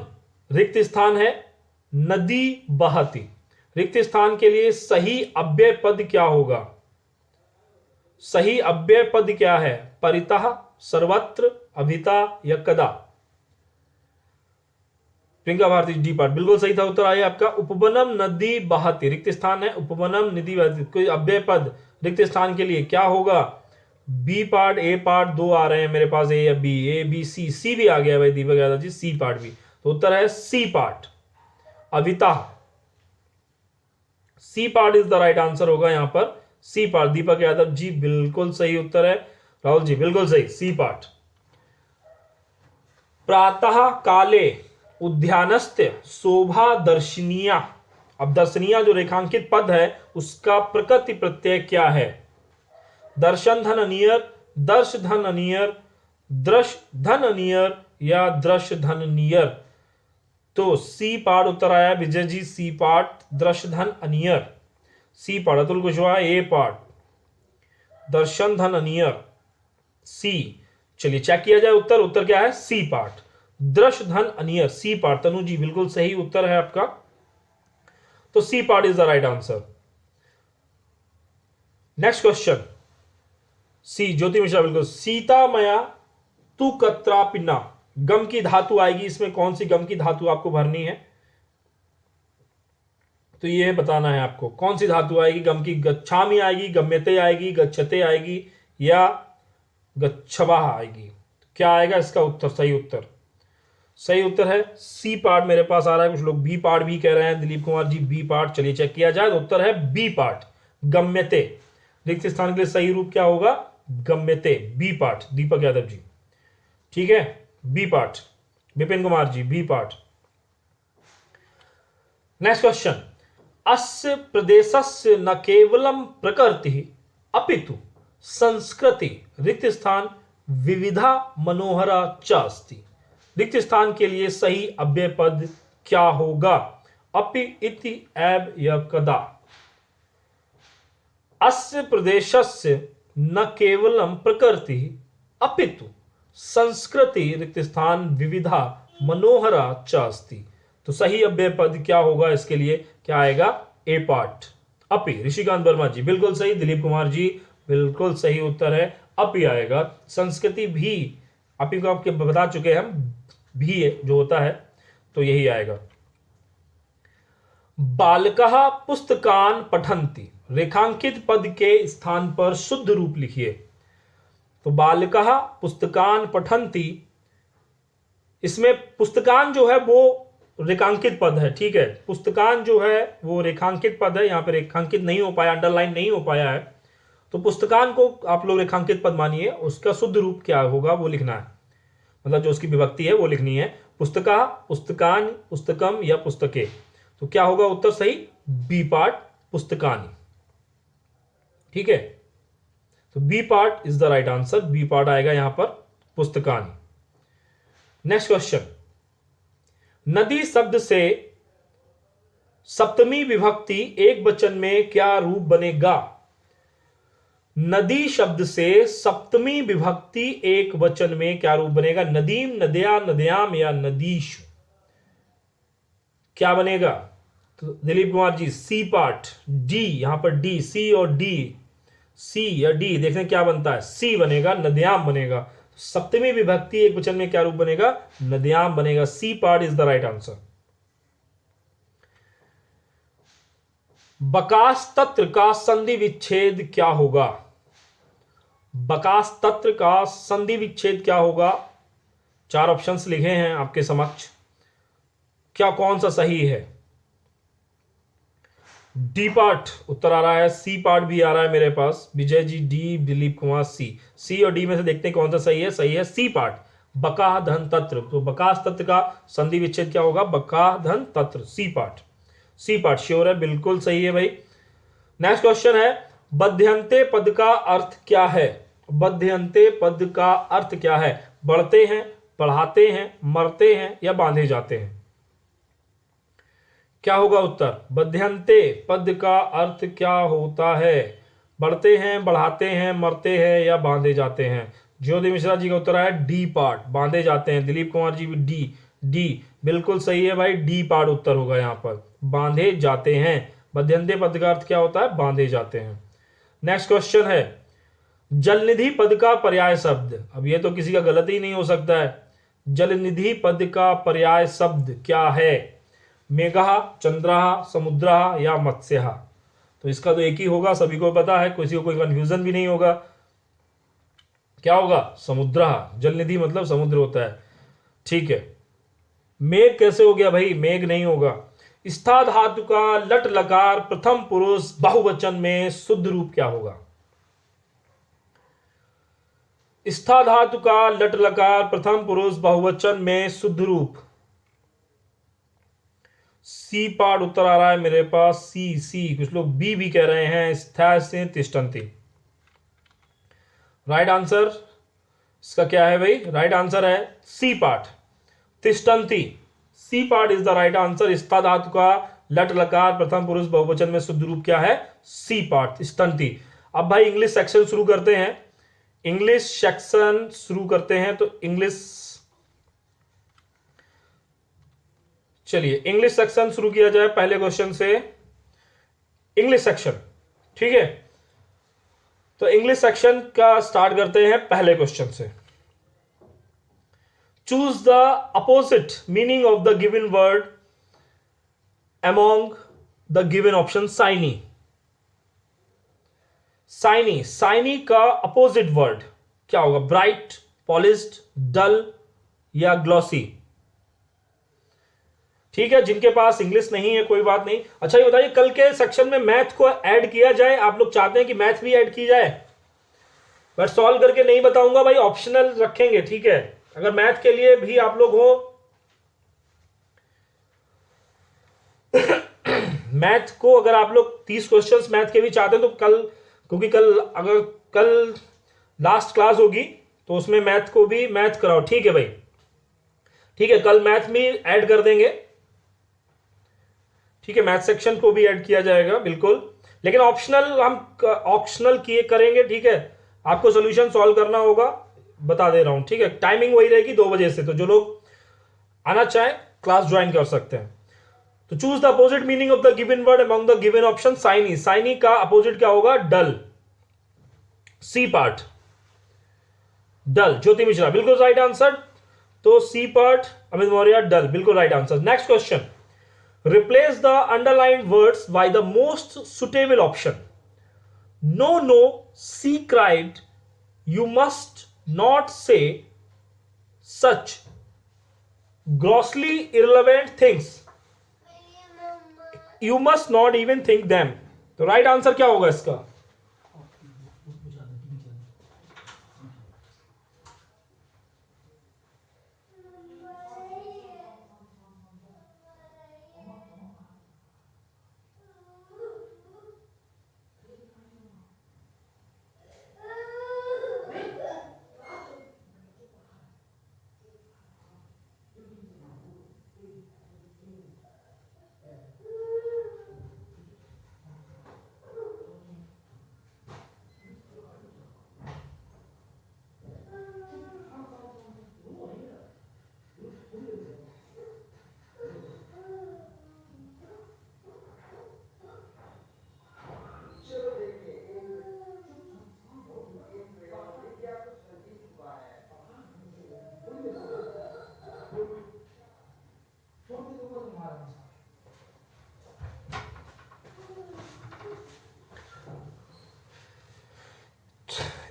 रिक्त स्थान है, नदी बहती, रिक्त स्थान के लिए सही अव्यय पद क्या होगा? सही अव्यय पद क्या है? परितः, सर्वत्र, अभिता या कदा? प्रियंका भारती डी पार्ट बिल्कुल सही था उत्तर आया आपका। उपवनम नदी बहती, रिक्त स्थान है, उपवनम नदी बहती, कोई अव्यय पद रिक्त स्थान के लिए क्या होगा? बी पार्ट, ए पार्ट, दो आ रहे हैं मेरे पास, ए या बी, ए बी सी, सी भी आ गया भाई दीपक यादव जी, सी पार्ट भी। तो उत्तर है सी पार्ट, अविता, C part is the right answer होगा यहां पर, सी पार्ट। दीपक यादव जी बिल्कुल सही उत्तर है। राहुल जी बिल्कुल सही, सी पार्ट। प्रातः काले उद्यानस्थ शोभा दर्शनीया, अब दर्शनीया जो रेखांकित पद है उसका प्रकृति प्रत्यय क्या है? दर्शन धन नियर, दर्श धन नियर, दृश धन नियर या दृश धन नियर? तो सी पार्ट उत्तर आया विजय जी, सी पार्ट, दृश धन अनियर, सी पार्ट। अतुल कुशवाहा ए पार्ट, दर्शन धन अनियर, सी। चलिए चेक किया जाए उत्तर, उत्तर क्या है? सी पार्ट, दृश धन अनियर, सी पार्ट। तनु जी बिल्कुल सही उत्तर है आपका, तो C part is the right answer. Next question, C Jyoti Mishra बिल्कुल। सीता मया तू कत्रा पिन्ना, गम की धातु आएगी, इसमें कौन सी गम की धातु आपको भरनी है? तो ये बताना है आपको कौन सी धातु आएगी गम की। गच्छामि आएगी, गम्यते आएगी, गच्छते आएगी या गच्छवा आएगी? क्या आएगा इसका उत्तर? सही उत्तर, सही उत्तर है सी पार्ट मेरे पास आ रहा है। कुछ लोग बी पार्ट भी कह रहे हैं, दिलीप कुमार जी बी पार्ट। चलिए चेक किया जाए, तो उत्तर है बी पार्ट, गम्यते। रिक्त स्थान के लिए सही रूप क्या होगा? गम्यते, बी पार्ट। दीपक यादव जी ठीक है, B part. Vipin Kumar ji B part. Next question, अस्य प्रदेशस्य न केवलम प्रकृति अपितु संस्कृति, रिक्त स्थान विविधा मनोहरा च अस्ति, रिक्त स्थान के लिए सही अव्यय पद क्या होगा? अपि, इति, एब या कदा? अस्य प्रदेशस्य न केवलम प्रकृति अपितु संस्कृति, रिक्त स्थान विविधा मनोहरा च अस्ति, तो सही अव्यय पद क्या होगा इसके लिए? क्या आएगा? ए पार्ट, अपि। ऋषिकांत वर्मा जी बिल्कुल सही, दिलीप कुमार जी बिल्कुल सही उत्तर है, अपि आएगा। संस्कृति भी, अपि को आपके बता चुके हैं हम, भी जो होता है तो यही आएगा। बालकः पुस्तकान पठन्ति, रेखांकित पद के स्थान पर शुद्ध रूप लिखिए। तो बालकः पुस्तकान पठन्ति, इसमें पुस्तकान जो है वो रेखांकित पद है, ठीक है, पुस्तकान जो है वो रेखांकित पद है, यहां पर रेखांकित नहीं हो पाया, अंडरलाइन नहीं हो पाया है, तो पुस्तकान को आप लोग रेखांकित पद मानिए, उसका शुद्ध रूप क्या होगा वो लिखना है, मतलब जो उसकी विभक्ति है वो लिखनी है, पुस्तका, पुस्तकान, पुस्तकम या पुस्तके। तो क्या होगा उत्तर सही, बी पार्ट पुस्तकानी। ठीक है, तो B part is the right answer, B part आएगा यहां पर पुस्तकानी। नेक्स्ट क्वेश्चन, नदी शब्द से सप्तमी विभक्ति एक वचन में क्या रूप बनेगा? नदी शब्द से सप्तमी विभक्ति एक वचन में क्या रूप बनेगा? नदीम, नदया, नदयाम या नदीश, क्या बनेगा? तो Dilip Kumar ji C part, D, यहां पर डी, सी और डी, सी या डी, देखने क्या बनता है, सी बनेगा, नदयाम बनेगा। सप्तमी विभक्ति एक वचन में क्या रूप बनेगा? नदयाम बनेगा। C part is the right answer. बकास तत्र का संधि विच्छेद क्या होगा? बकास तत्र का संधि विच्छेद क्या होगा? चार ऑप्शंस लिखे हैं आपके समक्ष, क्या कौन सा सही है? डी पार्ट उत्तर आ रहा है, सी पार्ट भी आ रहा है मेरे पास, विजय जी डी, दिलीप कुमार सी। सी और डी में से देखते हैं कौन सा सही है। सही है सी पार्ट, बका धन तत्र। तो बकास तत्र का संधि विच्छेद क्या होगा? बका धन तत्र, C part, C part sure है, बिल्कुल सही है भाई। नेक्स्ट क्वेश्चन है, बध्यंते पद का अर्थ क्या है? बध्यंते पद का अर्थ क्या है? बढ़ते हैं, बढ़ाते हैं, मरते हैं या बांधे जाते हैं? क्या होगा उत्तर? बध्यंते पद का अर्थ क्या होता है? बढ़ते हैं, बढ़ाते हैं, मरते हैं या बांधे जाते हैं? ज्योति मिश्रा जी का उत्तर है डी पार्ट, बांधे जाते हैं। दिलीप कुमार जी भी डी, डी बिल्कुल सही है भाई, डी पार्ट उत्तर होगा यहां पर, बांधे जाते हैं। बध्यंते पद का अर्थ क्या होता है? बांधे जाते हैं। नेक्स्ट क्वेश्चन है, जलनिधि पद का पर्याय शब्द। अब ये तो किसी का गलत ही नहीं हो सकता है। जलनिधि पद का पर्याय शब्द क्या है? मेघा, चंद्रहा, समुद्रहा या मत्स्यहा? तो इसका तो एक ही होगा, सभी को पता है, किसी को कोई कंफ्यूजन भी नहीं होगा। क्या होगा? समुद्रहा। जलनिधि मतलब समुद्र होता है। ठीक है, मेघ कैसे हो गया भाई? मेघ नहीं होगा। स्था धातु का लट लकार प्रथम पुरुष बहुवचन में शुद्ध रूप क्या होगा? स्था धातु का लट लकार प्रथम पुरुष बहुवचन में शुद्ध रूप, सी पार्ट उत्तर आ रहा है मेरे पास, सी, सी, कुछ लोग बी भी कह रहे हैं, स्था से तिष्ठन्ति। राइट आंसर इसका क्या है भाई? राइट आंसर है सी पार्ट, तिष्ठन्ति। C part is the right answer. स्था धातु का लट लकार प्रथम पुरुष बहुवचन में शुद्ध रूप क्या है? सी पार्ट, तिष्ठन्ति। अब भाई इंग्लिश सेक्शन शुरू करते हैं, इंग्लिश सेक्शन शुरू करते हैं। तो इंग्लिश, चलिए इंग्लिश सेक्शन शुरू किया जाए पहले क्वेश्चन से। इंग्लिश सेक्शन, ठीक है, तो इंग्लिश सेक्शन का स्टार्ट करते हैं पहले क्वेश्चन से। Choose the opposite meaning of the given word among the given option. Shiny, shiny, shiny का अपोजिट वर्ड क्या होगा? ब्राइट, पॉलिश्ड, डल या ग्लॉसी? ठीक है, जिनके पास इंग्लिश नहीं है कोई बात नहीं। अच्छा ये बताइए, कल के सेक्शन में मैथ को ऐड किया जाए? आप लोग चाहते हैं कि मैथ भी ऐड की जाए? बट सॉल्व करके नहीं बताऊंगा भाई, ऑप्शनल रखेंगे, ठीक है। अगर मैथ के लिए भी आप लोग हो मैथ को, अगर आप लोग 30 क्वेश्चंस मैथ के भी चाहते हैं तो कल, क्योंकि कल अगर कल लास्ट क्लास होगी तो उसमें मैथ को भी मैथ कराओ, ठीक है भाई, ठीक है, कल मैथ में ऐड कर देंगे, ठीक है, मैथ सेक्शन को भी ऐड किया जाएगा बिल्कुल, लेकिन ऑप्शनल हम ऑप्शनल किए करेंगे, ठीक है। आपको सॉल्यूशन सॉल्व करना होगा, बता दे रहा हूं, ठीक है। टाइमिंग वही रहेगी 2 बजे से, तो जो लोग आना चाहे क्लास ज्वाइन कर सकते हैं। तो choose the opposite meaning of the given word among the given option. Shiny, shiny का अपोजिट क्या होगा? डल, सी पार्ट, डल। ज्योति मिश्रा बिल्कुल राइट आंसर, तो सी पार्ट, अमित मौर्य डल, बिल्कुल right answer. Next question, replace the underlined words by the most suitable option. No, no, she cried, you must not say such grossly irrelevant things, you must not even think them. तो right answer क्या होगा इसका?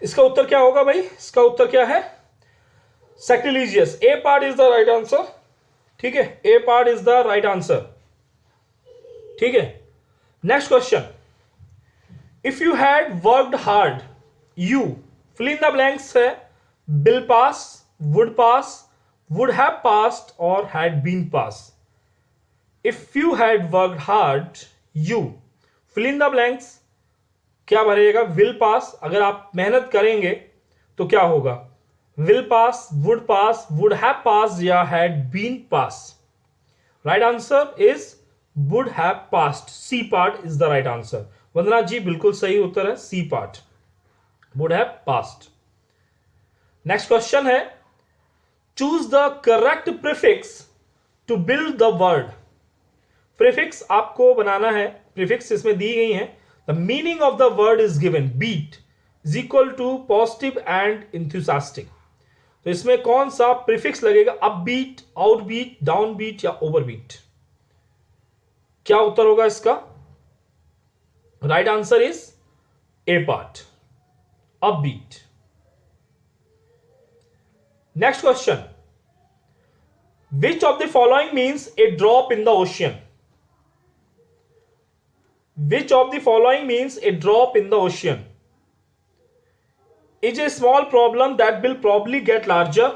इसका उत्तर क्या होगा भाई? इसका उत्तर क्या है? Sacrilegious. A part is the right answer. ठीक है, A part is the right answer. ठीक है, next question. If you had worked hard, you fill in the blanks है, will pass, would pass, would have passed और had been pass. If you had worked hard, you fill in the blanks, क्या भरेगा? Will pass. अगर आप मेहनत करेंगे तो क्या होगा? Will pass, would pass, would have pass या had been pass. Right answer is would have passed. C part is the right answer. Vandana ji बिल्कुल सही उत्तर है, C part, would have passed. Next question है, choose the correct prefix to build the word. Prefix आपको बनाना है, prefix इसमें दी गई है। The meaning of the word is given, beat is equal to positive and enthusiastic. तो इसमें कौन सा प्रीफिक्स लगेगा? Up beat, out beat, down beat या ओवर बीट? क्या उत्तर होगा इसका? Right answer is A part, up beat. Next question, which of the following means a drop in the ocean? Which of the following means a drop in the ocean? Is a small problem that will probably get larger.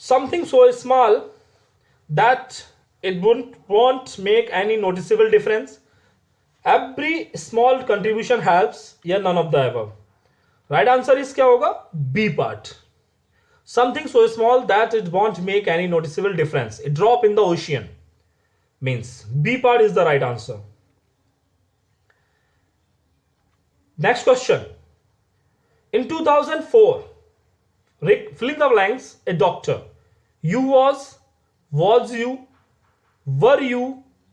Something so small that it won't make any noticeable difference. Every small contribution helps, या none of the above. Right answer is क्या होगा? B part. Something so small that it won't make any noticeable difference. A drop in the ocean means B part is the right answer. Next question. In 2004, fill in the blanks, a doctor. You was you, were you,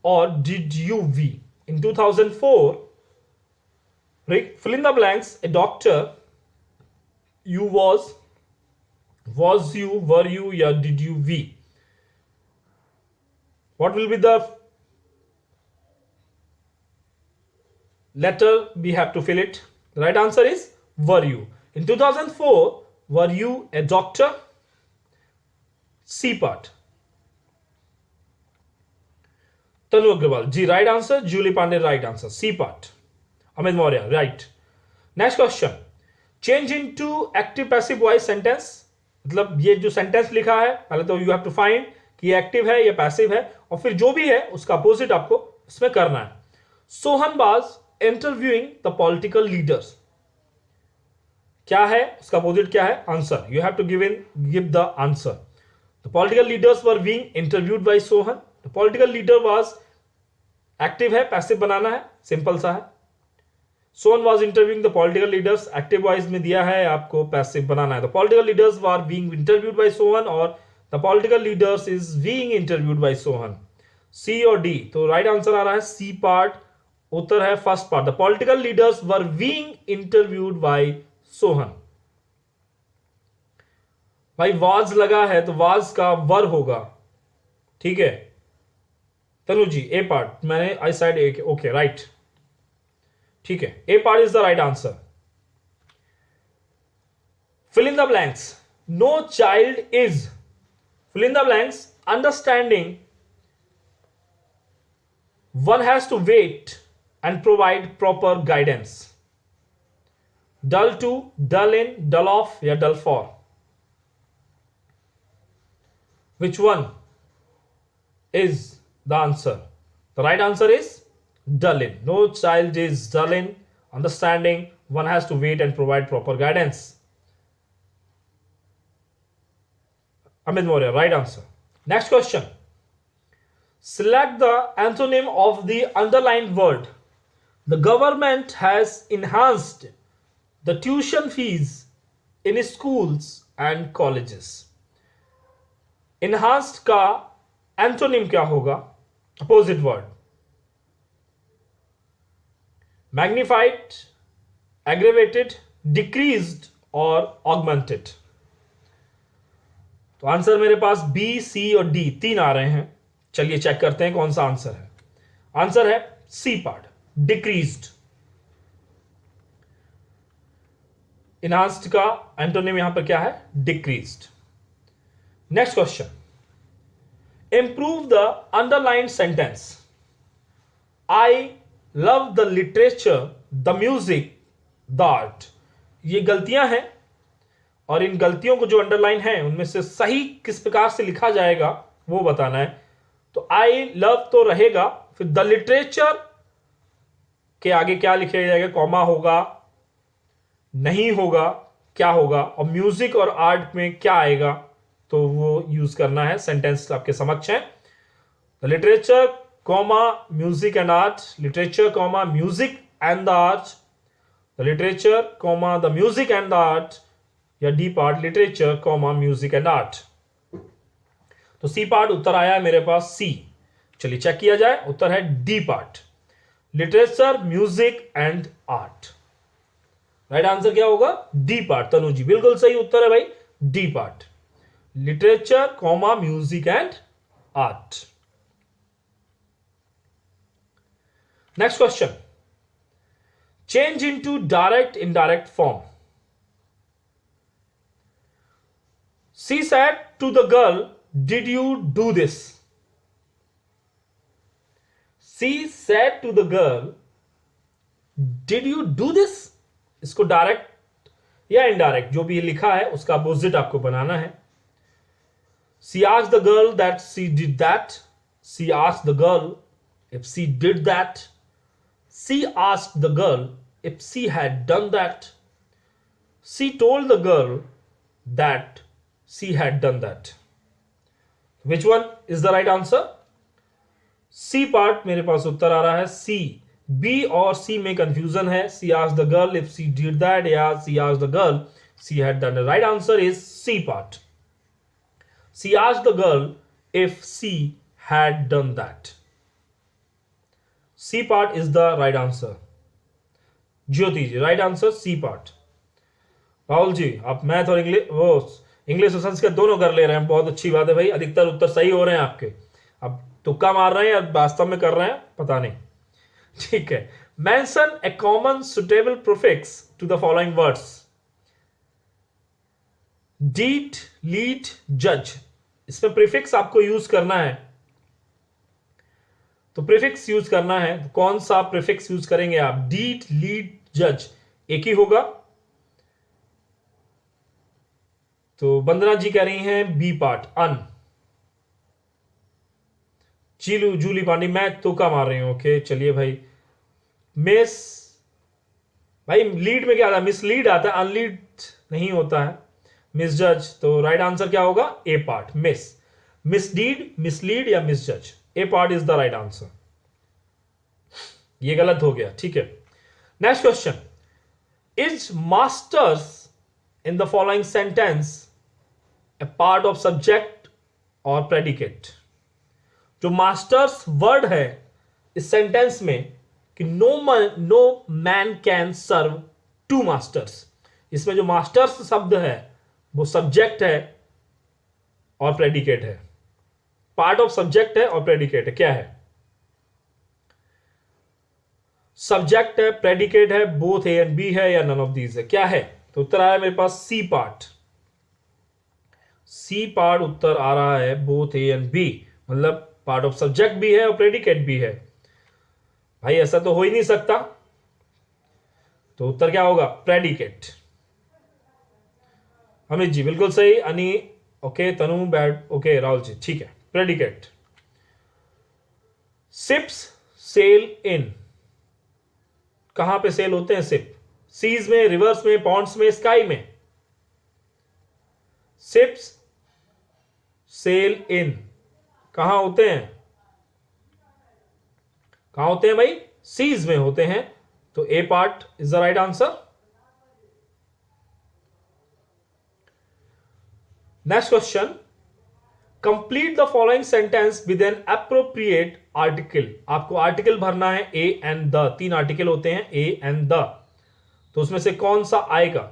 or did you we? In 2004, fill in the blanks, a doctor. You was you, were you, या did you we? What will be the letter we have to fill it? The right answer is were you. In 2004, were you a doctor? C part. Tanu Agarwal ji right answer, Julie Pandey right answer, C part. Amit Maurya right. Next question, change into active passive voice sentence. मतलब ये जो sentence लिखा है, पहले तो you have to find कि ये active है या पैसिव है, और फिर जो भी है उसका अपोजिट आपको इसमें करना है। Sohan was interviewing the political leaders, क्या है उसका अपोजिट? क्या है answer? You have to give the answer. The political leaders were being interviewed by Sohan. The political leader was active है, passive बनाना है, सिंपल सा है। Sohan was interviewing the political leaders, active voice में दिया है आपको, passive बनाना है। The political leaders were being interviewed by Sohan और the political leaders is being interviewed by Sohan. C और D, तो राइट आंसर आ रहा है C पार्ट, उत्तर है first part. The political leaders were being interviewed by Sohan। भाई was लगा है तो वाज का वर होगा, ठीक है। तनु जी ए पार्ट, मैंने I said A, okay right, ठीक है, A part is the right answer. Fill in the blanks, no child is, fill in the blanks, understanding, one has to wait and provide proper guidance. Dull to, dull in, dull of या dull for? Which one is the answer? The right answer is dull in. No child is dull in. Understanding, one has to wait and provide proper guidance. Amit Maurya, right answer. Next question. Select the antonym of the underlined word. The government has enhanced the tuition fees in schools and colleges. Enhanced का antonym क्या होगा? Opposite word. Magnified, aggravated, decreased और augmented. तो answer मेरे पास B, सी और D तीन आ रहे हैं। चलिए चेक करते हैं कौन सा आंसर है। आंसर है सी पार्ट, डिक्रीज्ड। इनहांस्ड का एंटोनिम यहां पर क्या है? Decreased. Next question, improve the underline sentence. I love the literature, the music, the art. ये गलतियां हैं और इन गलतियों को जो अंडरलाइन है उनमें से सही किस प्रकार से लिखा जाएगा वो बताना है। तो आई लव तो रहेगा, फिर द लिटरेचर के आगे क्या लिखा जाएगा? कॉमा होगा, नहीं होगा, क्या होगा? और म्यूजिक और आर्ट में क्या आएगा तो वो यूज करना है। सेंटेंस आपके समक्ष है। The literature comma music and art, literature comma music and the art, the literature comma the music and the art, या D part literature comma music and art. तो सी पार्ट उत्तर आया है मेरे पास सी। चलिए चेक किया जाए, उत्तर है D part, literature music and art. Right answer क्या होगा? D part. तनु जी बिल्कुल सही उत्तर है भाई, D part, literature comma music and art. Next question, change into direct indirect form. She said to the girl, did you do this? She said to the girl, did you do this? इसको direct या indirect जो भी ये लिखा है उसका opposite आपको बनाना है। She asked the girl that she did that. She asked the girl if she did that. She asked the girl if she had done that. She told the girl that she had done that. Which one is the right answer? C part मेरे पास उत्तर आ रहा है C। B और C में confusion है। She asked the girl if she did that या she asked the girl she had done. The right answer is C part. She asked the girl if she had done that. C part is the right answer. Jyoti ji right answer C part। Rahul ji आप math और English और संस्कृत दोनों कर ले रहे हैं, बहुत अच्छी बात है भाई। अधिकतर उत्तर सही हो रहे हैं आपके। अब तुक्का मार रहे हैं या वास्तव में कर रहे हैं पता नहीं। ठीक है, mention a common suitable prefix to the following words. Deed, lead, जज। इसमें प्रीफिक्स आपको यूज करना है। तो प्रीफिक्स यूज करना है, तो कौन सा प्रीफिक्स यूज करेंगे आप? डीड, लीड, जज एक ही होगा। तो वंदना जी कह रही हैं बी पार्ट, अन। चीलू जूली पांडी मैं तुक्का मार रही हूं। ओके चलिए भाई। मिस भाई लीड में क्या आता है? मिस लीड आता है, अनलीड नहीं होता है। मिस जज, तो राइट आंसर क्या होगा? A part, miss. Misdeed, mislead या misjudge, A part is the right answer. ये गलत हो गया, ठीक है। Next question, is masters in the following sentence A part of subject और प्रेडिकेट। जो मास्टर्स वर्ड है इस सेंटेंस में कि no man can serve two masters, इसमें जो मास्टर्स शब्द है वो सब्जेक्ट है और प्रेडिकेट है। पार्ट ऑफ सब्जेक्ट है और प्रेडिकेट है। क्या है? सब्जेक्ट है, प्रेडिकेट है, बोथ ए एंड बी है या नन ऑफ दीज है? क्या है? तो उत्तर आया मेरे पास सी पार्ट। सी पार्ट उत्तर आ रहा है बोथ ए एंड बी, मतलब पार्ट ऑफ सब्जेक्ट भी है और प्रेडिकेट भी है। भाई ऐसा तो हो ही नहीं सकता, तो उत्तर क्या होगा? प्रेडिकेट। अमित जी बिल्कुल सही, अनी ओके, तनु बैड ओके, राहुल जी ठीक है, प्रेडिकेट। शिप्स सेल इन, कहां पे सेल होते हैं शिप? सीज में, रिवर्स में, पॉन्ड्स में, स्काई में। शिप्स सेल इन कहां होते हैं? कहां होते हैं भाई? सीज में होते हैं। तो A part is the right answer. Next question, complete the following sentence with an appropriate article. आपको आर्टिकल भरना है ए एंड द, 3 आर्टिकल होते हैं ए एंड द, तो उसमें से कौन सा आएगा?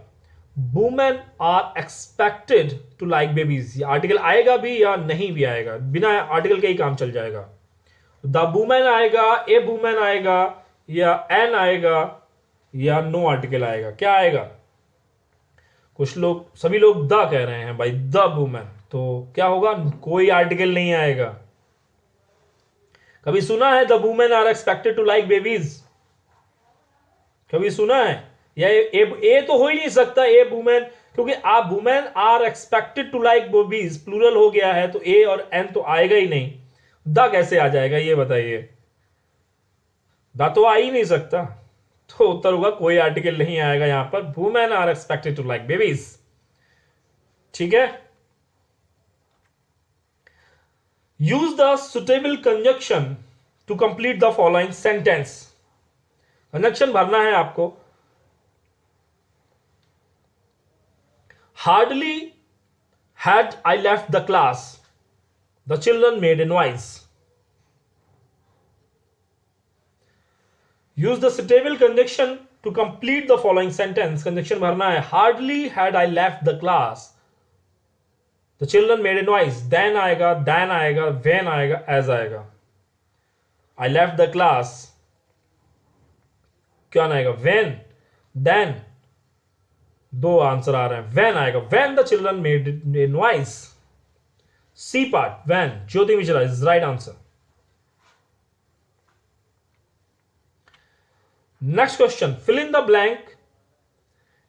Women are expected to like babies, ये आर्टिकल आएगा भी या नहीं भी आएगा, बिना आर्टिकल के ही काम चल जाएगा। द वुमेन आएगा, ए वुमेन आएगा, या एन आएगा, या नो आर्टिकल आएगा? क्या आएगा? कुछ लोग, सभी लोग द कह रहे हैं भाई, द वुमेन, तो क्या होगा? कोई आर्टिकल नहीं आएगा। कभी सुना है the women are expected to like babies? कभी सुना है? या ए तो हो ही नहीं सकता, ए वुमेन, क्योंकि आप women are expected to like babies plural हो गया है, तो ए और एन तो आएगा ही नहीं। द कैसे आ जाएगा ये बताइए? द तो आ ही नहीं सकता, तो उत्तर होगा कोई आर्टिकल नहीं आएगा यहां पर, women are expected to like babies. ठीक है, use the suitable conjunction to complete the following sentence. Conjunction भरना है आपको। Hardly had I left the class, the children made a noise. Use the suitable conjunction to complete the following sentence. Conjunction भरना है। हार्डली had I left the class, the children made a नॉइज। Then आएगा, then आएगा, when आएगा, as आएगा। I left the class, क्या आएगा? व्हेन, देन, दो आंसर आ रहे हैं। व्हेन आएगा, when the children made a noise. C part, when, Jyoti Mishra is right answer. Next question, fill in the blank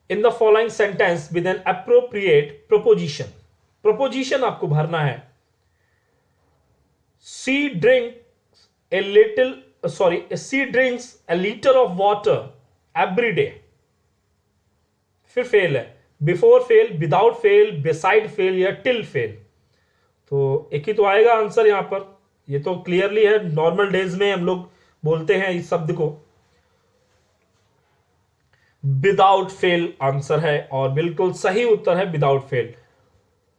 in the following sentence with an appropriate preposition. Preposition आपको भरना है। She drinks a little, she drinks a litre of water every day. फिर fail है, before fail, without fail, beside fail, या till fail. तो एक ही तो आएगा आंसर यहां पर, ये तो क्लियरली है। नॉर्मल डेज में हम लोग बोलते हैं इस शब्द को। विदाउट फेल आंसर है, और बिल्कुल सही उत्तर है विदाउट फेल।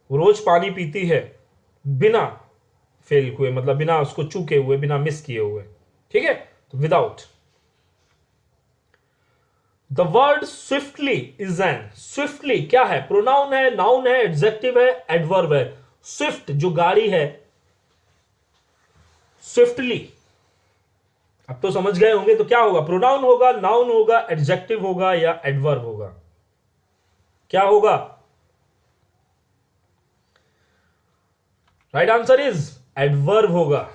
रोज पानी पीती है बिना फेल हुए, मतलब बिना उसको चूके हुए, बिना मिस किए हुए। ठीक है, तो without. The word swiftly is an, swiftly क्या है? प्रोनाउन है, नाउन है, एडजेक्टिव है, एडवर्ब है। स्विफ्ट जो गाड़ी है, स्विफ्टली, अब तो समझ गए होंगे। तो क्या होगा? प्रोनाउन होगा, नाउन होगा, एडजेक्टिव होगा, या एडवर्ब होगा? क्या होगा? राइट आंसर इज एडवर्ब होगा।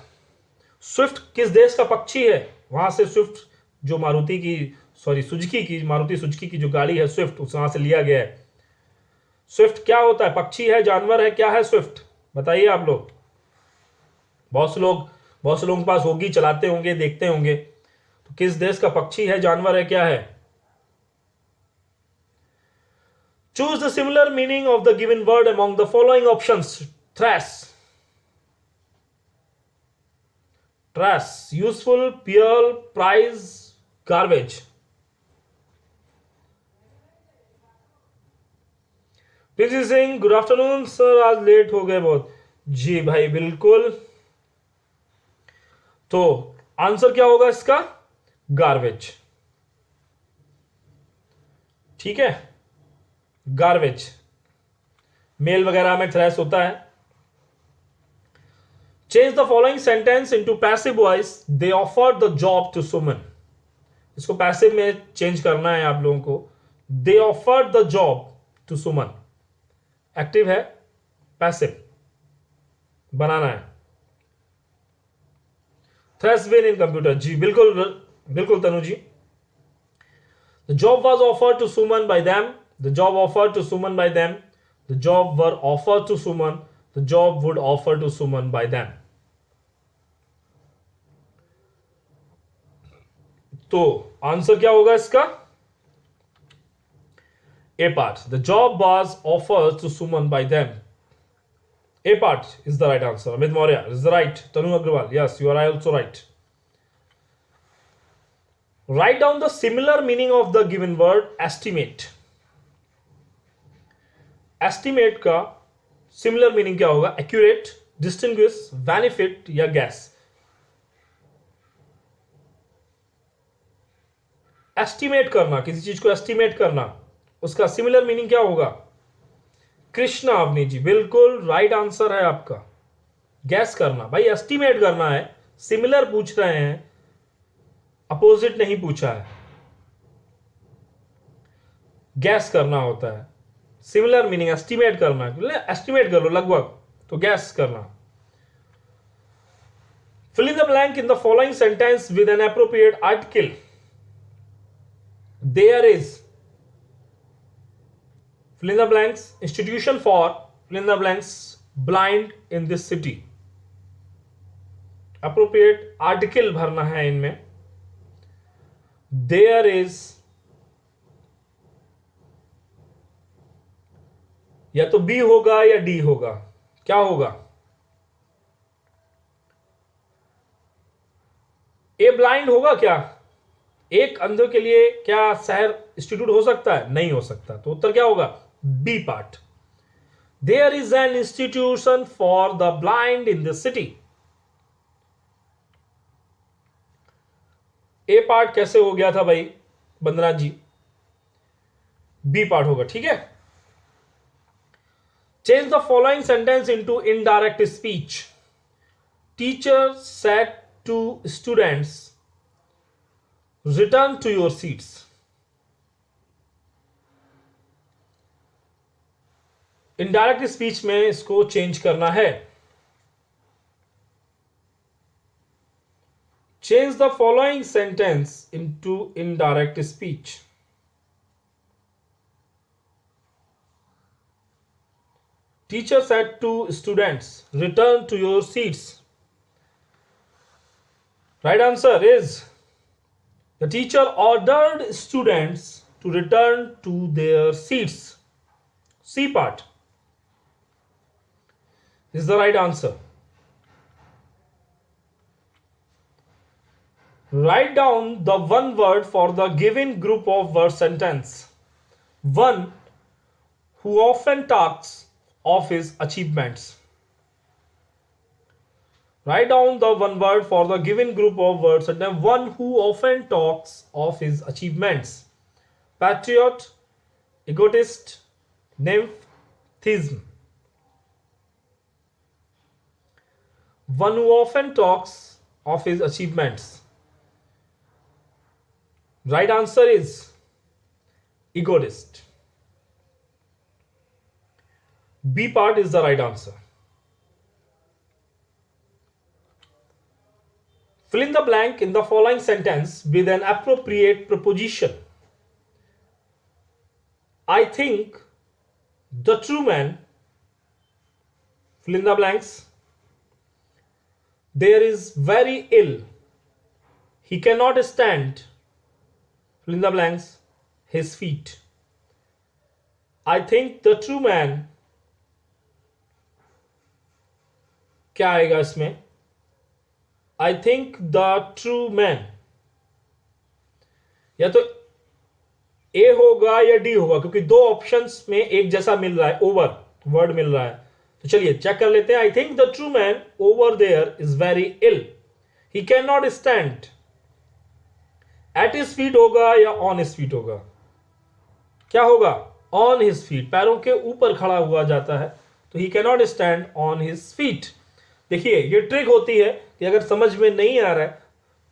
स्विफ्ट किस देश का पक्षी है? वहां से स्विफ्ट जो मारुति की, सुजुकी की, मारुति सुजुकी की जो गाड़ी है स्विफ्ट, उस वहां से लिया गया है। स्विफ्ट क्या होता है? पक्षी है, जानवर है, क्या है स्विफ्ट? बताइए आप लोग। बहुत से लोगों के पास होगी, चलाते होंगे, देखते होंगे। तो किस देश का पक्षी है, जानवर है, क्या है? Choose the similar meaning of the given word among the following options. Thrash, trash, useful, pure, prize, garbage. Princy Singh, good afternoon sir, आज लेट हो गए बहुत। जी भाई बिल्कुल। तो आंसर क्या होगा इसका? गार्बेज। ठीक है, गार्बेज। मेल वगैरह में थ्रैश होता है। Change the following sentence into passive voice. They offered the job to Suman. इसको पैसिव में चेंज करना है आप लोगों को। They offered the job to Suman, active है, पैसिव बनाना है। थ्रैश विन इन कंप्यूटर, जी बिल्कुल बिल्कुल Tanu ji. The job was offered to Suman by them, the job offered to Suman by them, the job were offered to Suman, the job would offer to Suman by them. तो answer क्या होगा इसका? A part. The job was offered to Suman by them. A part is the right answer. Amit Maurya is the right. Tanu Agrawal, yes, you are also right. Write down the similar meaning of the given word estimate. Estimate का similar meaning क्या होगा? Accurate, distinguish, benefit या gas. Estimate करना, किसी चीज को estimate करना, उसका सिमिलर मीनिंग क्या होगा? कृष्णा अवनी जी, बिल्कुल राइट आंसर है आपका। गैस करना, भाई एस्टिमेट करना है, सिमिलर पूछ रहे हैं, अपोजिट नहीं पूछा है। गैस करना होता है, सिमिलर मीनिंग एस्टिमेट करना, एस्टिमेट कर लो लगभग, तो गैस करना। Fill in the blank in the following sentence with an appropriate article. There is, fill in the blanks, institution for, fill in the blanks, blind in this city। appropriate article भरना है इनमें। there is, या तो B होगा या D होगा, क्या होगा? ए ब्लाइंड होगा क्या? एक अंधों के लिए क्या शहर इंस्टीट्यूट हो सकता है? नहीं हो सकता, तो उत्तर क्या होगा? B part. There is an institution for the blind in the city. A part कैसे हो गया था भाई बंदना जी? बी पार्ट होगा, ठीक है। Change the following sentence into indirect speech. Teacher said to students, return to your seats. Indirect speech में इसको चेंज करना है। Change the following sentence into indirect speech. Teacher said to students, return to your seats. Right answer is, the teacher ordered students to return to their seats. C part is the right answer. Write down the one word for the given group of word sentence. One who often talks of his achievements. Write down the one word for the given group of words sentence. One who often talks of his achievements. Patriot, egotist, nymphism. One who often talks of his achievements. Right answer is egotist. B part is the right answer. Fill in the blank in the following sentence with an appropriate preposition. I think the true man, fill in the blanks, there is very ill. He cannot stand, fill in the blanks, his feet. I think the true man, क्या आएगा इसमें? I think the true man, या तो ए होगा या D होगा, क्योंकि दो ऑप्शंस में एक जैसा मिल रहा है, ओवर वर्ड मिल रहा है। तो चलिए चेक कर लेते हैं। I think the true man over there is very ill, he can not stand. At his feet होगा या ऑन हिज फीट होगा? क्या होगा? ऑन हिज फीट, पैरों के ऊपर खड़ा हुआ जाता है, तो ही can not stand on his feet. देखिए ये ट्रिक होती है कि अगर समझ में नहीं आ रहा है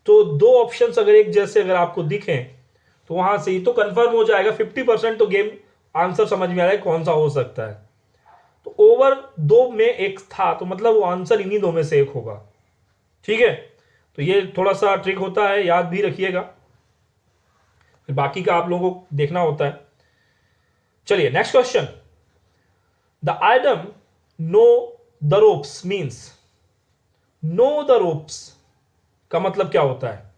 तो दो ऑप्शंस अगर एक जैसे अगर आपको दिखें तो वहां से ही तो कंफर्म हो जाएगा, 50% तो गेम आंसर समझ में आ रहा है कौन सा हो सकता है। तो ओवर दो में एक था, तो मतलब वो आंसर इन्हीं दो में से एक होगा। ठीक है, तो ये थोड़ा सा ट्रिक होता है, याद भी रखिएगा, फिर बाकी का आप लोगों को देखना होता है। चलिए next question. The item know the ropes means, know the ropes का मतलब क्या होता है?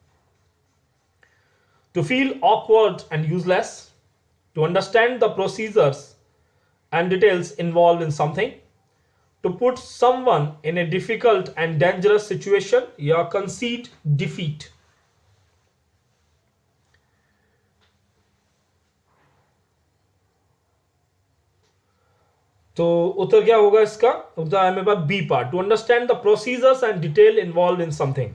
To feel awkward and useless, to understand the procedures and details involved in something, to put someone in a difficult and dangerous situation, या concede defeat। तो उत्तर क्या होगा इसका? उत्तर है मेरे पास B part, to understand the procedures and detail involve in something.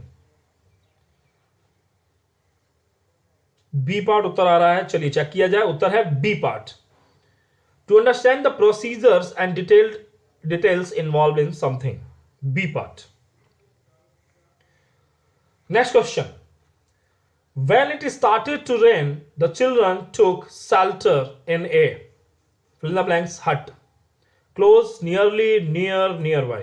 B part उत्तर आ रहा है, चलिए चेक किया जाए। उत्तर है B part, to understand the procedures and details involve in something, B part. Next question, when it started to rain the children took shelter in a fill in the blanks hut, close, nearly, near, nearby।